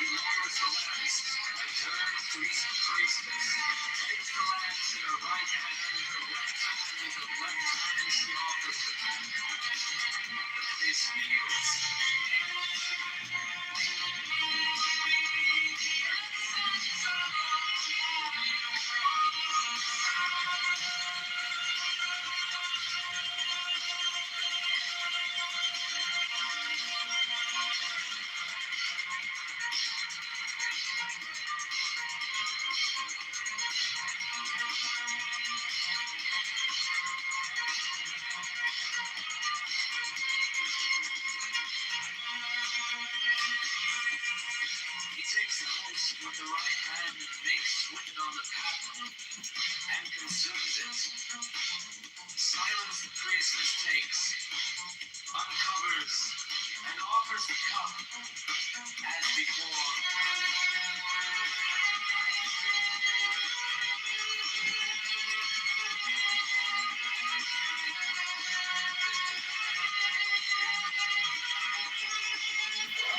He lowers the lance, and turns to his priestess, takes the lance in her right hand, and her left hand she offers it. The priest kneels. He takes the host with the right hand and makes wind on the path and consumes it. Silence the priestess takes, uncovers, and offers the cup as before.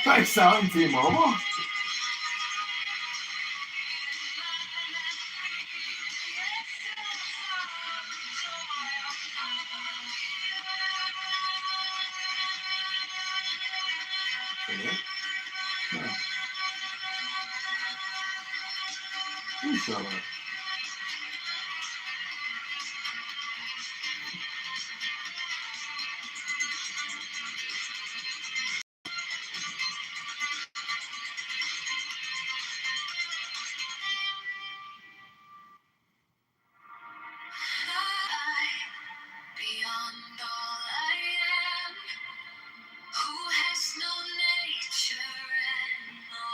Thanks, Alan T-Mobile. Yeah. You shut up. Beyond all I am, who has no nature and no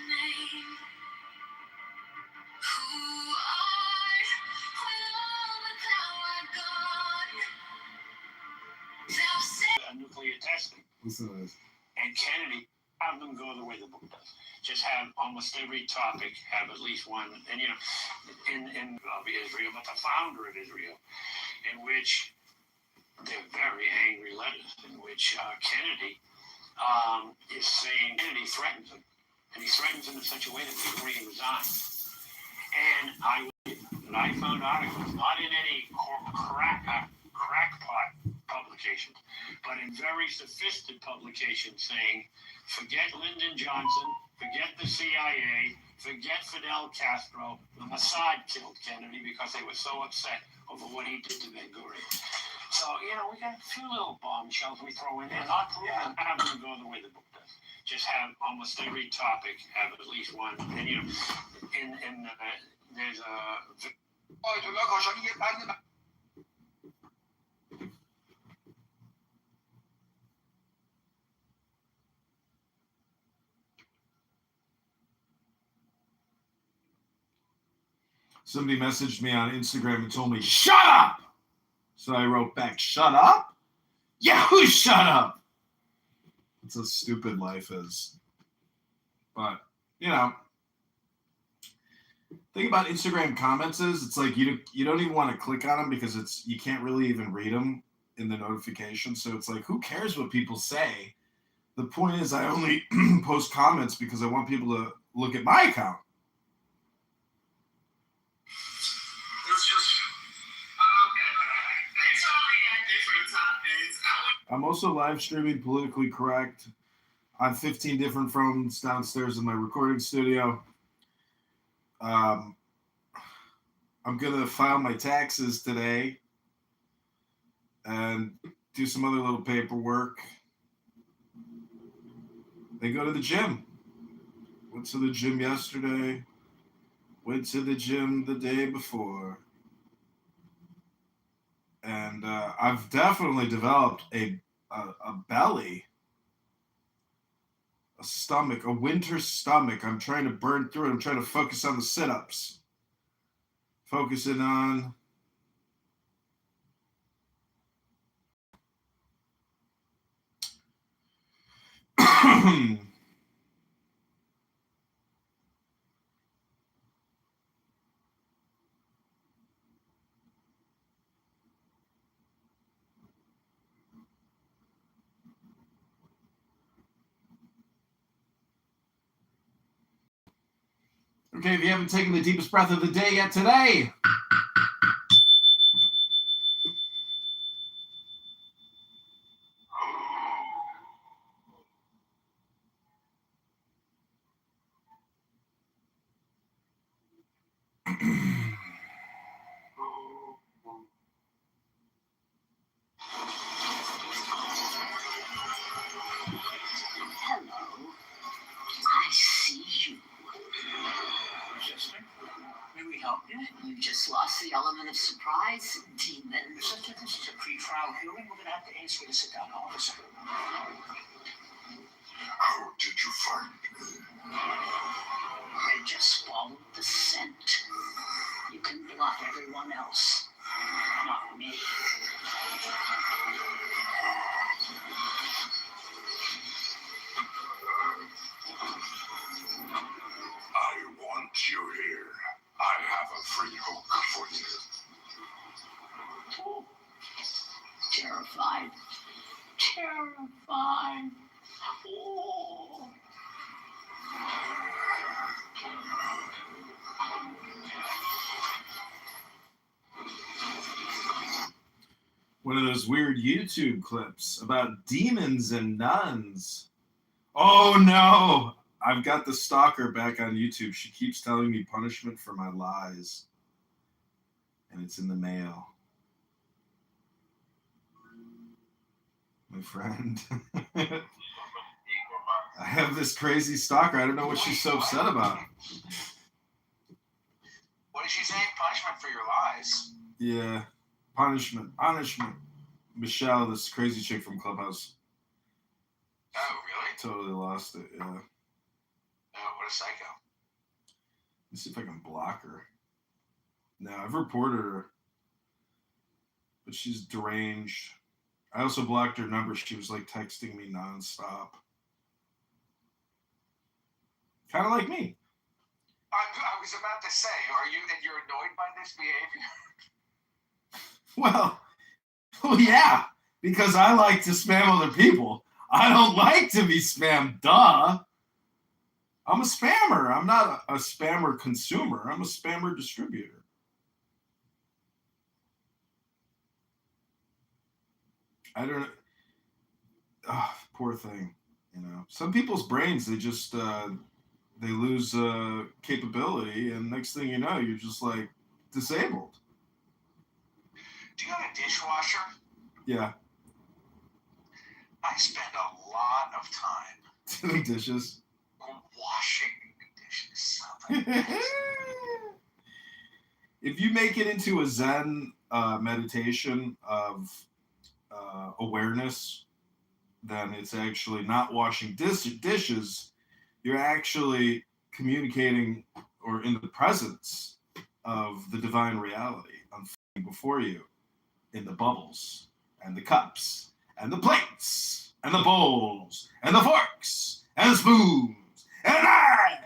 name, who art when all but thou art gone, thou Nuclear testing. Listen to this. And Kennedy, have them go the way the book does. Just have almost every topic have at least one, and in Israel, but the founder of Israel, in which they're very angry letters, in which Kennedy is saying, Kennedy threatens him, and he threatens him in such a way that before he resigns. And I found articles, not in any crackpot publications, but in very sophisticated publications saying, forget Lyndon Johnson, forget the CIA, forget Fidel Castro. The Mossad killed Kennedy because they were so upset over what he did to Ben Gurion. So, we got a few little bombshells we throw in there, not proven, have them go the way the book does. Just have almost every topic have at least one. And, there's a... Somebody messaged me on Instagram and told me, shut up! So I wrote back, shut up? Yeah, who shut up? That's how stupid life is. But, thing about Instagram comments is it's like you don't even want to click on them because you can't really even read them in the notification. So it's like, who cares what people say? The point is I only post comments because I want people to look at my account. I'm also live streaming Politically Correct on 15 different phones downstairs in my recording studio. I'm going to file my taxes today. And do some other little paperwork. They go to the gym. Went to the gym yesterday. Went to the gym the day before. And I've definitely developed a belly, a stomach, a winter stomach. I'm trying to burn through it. I'm trying to focus on the sit-ups. Focusing on Okay, if you haven't taken the deepest breath of the day yet today, Hello. I see you. Sister, may we help you? You just lost the element of surprise, demon. Sister, this is a pre-trial hearing. We're going to have to ask you to sit down, officer. How did you find me? I just followed the scent. You can bluff everyone else, not me. I want you here. I have a free hook for you. Terrified. Terrified. Oh. one of those weird YouTube clips about demons and nuns. Oh no! I've got the stalker back on YouTube. She keeps telling me punishment for my lies. And it's in the mail. My friend. I have this crazy stalker. I don't know what she's so upset about. What did she say? Punishment for your lies. Yeah. Punishment. Michelle, this crazy chick from Clubhouse. Oh, really? Totally lost it, yeah. Oh, what a psycho. Let's see if I can block her. No, I've reported her. But she's deranged. I also blocked her number. She was like texting me nonstop. Kind of like me. I was about to say, you're annoyed by this behavior? Well, yeah, because I like to spam other people. I don't like to be spammed, duh. I'm a spammer. I'm not a spammer consumer. I'm a spammer distributor. I don't. Poor thing. You know, some people's brains, they just they lose capability, and next thing you know, you're just like disabled. Do you have a dishwasher? Yeah. I spend a lot of time Doing dishes. washing dishes. If you make it into a Zen meditation of awareness, then it's actually not washing dishes. You're actually communicating or in the presence of the divine reality unfolding before you in the bubbles and the cups and the plates and the bowls and the forks and the spoons and the knives.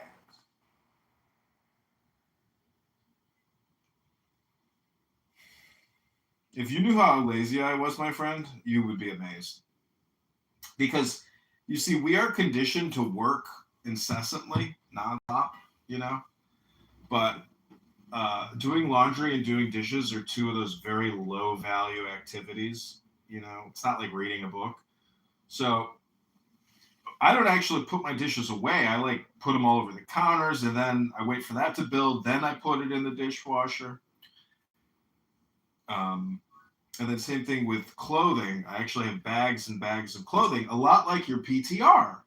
If you knew how lazy I was, my friend, you would be amazed. Because, you see, we are conditioned to work incessantly, nonstop, you know? But doing laundry and doing dishes are two of those very low-value activities, you know? It's not like reading a book. So I don't actually put my dishes away. I, like, put them all over the counters, and then I wait for that to build. Then I put it in the dishwasher. And then same thing with clothing. I actually have bags and bags of clothing, a lot like your PTR.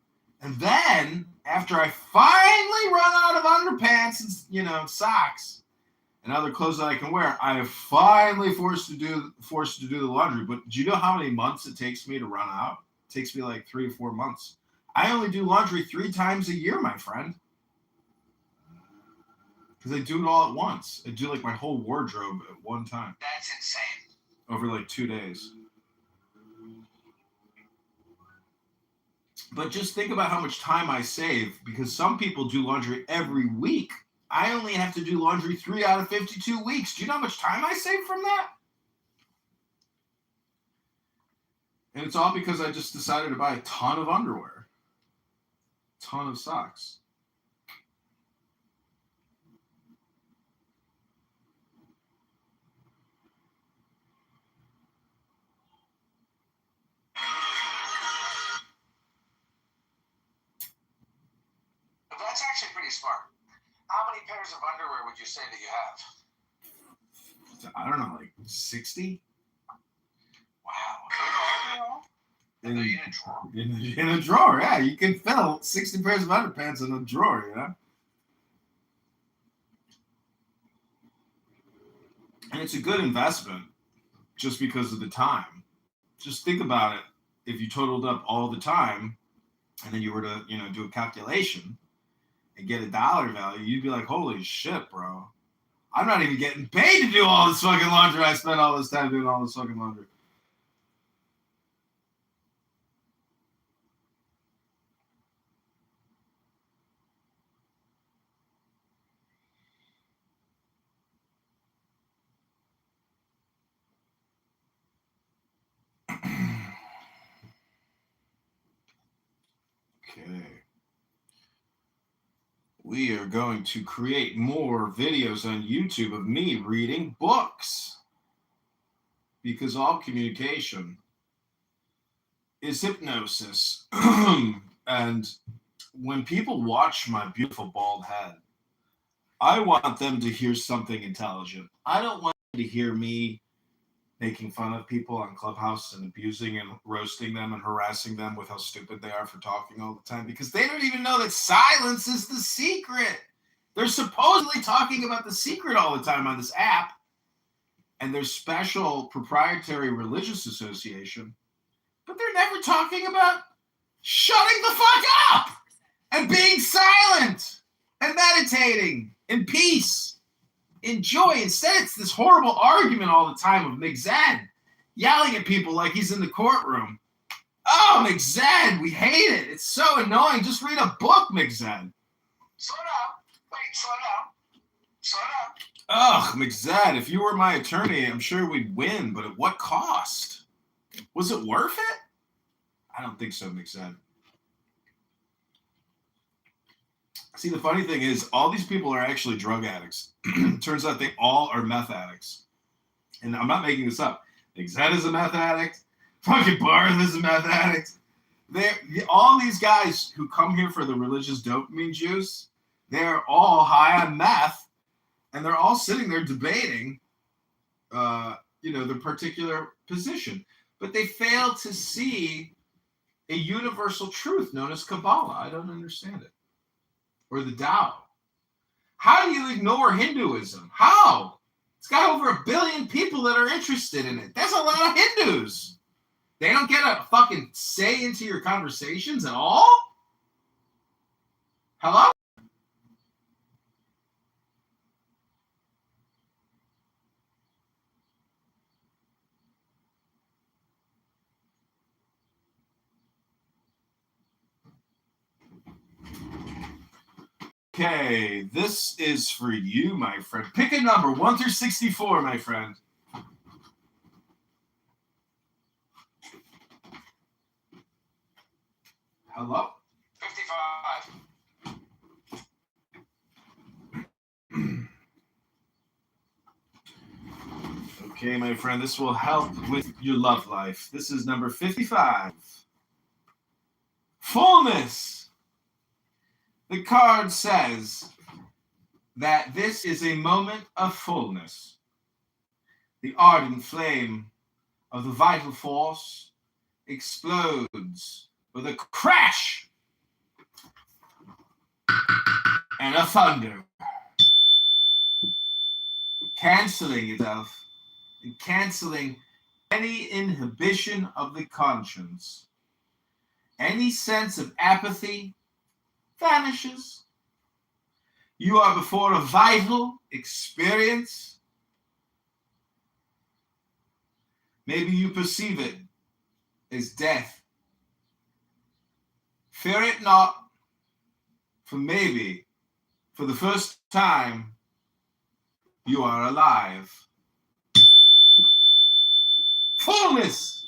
And then after I finally run out of underpants and, you know, socks and other clothes that I can wear, I am finally forced to do the laundry. But do you know how many months it takes me to run out? It takes me like 3 or 4 months. I only do laundry 3 times a year, my friend. Because I do it all at once. I do like my whole wardrobe at one time. That's insane. Over like 2 days. But just think about how much time I save, because some people do laundry every week. I only have to do laundry 3 out of 52 weeks. Do you know how much time I save from that? And it's all because I just decided to buy a ton of underwear, a ton of socks. That's actually pretty smart. How many pairs of underwear would you say that you have? I don't know, like 60? Wow. In a drawer, yeah. You can fill 60 pairs of underpants in a drawer, you know? And it's a good investment just because of the time. Just think about it. If you totaled up all the time and then you were to, you know, do a calculation and get a dollar value, you'd be like, holy shit, bro. I'm not even getting paid to do all this fucking laundry. I spent all this time doing all this fucking laundry. Okay. We are going to create more videos on YouTube of me reading books, because all communication is hypnosis. And when people watch my beautiful bald head, I want them to hear something intelligent. I don't want them to hear me making fun of people on Clubhouse and abusing and roasting them and harassing them with how stupid they are for talking all the time, because they don't even know that silence is the secret. They're supposedly talking about the secret all the time on this app and their special proprietary religious association, but they're never talking about shutting the fuck up and being silent and meditating in peace. Enjoy. Instead, it's this horrible argument all the time of McZed yelling at people like he's in the courtroom. Oh, McZed, we hate it. It's so annoying. Just read a book, McZed. Slow down. Wait, slow down. Slow down. Ugh, McZed, if you were my attorney, I'm sure we'd win, but at what cost? Was it worth it? I don't think so, McZed. See, the funny thing is, all these people are actually drug addicts. Turns out they all are meth addicts. And I'm not making this up. McZed is a meth addict. Fucking Barth is a meth addict. All these guys who come here for the religious dopamine juice, they're all high on meth, and they're all sitting there debating, their particular position. But they fail to see a universal truth known as Kabbalah. I don't understand it. Or the Tao. How do you ignore Hinduism? How? It's got over 1 billion people that are interested in it. That's a lot of Hindus. They don't get a fucking say into your conversations at all? Hello? Okay, this is for you, my friend. Pick a number, 1 through 64, my friend. Hello? 55. Okay, my friend, this will help with your love life. This is number 55. Fullness. The card says that this is a moment of fullness. The ardent flame of the vital force explodes with a crash and a thunder, canceling itself and canceling any inhibition of the conscience. Any sense of apathy vanishes. You are before a vital experience. Maybe you perceive it as death. Fear it not, for maybe, for the first time, you are alive. Fullness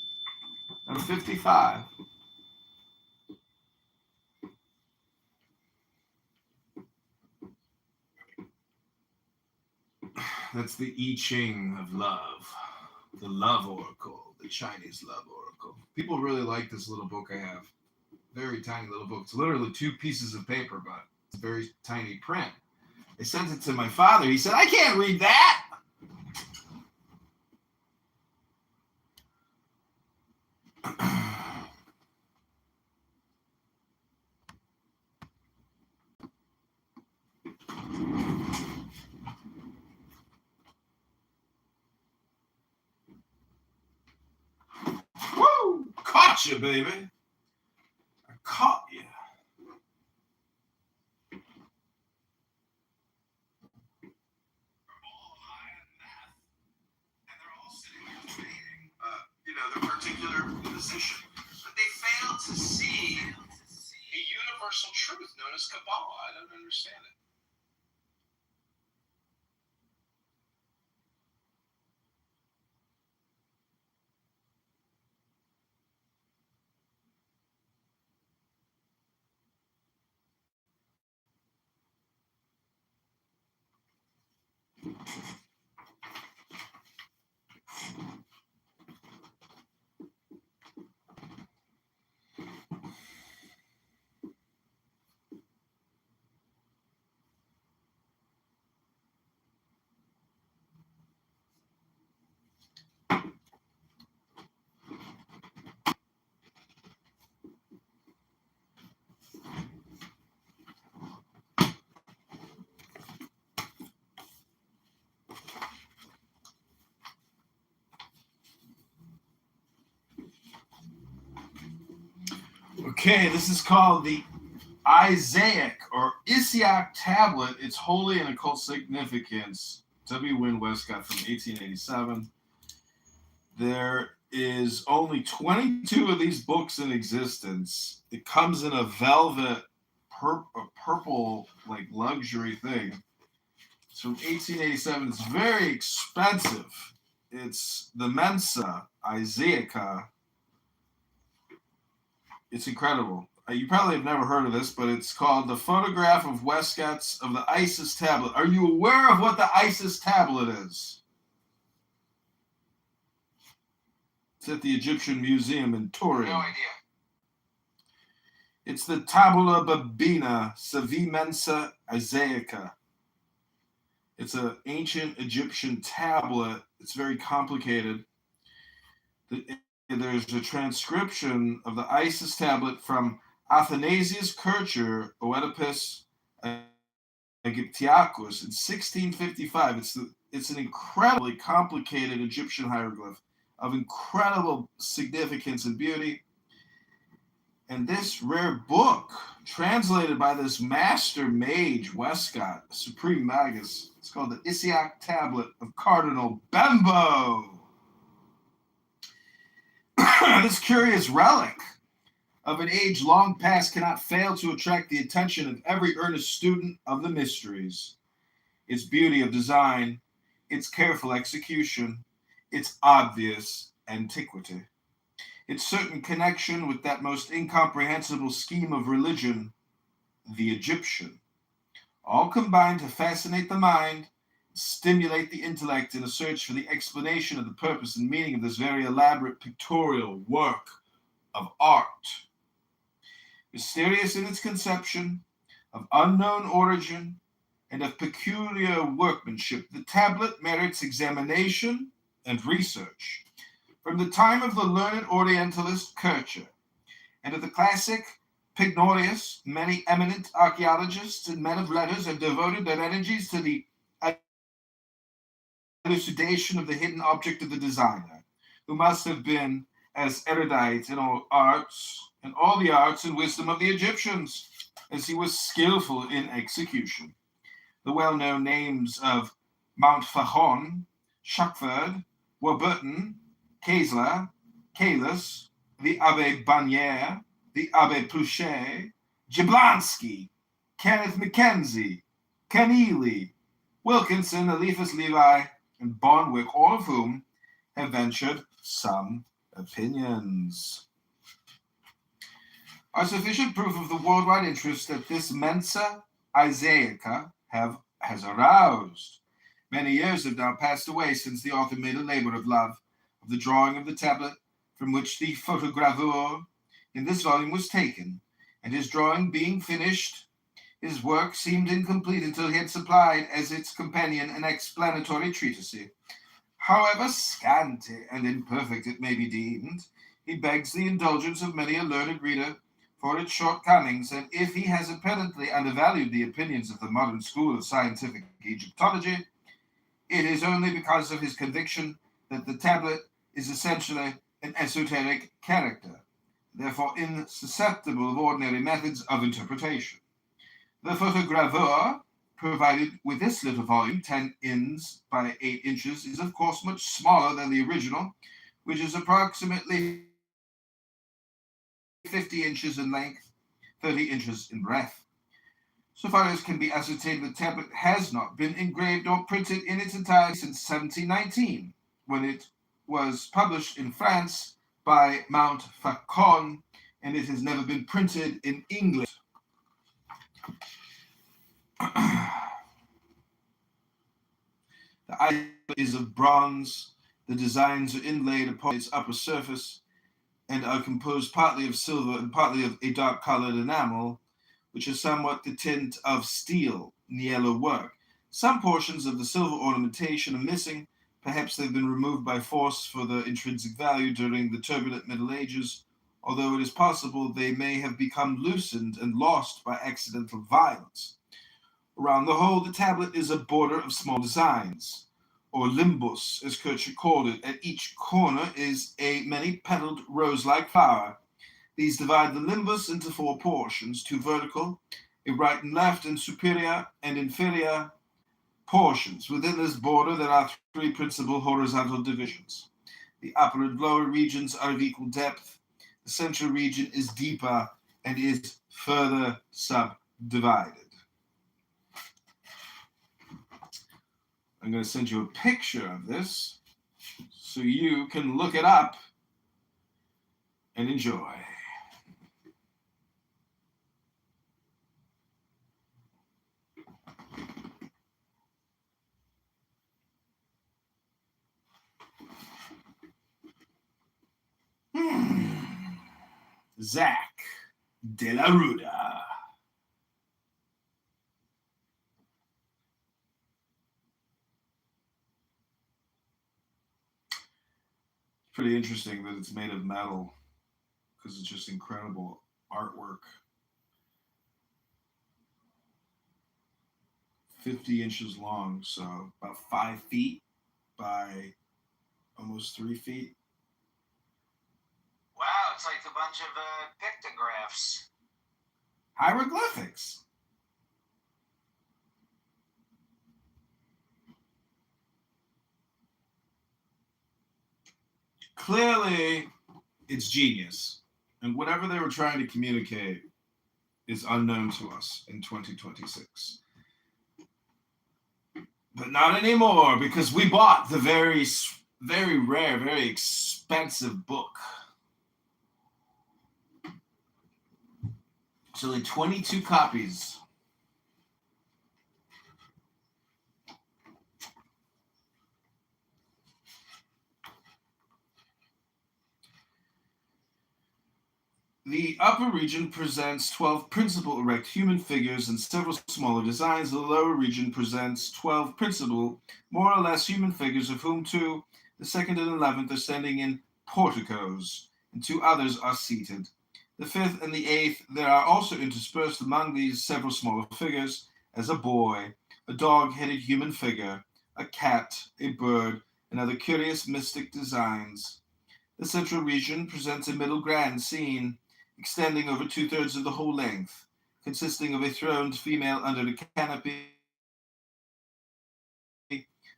of 55. That's the I Ching of love, the love oracle, the Chinese love oracle. People really like this little book I have. Very tiny little book. It's literally 2 pieces of paper, but it's very tiny print. I sent it to my father. He said, I can't read that. Woo! Caught you, baby. I caught you. The particular position, but they fail to see a universal truth known as Kabbalah. I don't understand it. Okay, this is called the Isaac or Isiac tablet. Its holy and occult significance. W. Wynne Westcott from 1887. There is only 22 of these books in existence. It comes in a velvet, purple, like luxury thing. It's from 1887. It's very expensive. It's the Mensa Isaica. It's incredible. You probably have never heard of this, but it's called The Photograph of Westcott's of the Isis Tablet. Are you aware of what the Isis Tablet is? It's at the Egyptian Museum in Turin. No idea. It's the Tabula Babina Savi Mensa Isaica. It's an ancient Egyptian tablet. It's very complicated. There's a transcription of the Isis tablet from Athanasius Kircher, Oedipus Aegyptiacus in 1655. It's an incredibly complicated Egyptian hieroglyph of incredible significance and beauty. And this rare book, translated by this master mage, Westcott, supreme magus, it's called the Isiac Tablet of Cardinal Bembo. This curious relic of an age long past cannot fail to attract the attention of every earnest student of the mysteries. Its beauty of design, its careful execution, its obvious antiquity, its certain connection with that most incomprehensible scheme of religion, the Egyptian, all combine to fascinate the mind, stimulate the intellect in a search for the explanation of the purpose and meaning of this very elaborate pictorial work of art. Mysterious in its conception, of unknown origin, and of peculiar workmanship, the tablet merits examination and research. from the time of the learned Orientalist Kircher, and of the classic Pignorius, many eminent archaeologists and men of letters have devoted their energies to the elucidation of the hidden object of the designer, who must have been as erudite in all the arts and wisdom of the Egyptians, as he was skillful in execution. The well-known names of Mount Fahon, Shuckford, Warburton, Kaesler, Caylus, the Abbé Bagnière, the Abbé Pluchet, Jablonski, Kenneth Mackenzie, Keneally, Wilkinson, Eliphas Levi, and Bonwick, all of whom have ventured some opinions, are sufficient proof of the worldwide interest that this Mensa Isaica has aroused. Many years have now passed away since the author made a labor of love of the drawing of the tablet from which the photogravure in this volume was taken, and his drawing being finished, his work seemed incomplete until he had supplied as its companion an explanatory treatise. However scanty and imperfect it may be deemed, he begs the indulgence of many a learned reader for its shortcomings, and if he has apparently undervalued the opinions of the modern school of scientific Egyptology, it is only because of his conviction that the tablet is essentially an esoteric character, therefore insusceptible of ordinary methods of interpretation. The photogravure provided with this little volume, 10 ins by 8 inches, is of course much smaller than the original, which is approximately 50 inches in length, 30 inches in breadth. So far as can be ascertained, the tablet has not been engraved or printed in its entirety since 1719, when it was published in France by Mount Faucon, and it has never been printed in England. The eye is of bronze. The designs are inlaid upon its upper surface and are composed partly of silver and partly of a dark-colored enamel, which is somewhat the tint of steel in yellow work. Some portions of the silver ornamentation are missing. Perhaps they've been removed by force for their intrinsic value during the turbulent Middle Ages, although it is possible they may have become loosened and lost by accidental violence. Around the whole, the tablet is a border of small designs, or limbus, as Kircher called it. At each corner is a many-petaled rose-like flower. These divide the limbus into 4 portions, 2 vertical, a right and left, and superior and inferior portions. Within this border, there are 3 principal horizontal divisions. The upper and lower regions are of equal depth. The central region is deeper and is further subdivided. I'm going to send you a picture of this so you can look it up and enjoy. Zach de la Ruda. Pretty interesting that it's made of metal because it's just incredible artwork. 50 inches long, so about 5 feet by almost 3 feet. Wow, it's like a bunch of pictographs. Hieroglyphics. Clearly, it's genius. And whatever they were trying to communicate is unknown to us in 2026. But not anymore, because we bought the very, very rare, very expensive book. It's only 22 copies. The upper region presents 12 principal erect human figures and several smaller designs. The lower region presents 12 principal, more or less human figures, of whom 2, the second and 11th, are standing in porticos, and 2 others are seated. The 5th and the 8th, there are also interspersed among these several smaller figures, as a boy, a dog-headed human figure, a cat, a bird, and other curious mystic designs. The central region presents a middle grand scene, extending over 2/3 of the whole length, consisting of a throned female under the canopy.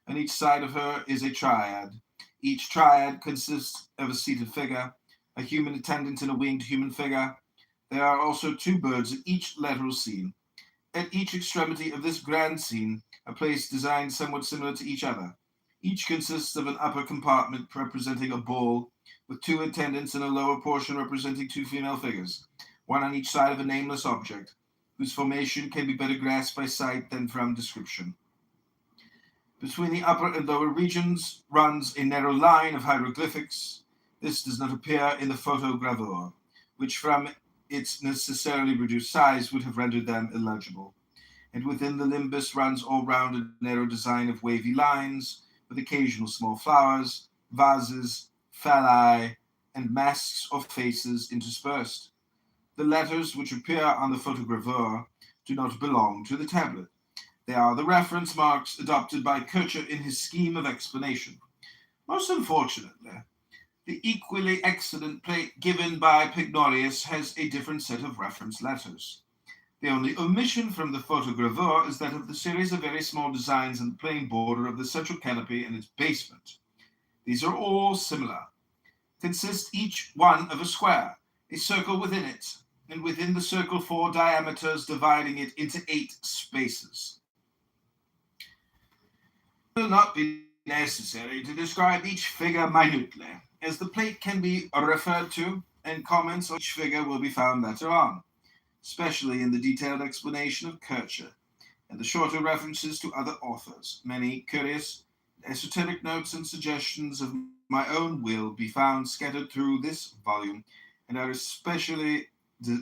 On each side of her is a triad. Each triad consists of a seated figure, a human attendant, and a winged human figure. There are also 2 birds at each lateral scene. At each extremity of this grand scene are placed designs somewhat similar to each other. Each consists of an upper compartment representing a bull, with 2 attendants, and a lower portion representing 2 female figures, one on each side of a nameless object, whose formation can be better grasped by sight than from description. Between the upper and lower regions runs a narrow line of hieroglyphics. This does not appear in the photogravure, which from its necessarily reduced size would have rendered them illegible. And within the limbus runs all round a narrow design of wavy lines, with occasional small flowers, vases, phalli, and masks or faces interspersed. The letters which appear on the photogravure do not belong to the tablet. They are the reference marks adopted by Kircher in his scheme of explanation. Most unfortunately, the equally excellent plate given by Pignorius has a different set of reference letters. The only omission from the photogravure is that of the series of very small designs in the plain border of the central canopy and its basement. These are all similar, consist each one of a square, a circle within it, and within the circle 4 diameters dividing it into 8 spaces. It will not be necessary to describe each figure minutely, as the plate can be referred to, and comments on each figure will be found later on, especially in the detailed explanation of Kircher, and the shorter references to other authors. Many curious, esoteric notes and suggestions of my own will be found scattered through this volume, and are especially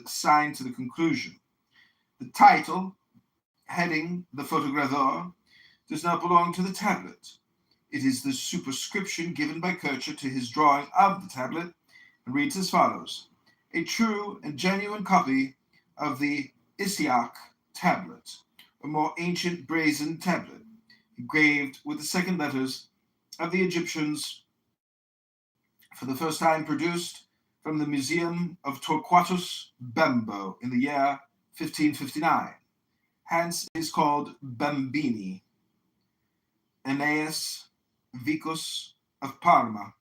assigned to the conclusion. The title, heading the photogravure, does not belong to the tablet. It is the superscription given by Kircher to his drawing of the tablet, and reads as follows: a true and genuine copy of the Isiach tablet, a more ancient brazen tablet, engraved with the second letters of the Egyptians, for the first time produced from the Museum of Torquatus Bembo in the year 1559. Hence it is called Bembini. Aeneas Vicus of Parma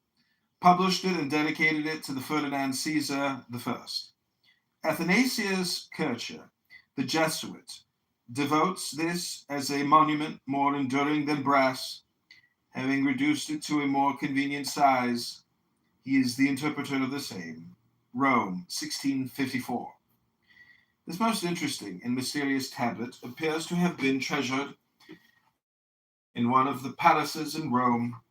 published it and dedicated it to the Ferdinand Caesar I. Athanasius Kircher, the Jesuit, devotes this as a monument more enduring than brass, having reduced it to a more convenient size. He is the interpreter of the same. Rome, 1654. This most interesting and mysterious tablet appears to have been treasured in one of the palaces in Rome,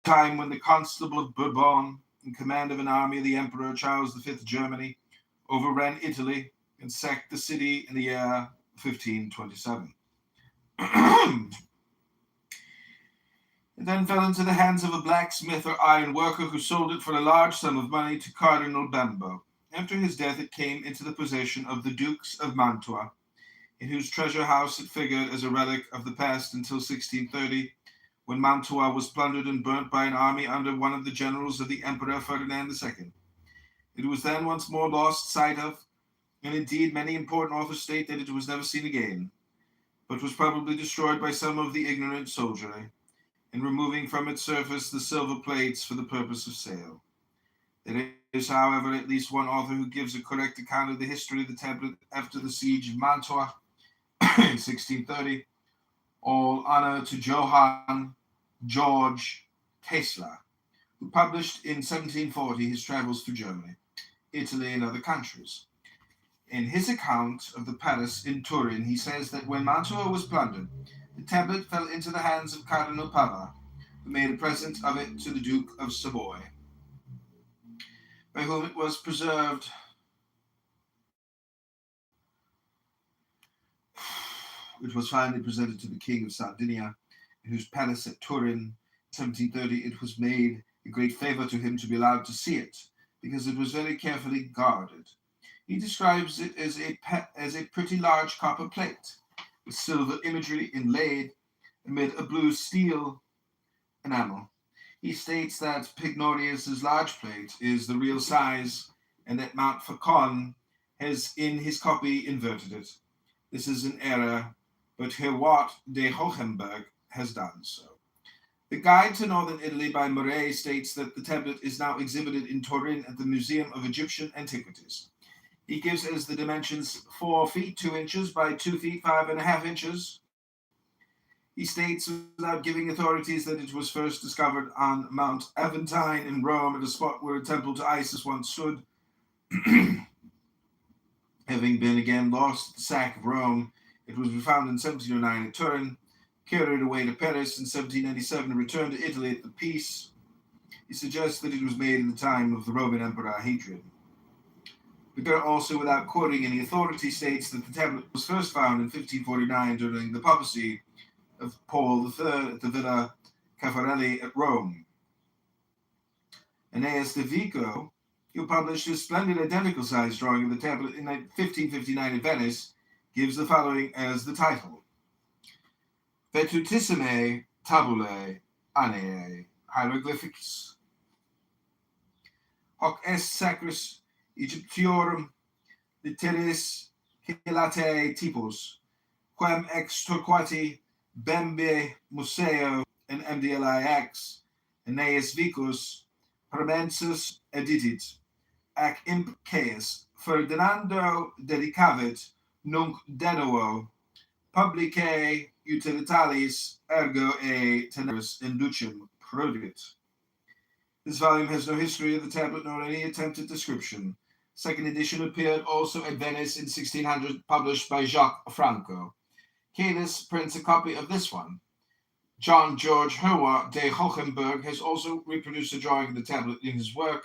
time when the Constable of Bourbon, in command of an army of the Emperor Charles V of Germany, overran Italy and sacked the city in the year 1527. It then fell into the hands of a blacksmith or iron worker who sold it for a large sum of money to Cardinal Bembo. After his death, it came into the possession of the Dukes of Mantua, in whose treasure house it figured as a relic of the past until 1630, when Mantua was plundered and burnt by an army under one of the generals of the Emperor Ferdinand II. It was then once more lost sight of, and indeed many important authors state that it was never seen again, but was probably destroyed by some of the ignorant soldiery, in removing from its surface the silver plates for the purpose of sale. There is, however, at least one author who gives a correct account of the history of the tablet after the siege of Mantua in 1630. All honor to Johann George Tesla, who published in 1740 his travels through Germany, Italy, and other countries. In his account of the palace in Turin, he says that when Mantua was plundered, the tablet fell into the hands of Cardinal Pava, who made a present of it to the Duke of Savoy, by whom it was preserved. It was finally presented to the King of Sardinia, in whose palace at Turin. In 1730, it was made a great favor to him to be allowed to see it, because it was very carefully guarded. He describes it as a pretty large copper plate, with silver imagery inlaid amid a blue steel enamel. He states that Pignorius's large plate is the real size, and that Mount Faucon has in his copy inverted it. This is an error, but Herwart de Hohenberg has done so. The Guide to Northern Italy by Murray states that the tablet is now exhibited in Turin at the Museum of Egyptian Antiquities. He gives as the dimensions 4 feet 2 inches by 2 feet 5.5 inches. He states, without giving authorities, that it was first discovered on Mount Aventine in Rome, at a spot where a temple to Isis once stood. Having been again lost at the sack of Rome, it was found in 1709 at Turin, carried away to Paris in 1797, and returned to Italy at the peace. He suggests that it was made in the time of the Roman Emperor Hadrian. Vicar also, without quoting any authority, states that the tablet was first found in 1549 during the papacy of Paul III at the Villa Caffarelli at Rome. Aeneas de Vico, who published a splendid identical-sized drawing of the tablet in 1559 in Venice, gives the following as the title: Vetutissime tabulae Aneae hieroglyphics. Hoc est sacris Egyptiorum litteris hilatae typos, quem ex Torquati Bembe Museo and MDLIX, Aeneas Vicus, Promensus editit, ac imp Caius Ferdinando dedicavit nunc denuo publicae utilitalis ergo e teneris inducem prodit. This volume has no history of the tablet nor any attempted description. Second edition appeared also at Venice in 1600, published by Jacques Franco. Caylus prints a copy of this one. John George Herwart de Hohenberg has also reproduced a drawing of the tablet in his work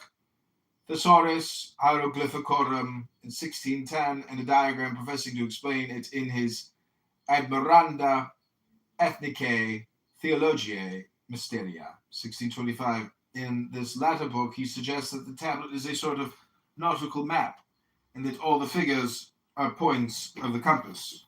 Thesaurus Hieroglyphicorum in 1610, and a diagram professing to explain it in his Admiranda Ethnicae Theologiae Mysteria, 1625. In this latter book, he suggests that the tablet is a sort of nautical map, and that all the figures are points of the compass.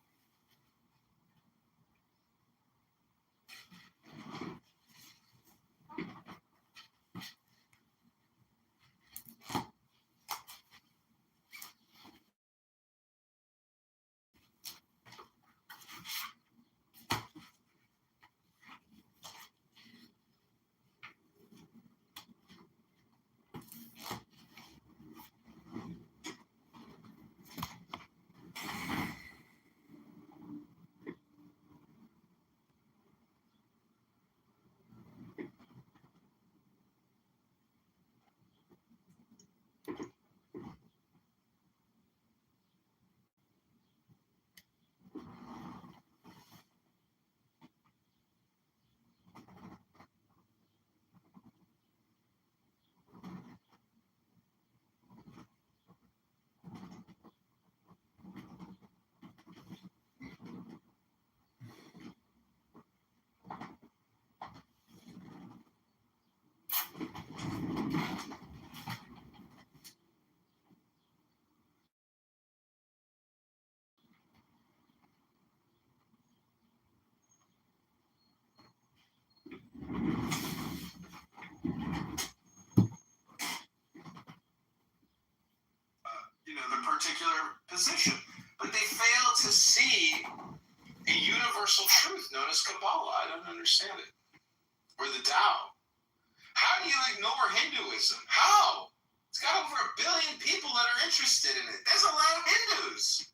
The particular position, but they fail to see a universal truth known as Kabbalah. I don't understand it. Or the Tao. How do you ignore Hinduism? How? It's got over 1 billion people that are interested in it. There's a lot of Hindus.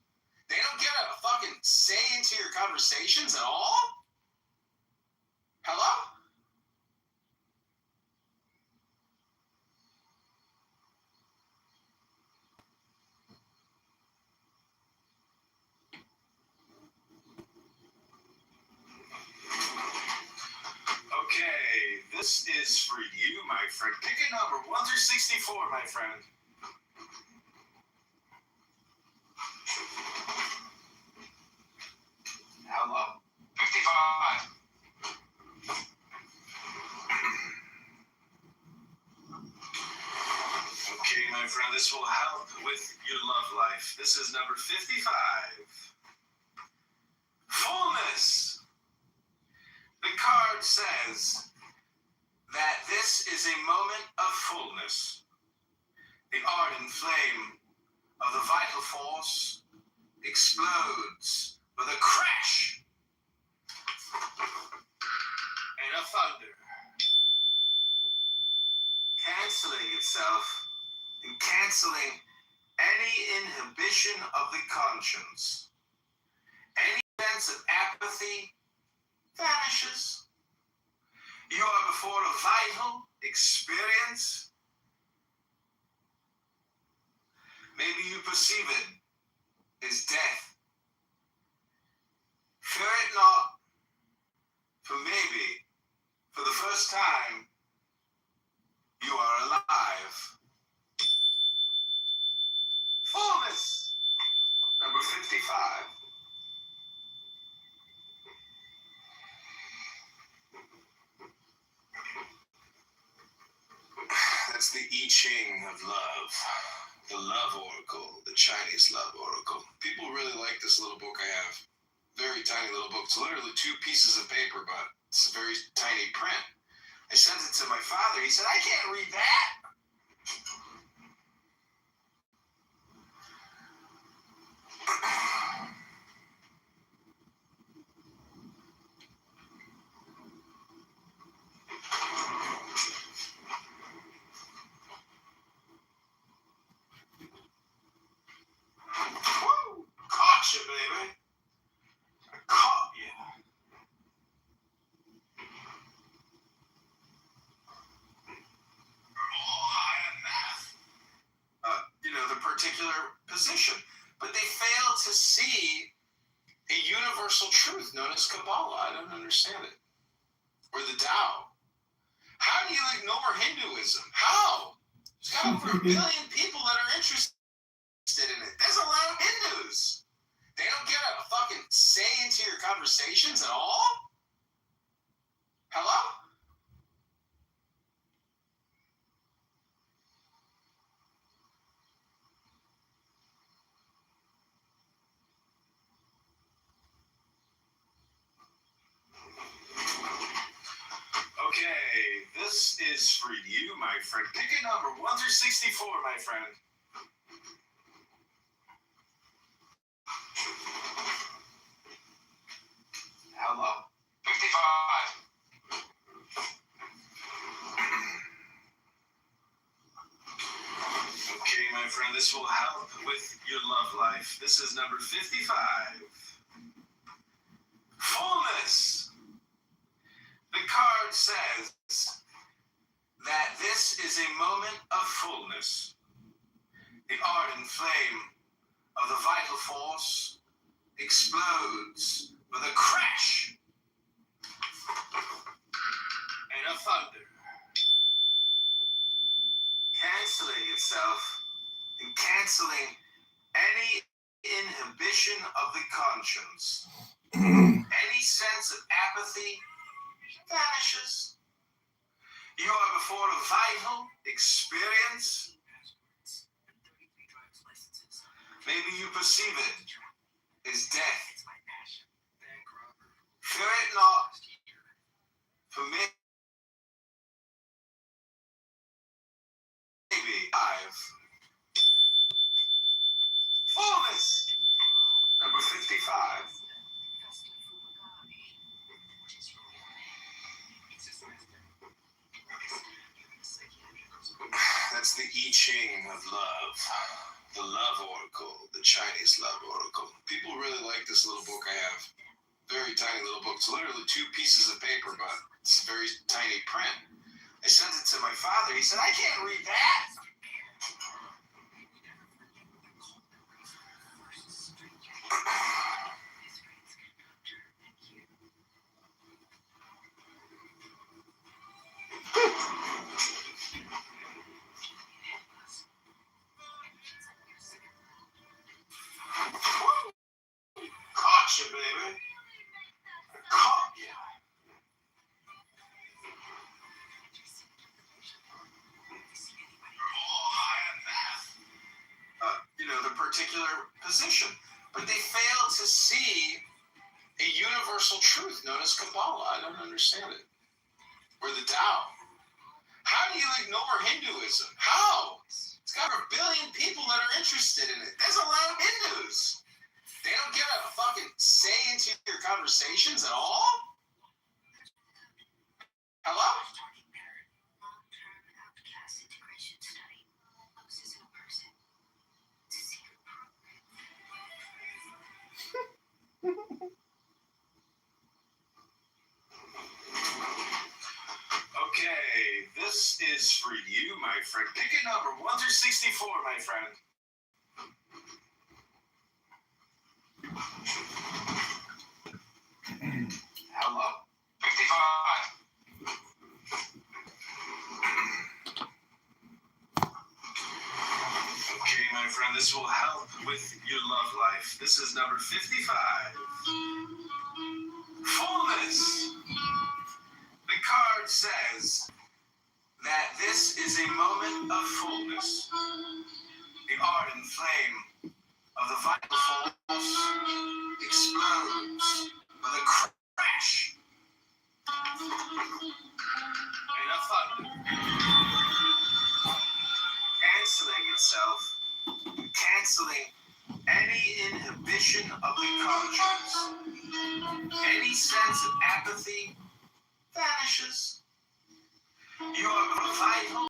They don't get a fucking say into your conversations at all? Hello? Okay, this is for you, my friend. Pick a number, 1 through 64, my friend. Hello? 55. this will help with your love life. This is number 55. Fullness. The card says that this is a moment of fullness. The ardent flame of the vital force explodes with a crash and a thunder, canceling itself and canceling any inhibition of the conscience. Any sense of apathy vanishes. You are before a vital experience. Maybe you perceive it as death. Fear it not, for maybe, for the first time, you are alive. Fullness, number 55. That's the I Ching of love, the love oracle, the Chinese love oracle. People really like this little book I have. Very tiny little book. It's literally 2 pieces of paper, but it's a very tiny print. I sent it to my father. He said, I can't read that. Woo! Caught you, baby. I caught you. The particular position. But they fail to see a universal truth known as Kabbalah. I don't understand it. Or the Tao. How do you ignore Hinduism? How? There's got over 1 billion people that are interested in it. There's a lot of Hindus. They don't get a fucking say into your conversations at all? Hello? Okay, this is for you, my friend. Pick a number, 1 through 64, my friend. Hello? 55. Okay, my friend, this will help with your love life. This is number 55. Fullness. The card says that this is a moment of fullness. The ardent flame of the vital force explodes with a crash and a thunder, canceling itself and canceling any inhibition of the conscience. Any sense of apathy vanishes. You are before a vital experience. Maybe you perceive it as death. Fear it not, for maybe alive. Fullness, number 55. That's the I Ching of love, the love oracle, the Chinese love oracle. People really like this little book I have. Very tiny little book. It's literally 2 pieces of paper, but it's a very tiny print. I sent it to my father. He said, I can't read that. Caught you, baby. I caught you. particular position, but they fail to see a universal truth known as Kabbalah. I don't understand it. Or the Tao. How do you ignore Hinduism? How? It's got over 1 billion people that are interested in it. There's a lot of Hindus. They don't get a fucking say into your conversations at all? Hello? Okay, this is for you, my friend. Pick a number, 1 through 64, my friend. Hello? 55. Okay, my friend, this will help with your love life. This is number 55. Fullness. The card says that this is a moment of fullness. The ardent flame of the vital force explodes with a crash and a thunder, canceling itself, canceling any inhibition of the conscience, any sense of apathy vanishes. You are vital.